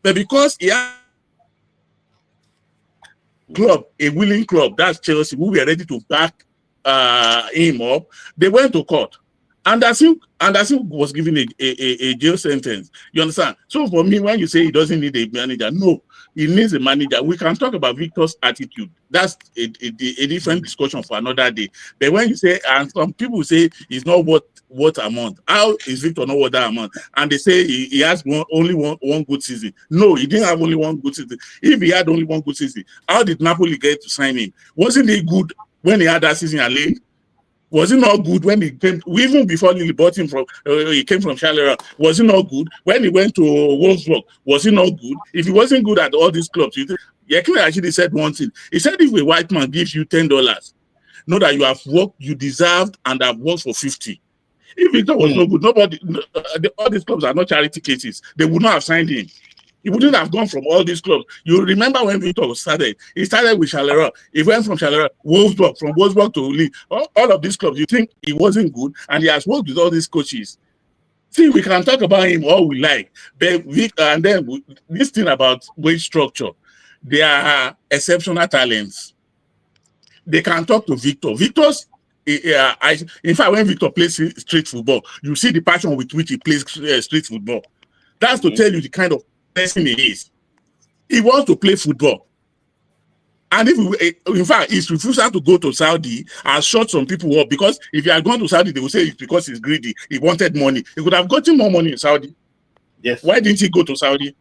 But because he had a willing club, that's Chelsea, who were ready to back him up, they went to court. Anderson was given a jail sentence. You understand? So for me, when you say he doesn't need a manager, no, he needs a manager. We can talk about Victor's attitude. That's a different discussion for another day. But when you say, and some people say he's not what amount. How is Victor not worth that amount? And they say he has only one good season. No, he didn't have only one good season. If he had only one good season, how did Napoli get to sign him? Wasn't he good when he had that season at Lille? Was it not good when he came, even before Lille bought him from, he came from Charleroi? Was it not good when he went to Wolfsburg? Was it not good? If he wasn't good at all these clubs, Yekini actually said one thing. He said, if a white man gives you $10, know that you have worked, you deserved, and have worked for 50. If Victor was no good, all these clubs are not charity cases. They would not have signed him. He wouldn't have gone from all these clubs. You remember when Victor started? He started with Charleroi. He went from Charleroi, Wolfsburg, from Wolfsburg to Lille. All of these clubs, you think he wasn't good, and he has worked with all these coaches. See, we can talk about him all we like, but this thing about wage structure, they are exceptional talents. They can talk to Victor. Victor's, in fact, when Victor plays street football, you see the passion with which he plays street football. That's to tell you the kind of person he is. He wants to play football. And in fact, his refusal to go to Saudi has shut some people up, because if he had gone to Saudi, they would say it's because he's greedy. He wanted money. He could have gotten more money in Saudi. Yes. Why didn't he go to Saudi?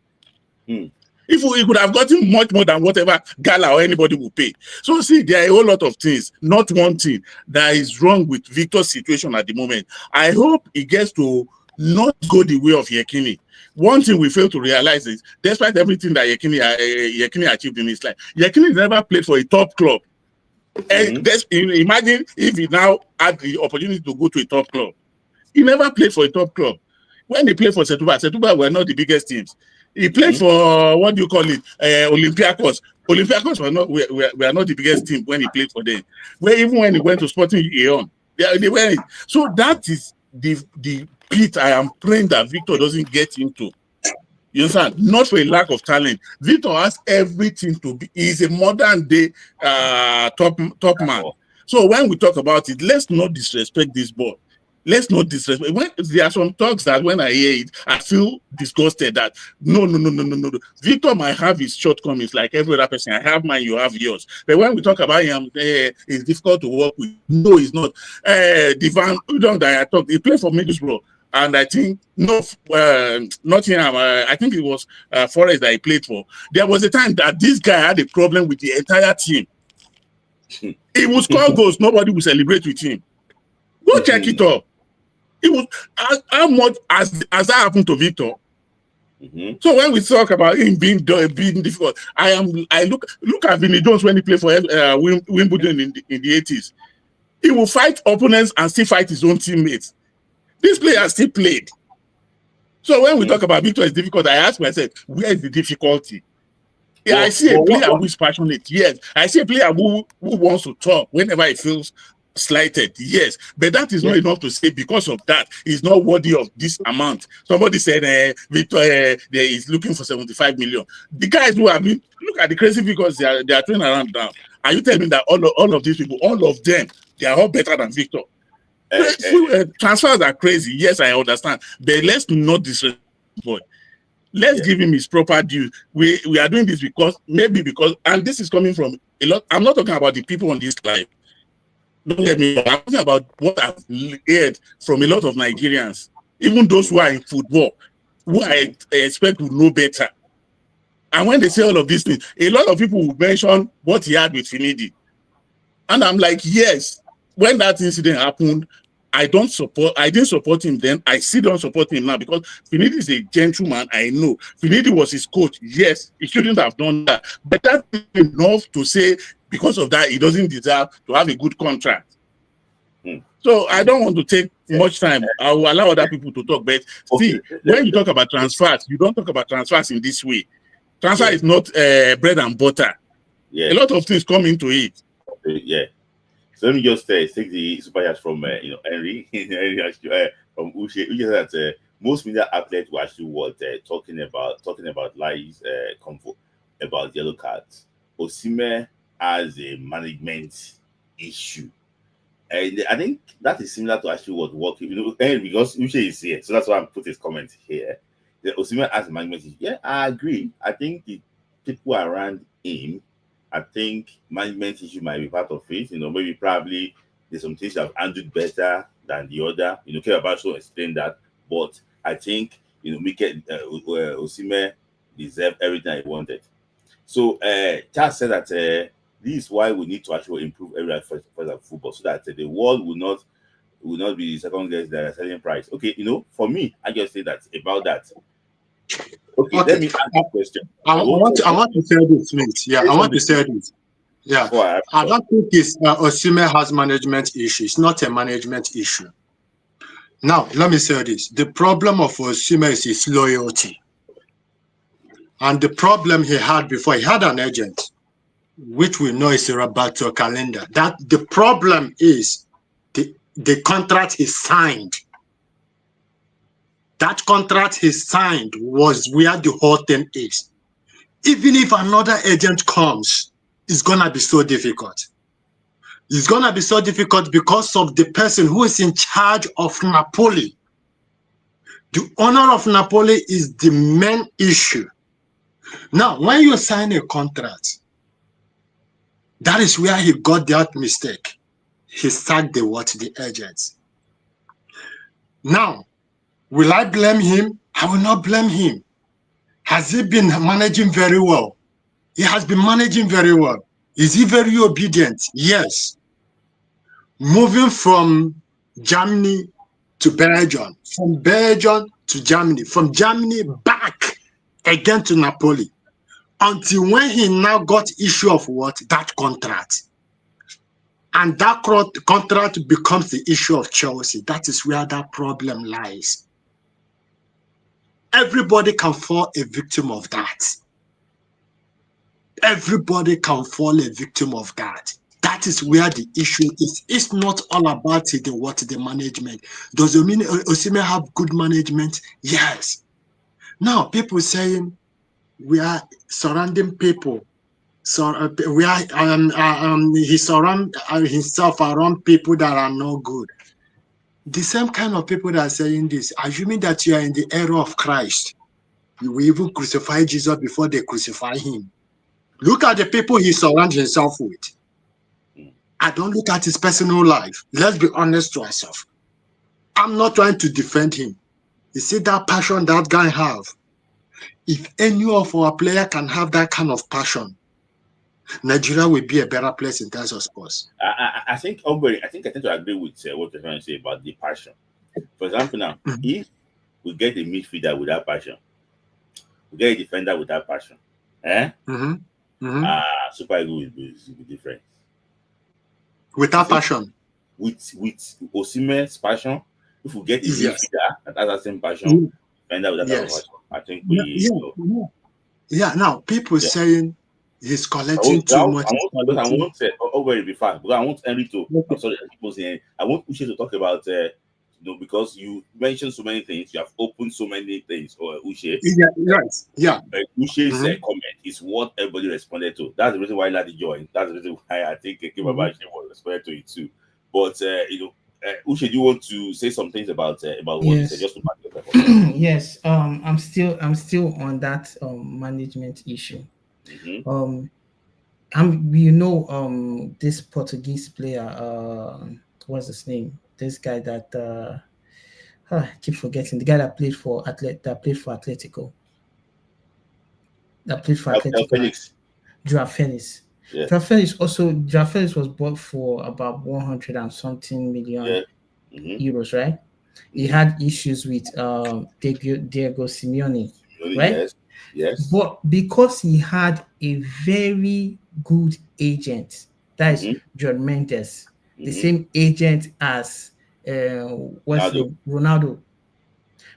If he could have gotten much more than whatever Gala or anybody would pay. So see, there are a whole lot of things, not one thing, that is wrong with Victor's situation at the moment. I hope he gets to not go the way of Yekini. One thing we fail to realize is, despite everything that Yekini achieved in his life, Yekini never played for a top club. And imagine if he now had the opportunity to go to a top club. He never played for a top club. When he played for Setúbal were not the biggest teams. He played for, what do you call it, Olympiacos. Olympiacos were not the biggest team when he played for them. Even when he went to Sporting Lyon, they were. So that is the pit I am praying that Victor doesn't get into. You understand? Not for a lack of talent. Victor has everything to be. He's a modern day top man. So when we talk about it, let's not disrespect this boy. Let's not disrespect. When there are some talks that when I hear it, I feel disgusted that no. Victor might have his shortcomings like every other person. I have mine, you have yours. But when we talk about him, it's difficult to work with. No, it's not. Divan Udon that I talked, he played for Middlesbrough. And I think Nottingham. I think it was Forest that he played for. There was a time that this guy had a problem with the entire team. He would score goals, nobody would celebrate with him. Go check it up. It was how much as that happened to Victor. So when we talk about him being difficult, I look at Vinnie Jones when he played for Wimbledon in the 80s. He will fight opponents and still fight his own teammates. This player still played. So when we talk about Victor is difficult, I ask myself, where is the difficulty? Yeah, I see a player who is passionate. Yes, I see a player who wants to talk whenever he feels slighted. Yes, but that is not enough to say because of that he's not worthy of this amount. Somebody said Victor is looking for 75 million. The guys who have been, look at the crazy figures they are throwing around now. Are you telling me that all of these people, all of them, they are all better than Victor? Transfers are crazy. Yes, I understand. But let's not disrespect boy. Let's give him his proper due. We are doing this because, and this is coming from a lot. I'm not talking about the people on this live. Don't get me wrong. I'm talking about what I've heard from a lot of Nigerians, even those who are in football, who I expect to know better. And when they say all of these things, a lot of people will mention what he had with Finidi. And I'm like, yes, when that incident happened, I didn't support him then. I still don't support him now because Finidi is a gentleman. I know Finidi was his coach. Yes, he shouldn't have done that. But that's enough to say because of that, he doesn't deserve to have a good contract. So I don't want to take much time. I will allow other people to talk. But see, when you talk about transfers, you don't talk about transfers in this way. Transfer is not bread and butter. A lot of things come into it. So let me just take the super chat from Henry. Henry from Uche. Uche said that most media outlets were actually talking about lies about yellow cards. Osimhen has a management issue, and I think that is similar to actually what Henry, because Uche is here, so that's why I put his comment here. The Osimhen has a management issue. Yeah, I agree. I think the people around him. I think management issue might be part of it. Maybe probably there's some things that have handled better than the other. Kebabaso explained that. But I think, Osimhen deserved everything he wanted. So, Charles said that this is why we need to actually improve every aspect of football so that the world will not be second guess the selling price. Okay, for me, I just say that about that. Okay, let me ask a question. I want to say this, please. Yeah, I want to say this. Yeah, I don't think Osimhen has management issue. It's not a management issue. Now, let me say this. The problem of Osimhen is his loyalty. And the problem he had before, he had an agent, which we know is Roberto Calenda. That the problem is the contract he signed. That contract he signed was where the whole thing is. Even if another agent comes, it's going to be so difficult. It's going to be so difficult because of the person who is in charge of Napoli. The owner of Napoli is the main issue. Now, when you sign a contract, that is where he got that mistake. He sacked the agents. Now, will I blame him? I will not blame him. Has he been managing very well? He has been managing very well. Is he very obedient? Yes. Moving from Germany to Belgium, from Belgium to Germany, from Germany back again to Napoli, until when he now got issue of that contract. And that contract becomes the issue of Chelsea. That is where that problem lies. Everybody can fall a victim of that. Everybody can fall a victim of that. That is where the issue is. It's not all about the management. Does it mean Osimhen have good management? Yes. Now, people saying we are surrounding people. So we are he surround himself around people that are not good. The same kind of people that are saying this, assuming that you are in the era of Christ, you will even crucify Jesus before they crucify him. Look at the people he surrounds himself with. I don't look at his personal life. Let's be honest to ourselves. I'm not trying to defend him. You see that passion that guy have? If any of our player can have that kind of passion, Nigeria will be a better place in terms of sports. I think I tend to agree with what you're trying to say about the passion. For example, now, if we get a midfielder with that passion, we get a defender with that passion, Super Eagles will be different. With that passion, with Osimhen's passion, if we get a midfielder that has that same passion, defender with that passion, I think we. Now people saying he's collecting too much. I won't say be fast because I want Henry to. I'm sorry, I want Uche to talk about because you mentioned so many things, you have opened so many things. Or Uche, Uche's comment is what everybody responded to. That's the reason why Ladi joined. That's the reason why I think Kebabashi responded to it too. But Uche, do you want to say some things about what you said? Just to back it up. Yes. I'm still on that management issue. This Portuguese player, what's his name? This guy that I keep forgetting. The guy that played for Atletico. Joao Felix. Yeah. Joao Felix was bought for about 100 and something million euros, right? He had issues with Diego Simeone, right? Yes. But because he had a very good agent, that is John Mendes, the same agent as Ronaldo.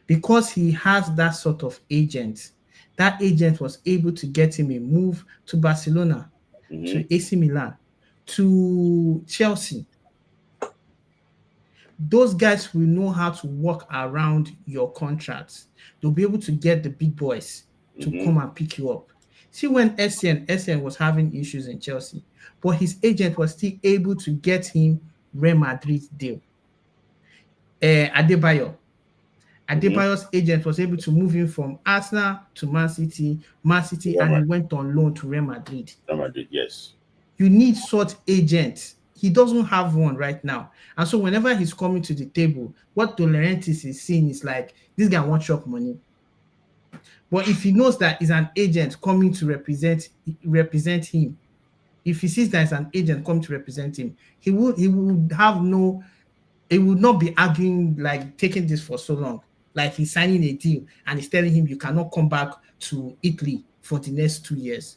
Because he has that sort of agent, that agent was able to get him a move to Barcelona, to AC Milan, to Chelsea. Those guys will know how to work around your contracts. They'll be able to get the big boys to come and pick you up. See, when Essien was having issues in Chelsea, but his agent was still able to get him Real Madrid deal. Adebayo's agent was able to move him from Arsenal to Man City, and he went on loan to Real Madrid. Real Madrid, yes. You need such agents. He doesn't have one right now. And so whenever he's coming to the table, what De Laurentiis is seeing is like, this guy wants shop money. But if he knows that is an agent coming to represent him, if he sees that it's an agent coming to represent him, he would not be arguing, like taking this for so long. Like he's signing a deal and he's telling him you cannot come back to Italy for the next 2 years.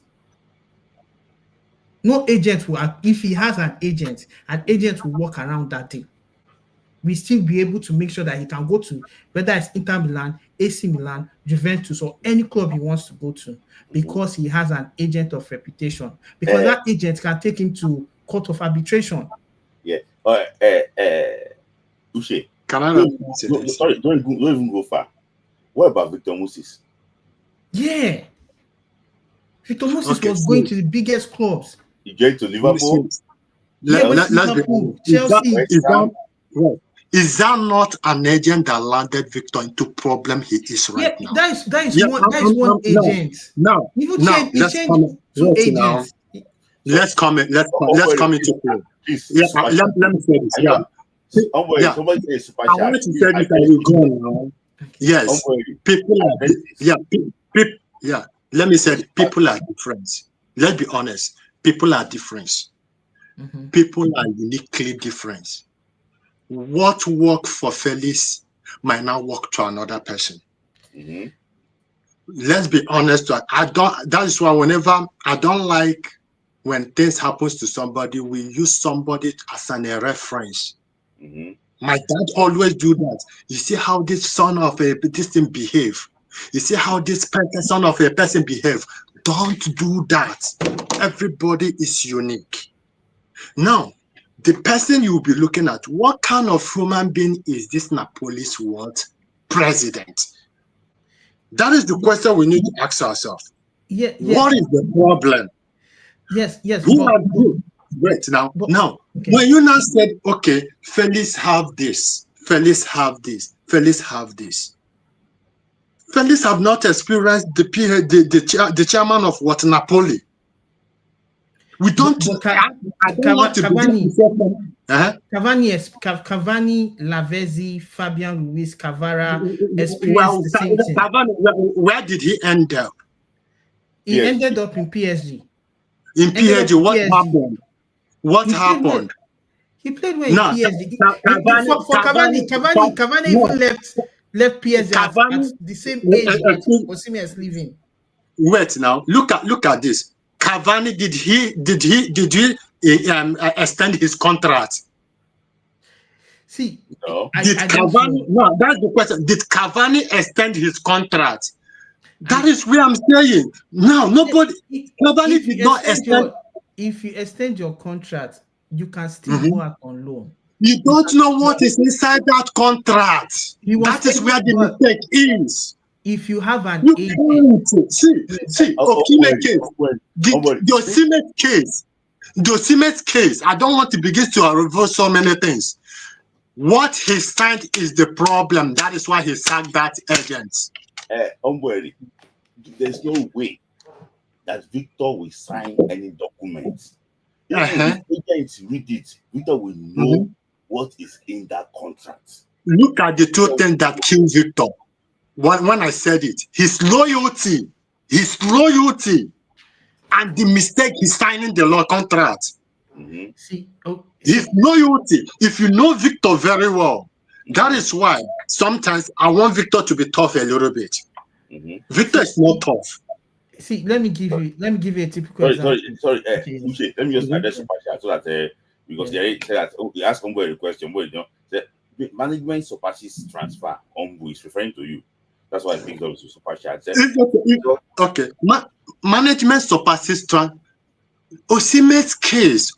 No agent will, if he has an agent will work around that deal. We still be able to make sure that he can go to, whether it's Inter Milan, AC Milan, Juventus, or any club he wants to go to, because he has an agent of reputation. Because that agent can take him to court of arbitration. Yeah. Uche, sorry, don't even go far. What about Victor Moses? Yeah. Victor Moses was going to the biggest clubs. He went to Liverpool. Liverpool, Chelsea. Is that not an agent that landed Victor into problem he is right now? That is one agent. Now, let's come into play. Let me say this. Somebody say super chat. I want to tell you that you go now. Yes, let me say people are different. Let's be honest. People are different. People are uniquely different. What worked for Felix might not work to another person. Let's be honest. That is why whenever I don't like when things happens to somebody, we use somebody as a reference. Mm-hmm. My dad always do that. You see how this son of a this thing behave. You see how this son of a person behave. Don't do that. Everybody is unique. Now, the person you will be looking at, what kind of human being is this Napoli's what president? That is the question we need to ask ourselves. Yeah, What is the problem? Yes. Who are you? Wait now. Okay. When you now said, okay, Felix have this, Felix have this, Felix have this. Felix have not experienced the chairman of what Napoli. We don't. I don't want to begin to say Cavani, Lavezzi, Fabian Ruiz, Cavara experienced the same thing. Cavani, where did he end up? He ended up in PSG. In PSG, what happened? What happened? He played well in PSG. Cavani even left PSG at the same age that Osimhen is leaving. Wait now, look at this. Cavani, did he extend his contract? See, no. Cavani? No, that's the question. Did Cavani extend his contract? That is where I'm saying. Now, nobody. Cavani did not extend. If you extend your contract, you can still go out on loan. You don't know what is inside that contract. That is where the mistake is. If you have an agent, see, the Osimhen case, I don't want to begin to reverse so many things. What he signed is the problem. That is why he sacked that agent. There's no way that Victor will sign any documents. If the agent read it, Victor will know what is in that contract. Look at the two things that killed Victor. When I said it, his loyalty, and the mistake he's signing the law contract. His loyalty. If you know Victor very well, that is why sometimes I want Victor to be tough a little bit. Victor is not tough. See, let me give you a typical example. Sorry. Let me just address the so that because they said that you ask Ombo a question, but the management surpasses transfer. Ombo is referring to you. That's why I think that was super chat. Okay. Management surpasses transfer. Osimhen's case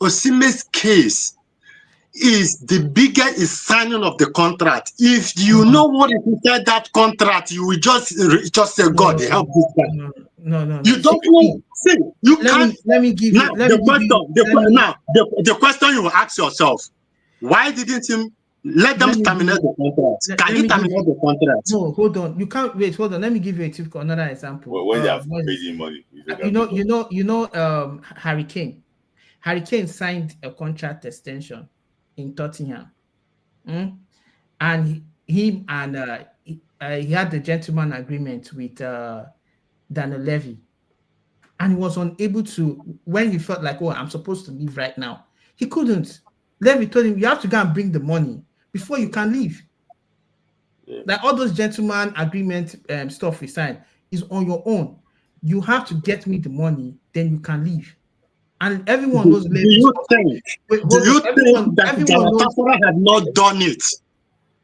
is the bigger is signing of the contract. If you know what is inside that contract, you will just say, God, help this guy. No. You don't know. See, you can't. Let me give you. The question you will ask yourself: why didn't you let them terminate the contract? Can you terminate the contract? No, hold on. You can't wait. Hold on. Let me give you a typical another example. When they have paid money, Harry Kane. Harry Kane signed a contract extension in Tottenham, and he had the gentleman agreement with Daniel Levy, and he was unable to. When he felt like, I'm supposed to leave right now, he couldn't. Levy told him, you have to go and bring the money before you can leave. Like all those gentleman agreement stuff we signed is on your own. You have to get me the money, then you can leave. And everyone knows. Do you think that Galatasaray have not done it?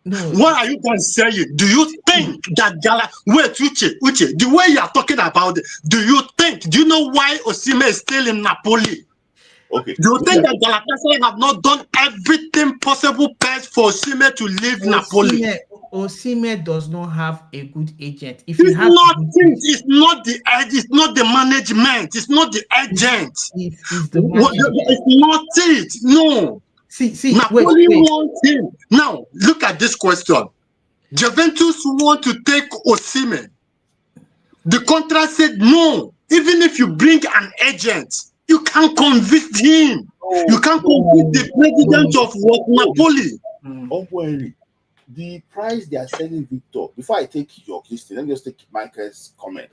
No. What are you guys saying? Do you think that wait, Uche, the way you are talking about it, do you know why Osimhen is still in Napoli? Okay. Do you think that Galatasaray have not done everything possible best for Osimhen to leave Napoli? Osimhen does not have a good agent. It's not the management. It's not the agent. It's the management. It's not it. No. See. Napoli wants him. Now look at this question. Juventus want to take Osimhen. The contract said no. Even if you bring an agent, you can't convince him. You can't convince the president of Napoli. The price they are selling Victor. Before I take your listing, let me just take Michael's comment.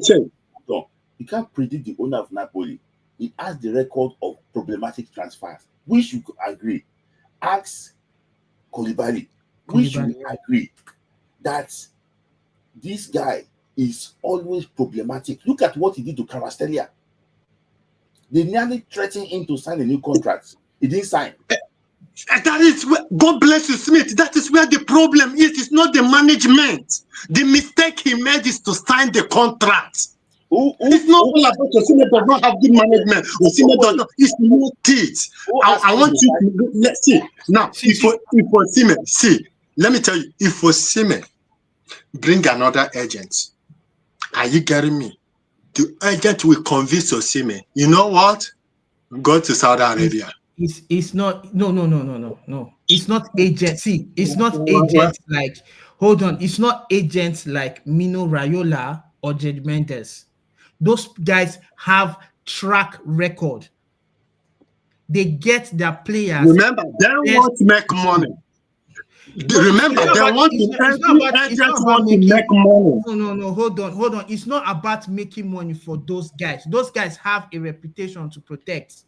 Check. So, you can't predict the owner of Napoli. He has the record of problematic transfers, which you could agree. Ask Koulibaly, which you agree that this guy is always problematic. Look at what he did to Kvaratskhelia. They nearly threatened him to sign a new contract. He didn't sign. That is where, God bless you, Smith. That is where the problem is. It's not the management. The mistake he made is to sign the contract. It's not all about Osimhen does not have good management. Osimhen does not. It's not it. I want you to let's see now. If Osimhen, see, let me tell you, if Osimhen bring another agent, are you getting me? The agent will convince Osimhen. You know what? Go to Saudi Arabia. It's not no. It's not agency. It's not agents like hold on. It's not agents like Mino Raiola or Jed Mendes. Those guys have track record. They get their players. Remember, they want to make money. Remember, they want to make money. No. Hold on. It's not about making money for those guys. Those guys have a reputation to protect.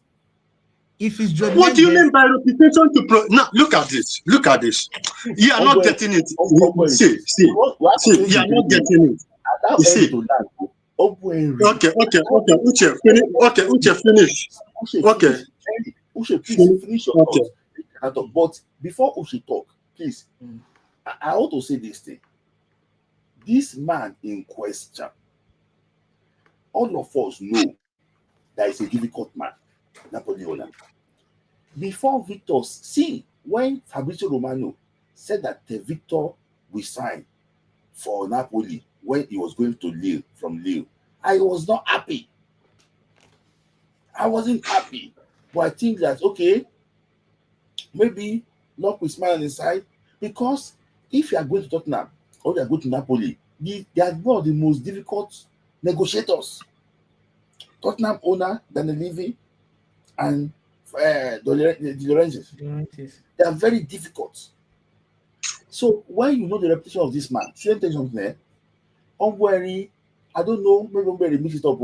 If it's Jordan what do you mean by reputation to protect? Now, look at this. You are not getting it. See, you are not getting it. You see. Okay. Uche, finish. Okay. Uche, please finish your thought. But before Uche talk, please, I want to say this thing. This man in question, all of us know that is a difficult man, Napoleon. Before Victor, see, when Fabrizio Romano said that Victor will sign for Napoli when he was going to Lille, from Lille, I was not happy. I wasn't happy. But I think that, okay, maybe luck will smile on his side, because if you are going to Tottenham or you are going to Napoli, they are one of the most difficult negotiators. Tottenham owner, Daniel Levy, and De Laurentiis. They are very difficult. So when you know the reputation of this man, shouldn't tell you something there. Onweri, I don't know, maybe Onweri mix it up.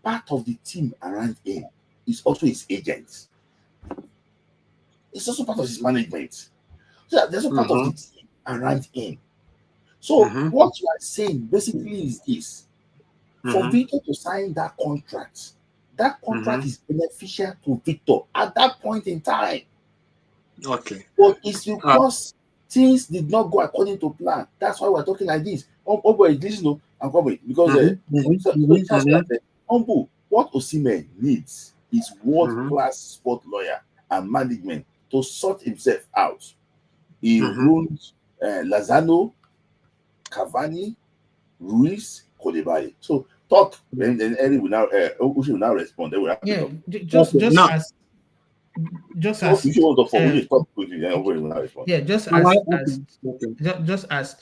Part of the team around him is also his agent. It's also part of his management. So there's a part of the team around him. So what you are saying basically is this: for Victor to sign that contract is beneficial to Victor at that point in time. Okay. But it's because things did not go according to plan. That's why we're talking like this. Listen to I'm coming because what Osimhen needs is world-class sport lawyer and management to sort himself out. He ruined Lozano, Cavani, Ruiz, Koulibaly. So talk, and then Eric will now Uche will now respond. They will have just as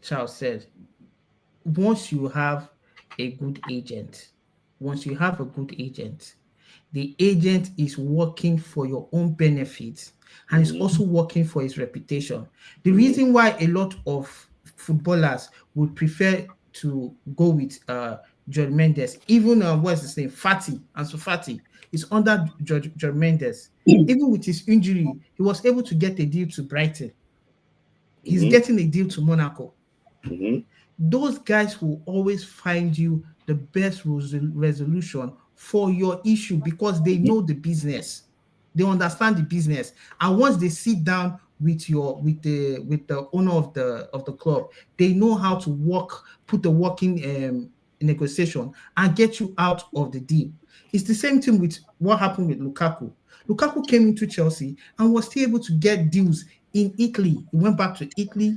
Charles said, once you have a good agent, the agent is working for your own benefit and is also working for his reputation. The reason why a lot of footballers would prefer to go with Jorge Mendes, even what's his name, Ansu Fati is under Jorge Mendes. Even with his injury, he was able to get a deal to Brighton. He's getting a deal to Monaco. Those guys will always find you the best resolution for your issue because they know the business, they understand the business, and once they sit down with the owner of the club, they know how to put the working negotiation and get you out of the deal. It's the same thing with what happened with Lukaku. Lukaku came into Chelsea and was still able to get deals in Italy. He went back to Italy,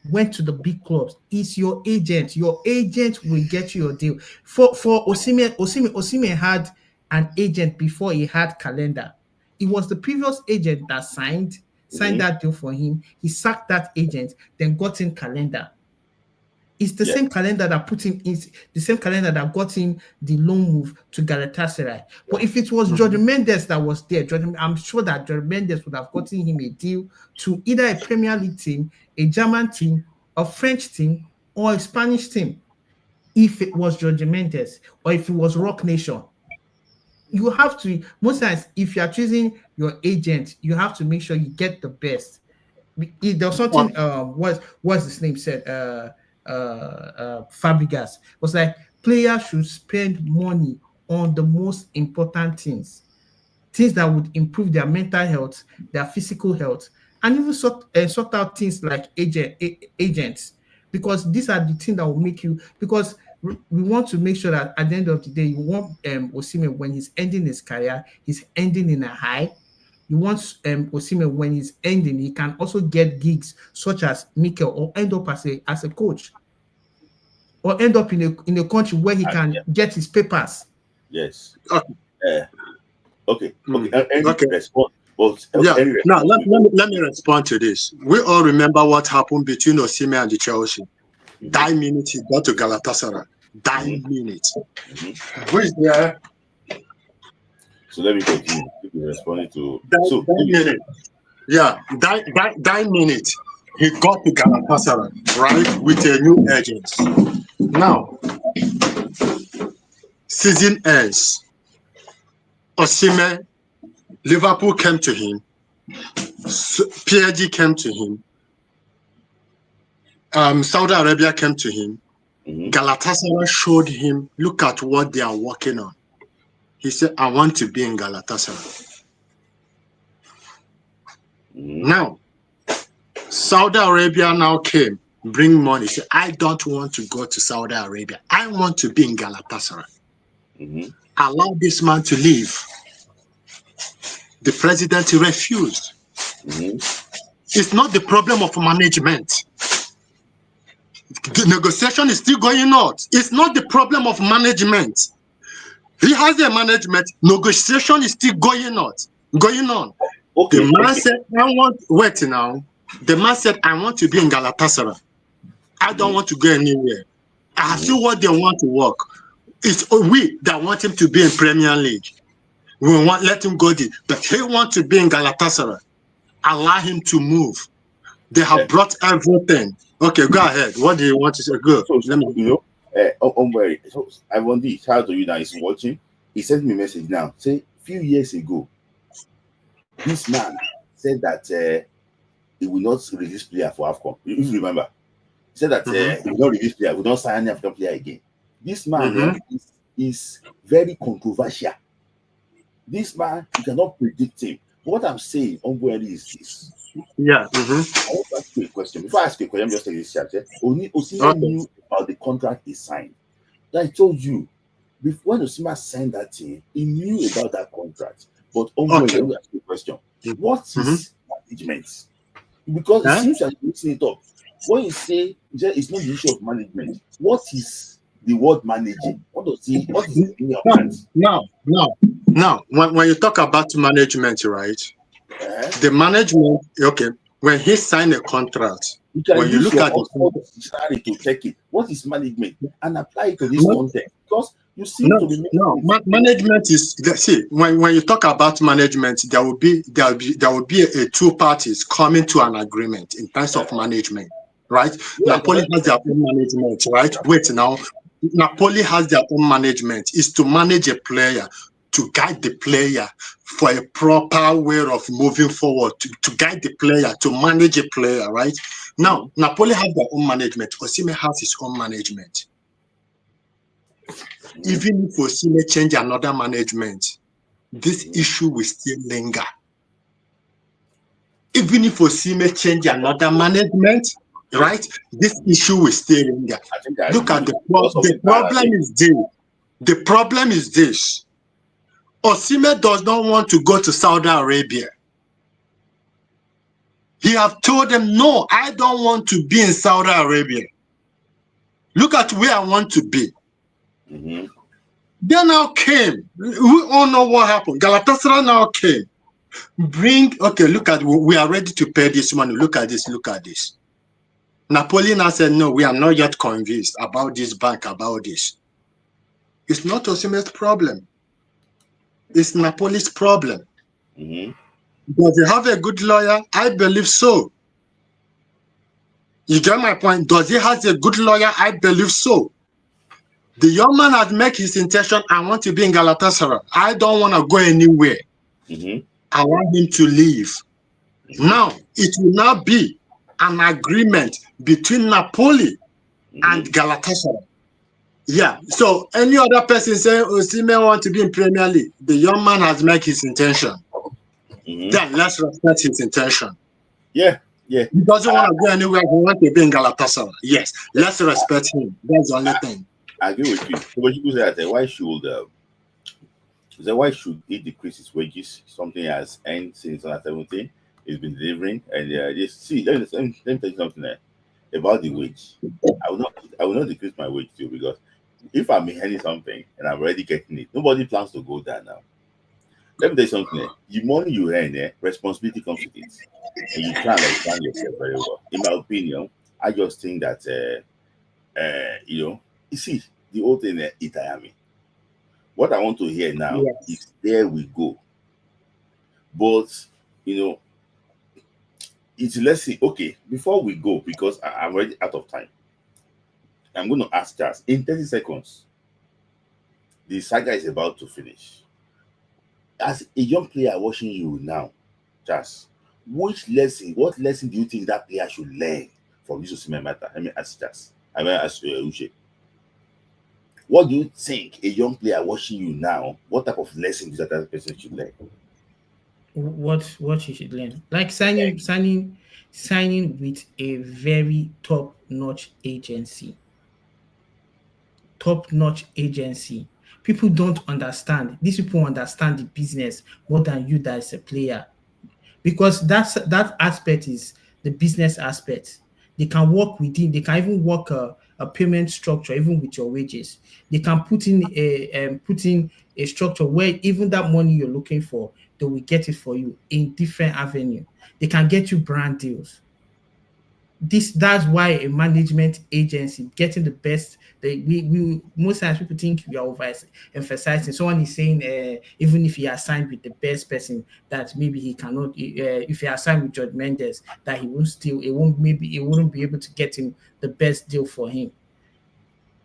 went to the big clubs. It's your agent. Your agent will get you your deal. For Osimhen had an agent before he had calendar. It was the previous agent that signed that deal for him. He sacked that agent, then got in calendar. It's the same calendar that put him in, the same calendar that got him the loan move to Galatasaray. But if it was Jorge Mendes that was there, I'm sure that Jorge Mendes would have gotten him a deal to either a Premier League team, a German team, a French team, or a Spanish team. If it was Jorge Mendes or if it was Rock Nation, you have to, most times, if you are choosing your agent, you have to make sure you get the best. There's something, what's his name said, Fabregas was like, players should spend money on the most important things that would improve their mental health, their physical health, and even sort out things like agents, because these are the things that will make you, because we want to make sure that at the end of the day, you want Osimhen, when he's ending his career, he's ending in a high. You want Osimhen, when he's ending, he can also get gigs such as Mikel, or end up as a coach, or end up in a country where he can get his papers. Yes. Okay. Okay. Okay. Respond. But, yeah. Now let me respond to this. We all remember what happened between Osimhen and the Chelsea. That minute he got to Galatasaray. That minute. Who is there? So let me continue. Responding to that minute. Yeah, that minute he got to Galatasaray, right, with a new agent. Now, season ends. Osimhen, Liverpool came to him. PSG came to him. Saudi Arabia came to him. Galatasaray showed him, look at what they are working on. He said, I want to be in Galatasaray. Now, Saudi Arabia now came, bring money. He said, I don't want to go to Saudi Arabia. I want to be in Galatasaray. Allow this man to leave. The president refused. It's not the problem of management. The negotiation is still going on. It's not the problem of management. He has a management. Negotiation is still going on. Okay. The man said, wait now. The man said, I want to be in Galatasaray. I don't want to go anywhere. I see what they want to work. It's we that want him to be in Premier League. We won't let him go there. But he wants to be in Galatasaray. Allow him to move. They have brought everything. Okay, go ahead. What do you want to say? Go. Let me so I want this. Shout out to you now. He's watching. He sent me a message now. Say, few years ago, this man said that he will not release player for AFCON. If you remember, he said that he will not release player, will not sign any African player again. This man is very controversial. This man, you cannot predict him. What I'm saying, is this. Yeah. I want to ask you a question. Before I ask you a question, I'm just saying this chat. Osimhen knew about the contract he signed. I told you, when Osimhen signed that thing, he knew about that contract. But let me ask you a question. What is management? Because it seems like you're mixing it up. When you say it's not the issue of management, what is the word managing? What is in your hands? Now, when you talk about management, right? The management, when he signed a contract, when you look at the dictionary to check it, what is management and apply it to this context? Because you seem to be management is when you talk about management, there will be a two parties coming to an agreement in terms of management, right? Napoli has their own management, right? Wait now. Napoli has their own management, is to manage a player, to guide the player for a proper way of moving forward, to guide the player, to manage a player, right? Now, Napoli has their own management. Osimhen has his own management. Even if Osimhen change another management, this issue will still linger. Even if Osimhen change another management, right, this issue will still linger. Look at the problem is this. The problem is this. Osimhen does not want to go to Saudi Arabia. He have told them, no, I don't want to be in Saudi Arabia. Look at where I want to be. They now came. We all know what happened. Galatasaray now came. Look at, we are ready to pay this money. Look at this. Napoli now said, no, we are not yet convinced about this bank, about this. It's not Osimhen's problem. It's Napoli's problem. Does he have a good lawyer? I believe so. You get my point? Does he have a good lawyer? I believe so. The young man had made his intention, I want to be in Galatasaray. I don't want to go anywhere. I want him to leave. Now, it will now be an agreement between Napoli and Galatasaray. Yeah. So any other person saying Osimhen want to be in Premier League, the young man has made his intention. Then let's respect his intention. Yeah, yeah. He doesn't want to go anywhere. He wants to be in Galatasaray. Yes, let's respect him. That's the only thing. I agree with you. So when people say that, why should he decrease his wages? Something has earned since 2017. He's been delivering, and just see. Let me tell you something about the wage. I will not decrease my wage too, because if I'm earning something and I'm already getting it, nobody plans to go there now. Let me tell you something. The money you earn, responsibility comes with it, and you try and plan yourself very well. In my opinion, I just think that you see the whole thing. It me. What I want to hear now Yes. is there we go. But you know, let's see. Okay, before we go, because I'm already out of time. I'm going to ask Charles in 30 seconds. The saga is about to finish. As a young player watching you now, Charles, what lesson do you think that player should learn from this Osimhen matter? I mean, ask Charles. I mean, ask Uche. What do you think a young player watching you now? What type of lesson does that person should learn? What you should learn, like signing with a very top-notch agency. People don't understand. These people understand the business more than you that is a player, because that aspect is the business aspect. They can work within. They can even work a payment structure even with your wages. They can put in a structure where even that money you're looking for, they will get it for you in different avenue. They can get you brand deals. That's why a management agency getting the best. We most times people think we are over emphasizing. Someone is saying even if he has signed with the best person, that maybe he cannot. If he has signed with George Mendes, that he wouldn't be able to get him the best deal for him.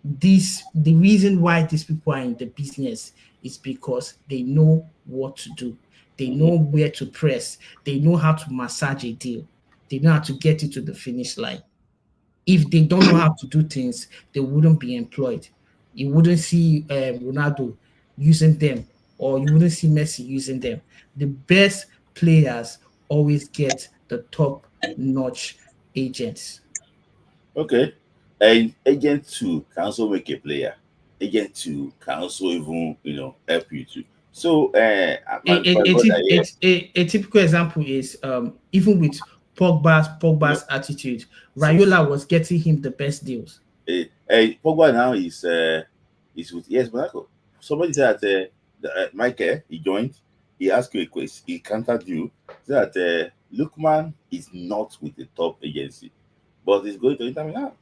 The reason why these people are in the business is because they know what to do. They know where to press. They know how to massage a deal. They know how to get it to the finish line. If they don't know how to do things, they wouldn't be employed. You wouldn't see Ronaldo using them, or you wouldn't see Messi using them. The best players always get the top-notch agents. Okay. And agent two can also make a player. Agent two can also even help you too. So my brother here. A typical example is even with Pogba's attitude, Raiola was getting him the best deals. Pogba now is with Monaco. Somebody said that Michael, he joined. He asked you a question. He countered you. Said that Lookman is not with the top agency, but he's going to Inter Milan.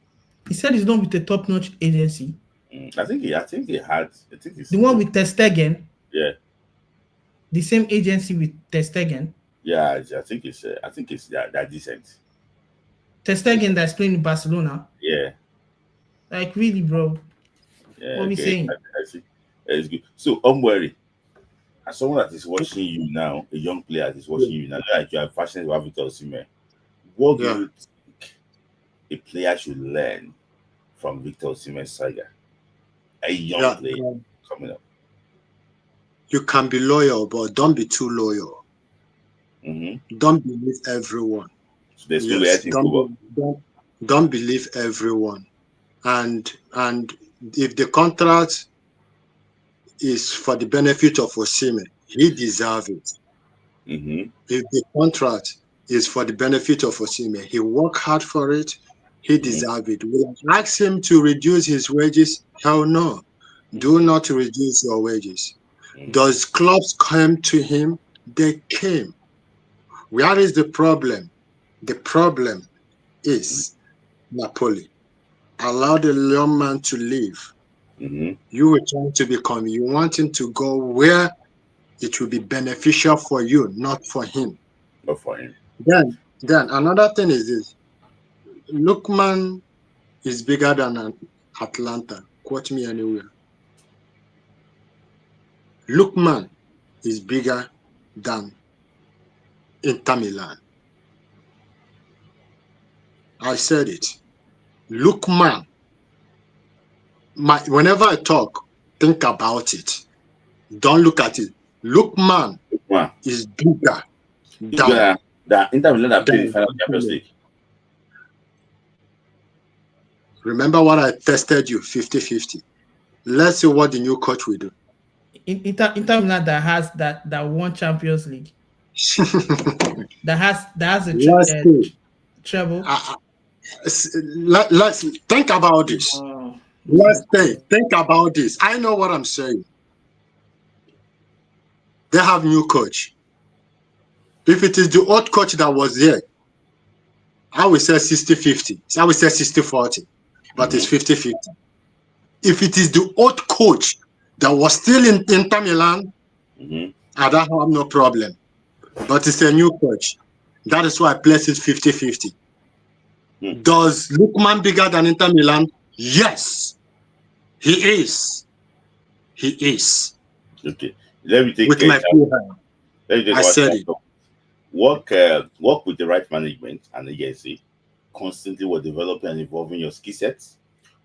He said he's not with the top-notch agency. I think he had. I think it's the one with Ter Stegen. Yeah. The same agency with Ter Stegen. Yeah, I think it's that decent. Ter Stegen that's playing in Barcelona. Yeah. Like really, bro. Yeah. What are we saying? I see. It's good. So worry. As someone that is watching you now, a young player that is watching you now, like you are passionate about Victor Osimhen, what do you think a player should learn from Victor Osimhen's saga? A young player coming up. You can be loyal, but don't be too loyal. Don't believe everyone. So there's no loyalty in football. Don't believe everyone. And if the contract is for the benefit of Osimhen, he deserves it. If the contract is for the benefit of Osimhen, he worked hard for it, he deserves it. Will I ask him to reduce his wages? Hell no. Do not reduce your wages. Does clubs come to him? They came. Where is the problem? The problem is Napoli. Allow the young man to leave. You were trying to become. You want him to go where it will be beneficial for you, not for him. Not for him. Then another thing is this. Lookman is bigger than Atlanta. Quote me anywhere. Lookman is bigger than Inter Milan. I said it. Lookman whenever I talk, think about it. Don't look at it. Lookman Lookman is bigger is gonna that Inter Milan that played the final of the Champions League. Remember what I tested you, 50-50. Let's see what the new coach will do. Inter Milan that won Champions League. that has a treble. Let's think about this. Let's think about this. I know what I'm saying. They have new coach. If it is the old coach that was there, I would say 60-50. I would say 60-40, but it's 50-50. If it is the old coach that was still in Inter Milan, I don't have no problem. But it's a new coach. That is why I place it 50-50. Does Lookman bigger than Inter Milan? Yes, he is. He is. Okay, let me take with my full hand. Let me take I said it. Work with the right management and agency. Constantly we're developing and evolving your skill sets.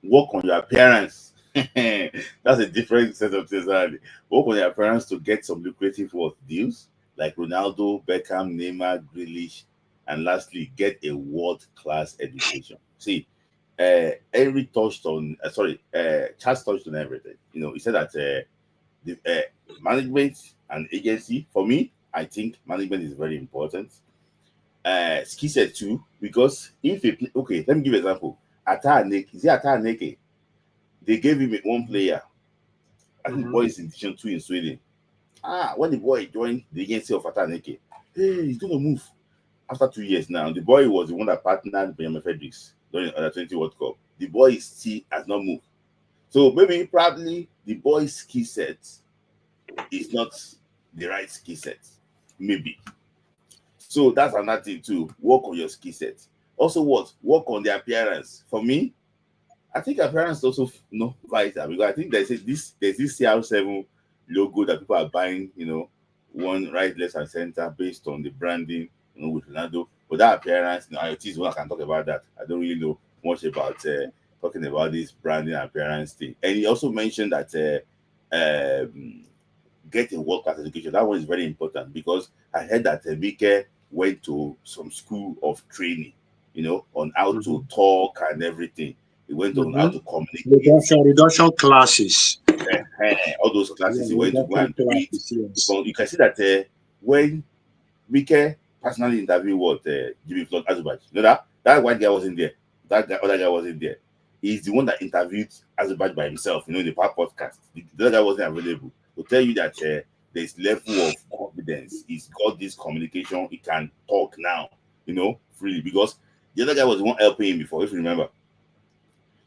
Work on your appearance. That's a different set of things. Work on your appearance to get some lucrative work deals like Ronaldo, Beckham, Neymar, Grealish, and lastly, get a world-class education. See, Henry touched on. Charles touched on everything. He said that the management and agency. For me, I think management is very important. Skill set too, because if you okay, let me give you an example. Ataneke, they gave him one player. I think the boy is in Division 2 in Sweden. When the boy joined the agency of Ataneke, hey, he's gonna move. After 2 years now, the boy was the one that partnered Benjamin Fredericks during the Under-20 World Cup. The boy still has not moved. So probably the boy's skill set is not the right skill set. Maybe. So that's another thing too. Work on your skill set. Also, work on the appearance. For me, I think appearance also vital because I think there's this CR7 logo that people are buying. One right, left, and center based on the branding. With Ronaldo, but that appearance, IoT is one I can talk about that. I don't really know much about talking about this branding appearance thing. And he also mentioned that get a world-class education. That one is very important because I heard that Mike went to some school of training, on how to talk and everything. He went on how to communicate. Reduction classes. All those classes he went to go and do it. Yes. You can see that when Mike personally interviewed Jimmy Floyd Azubaj. You know that white guy wasn't there. That other guy wasn't there. He's the one that interviewed Azubaj by himself, in the Park podcast. The other guy wasn't available. To tell you that there's level of confidence. He's got this communication. He can talk now, freely because the other guy was the one helping him before, if you remember.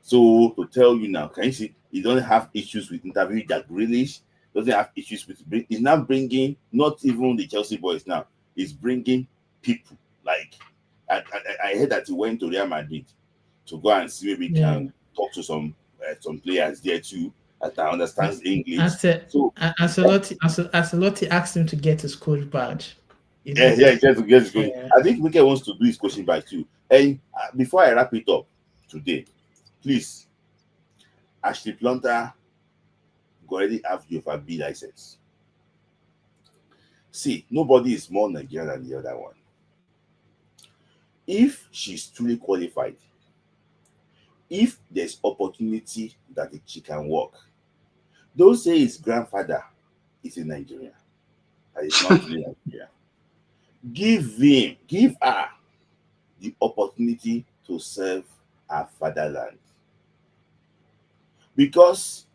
So to tell you now, can you see he doesn't have issues with interviewing Jack Grealish, doesn't have issues with he's now bringing not even the Chelsea boys now. He's bringing people like I heard that he went to Real Madrid to go and see maybe he can talk to some players there too that understands English. Ancelotti asked him to get his coach badge. He gets his coach. Yeah. I think Mikel wants to do his coaching badge too. And before I wrap it up today, please, Ashley Plunter already have your B license. See, nobody is more Nigerian than the other one. If she's truly qualified, if there's opportunity that she can work, don't say his grandfather is in Nigeria. That is not really Nigeria. Give her the opportunity to serve her fatherland. Because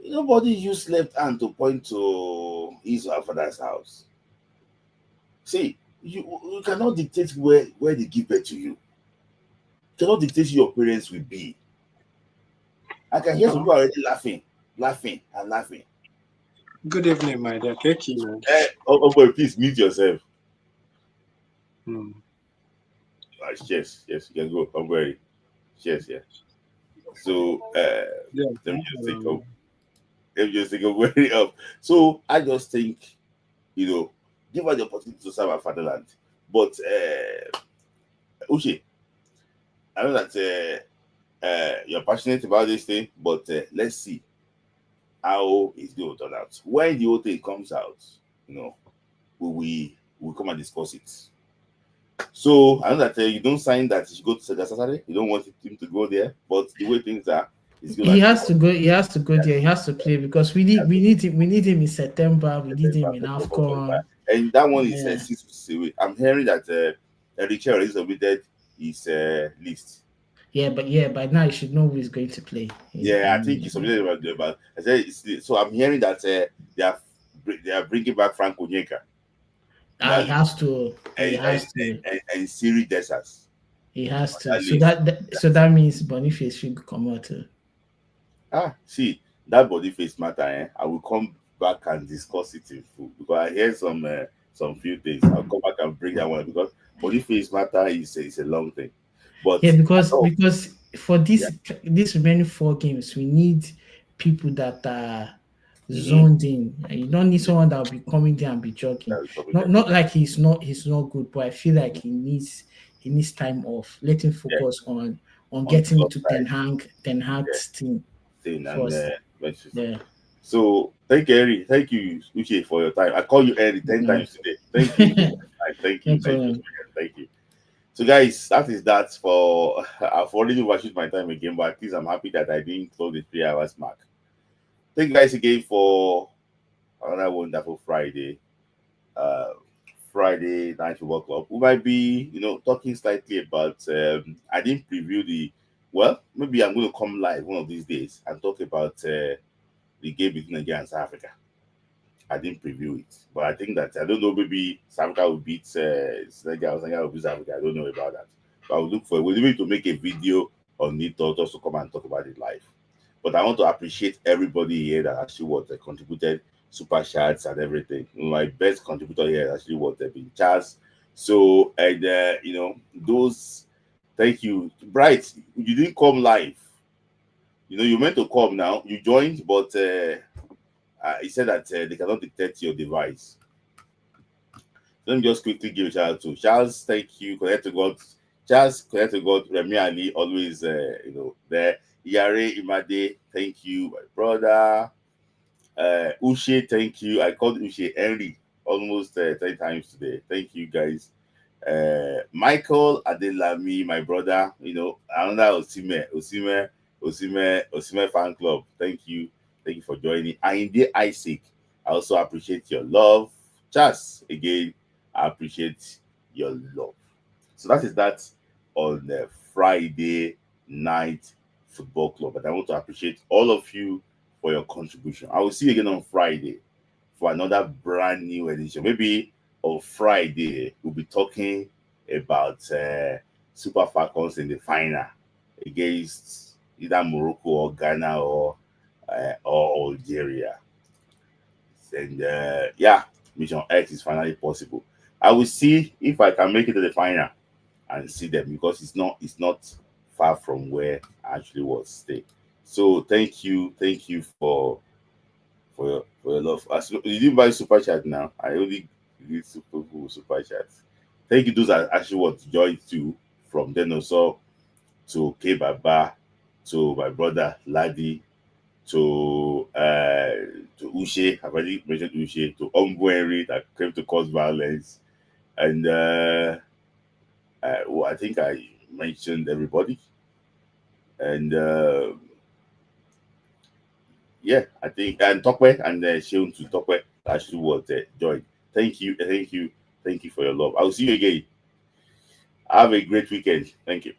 nobody used left hand to point to his or her father's house. See, you cannot dictate where they give birth to you. You cannot dictate who your parents will be. I can hear some people already laughing. Good evening, my dear. Thank you, man. Boy, please mute yourself. Yes, you can go. I'm ready. Yes. So let me just take a way up. So I just think, give her the opportunity to serve our fatherland. But Uche, I know that you're passionate about this thing, but let's see how it's going to turn out. When the whole thing comes out, we come and discuss it. So I know that you don't sign that you should go to Saturday. You don't want him to go there, but the way things are, it's good. He has to go. He has to go there. He has to play because we need him. We need him in September. We need him in AFCON. And that one is 6 weeks away. I'm hearing that Richard already submitted his list. Yeah, but by now you should know who is going to play. I think he submitted about. I said so. I'm hearing that they are bringing back Frank Onyeka. He has to. And Siri Desas. He has to. So that means Boniface should come out too. See that Boniface matter. I will come back and discuss it in full because I hear some few things. I'll come back and bring that one because Boniface matter is a long thing. But because for this remaining 4 games, we need people that are zoned in. You don't need someone that will be coming there and be jogging. Not like he's not good, but I feel like he needs time off. Let him focus on getting into Ten Hag's team. So thank you, thank you, Uche, for your time. I call you Eddie 10 times today. Thank you. Thank you. So guys, that is that for I've already overshoot my time again, but at least I'm happy that I didn't close the 3 hours mark. Thank you guys again for another wonderful Friday. Friday Night Football Club. We might be, talking slightly about I didn't preview maybe I'm going to come live one of these days and talk about the game between Nigeria and South Africa. I didn't preview it, but I think that I don't know. Maybe South Africa will beat Nigeria or Nigeria will beat South Africa. I don't know about that. But I will look for. We'll need to make a video on it or just to come and talk about it live. But I want to appreciate everybody here that actually contributed super chats and everything. My best contributor here actually was been Charles. So and those. Thank you, Bright. You didn't come live. You meant to come now. You joined, but. He said that they cannot detect your device. Let me just quickly give a shout out to Charles. Thank you. Connect to God. Charles, connect to God. Remy Ali, always, there. Yare Imade, thank you. My brother. Ushe, thank you. I called Ushe Henry almost 10 times today. Thank you, guys. Michael Adelami, my brother. Another Osimhen fan club. Thank you. Thank you for joining. Ainde Isaac, I also appreciate your love. Charles, again, I appreciate your love. So that is that on the Friday Night Football Club. And I want to appreciate all of you for your contribution. I will see you again on Friday for another brand new edition. Maybe on Friday, we'll be talking about Super Falcons in the final against either Morocco or Ghana or Algeria. And Mission X is finally possible. I will see if I can make it to the final and see them because it's not far from where I actually was staying. So thank you for your love. You didn't buy super chat now. I only did super chats. Thank you. Those are actually what joined too, from Denosaur to K Baba to my brother Ladi to Ushe. I've already mentioned Ushe, to Ombueri that came to cause violence, and I think I mentioned everybody, and I think and Tokwe and Sheun to Tokwe actually was joined. Thank you for your love. I'll see you again. Have a great weekend. Thank you.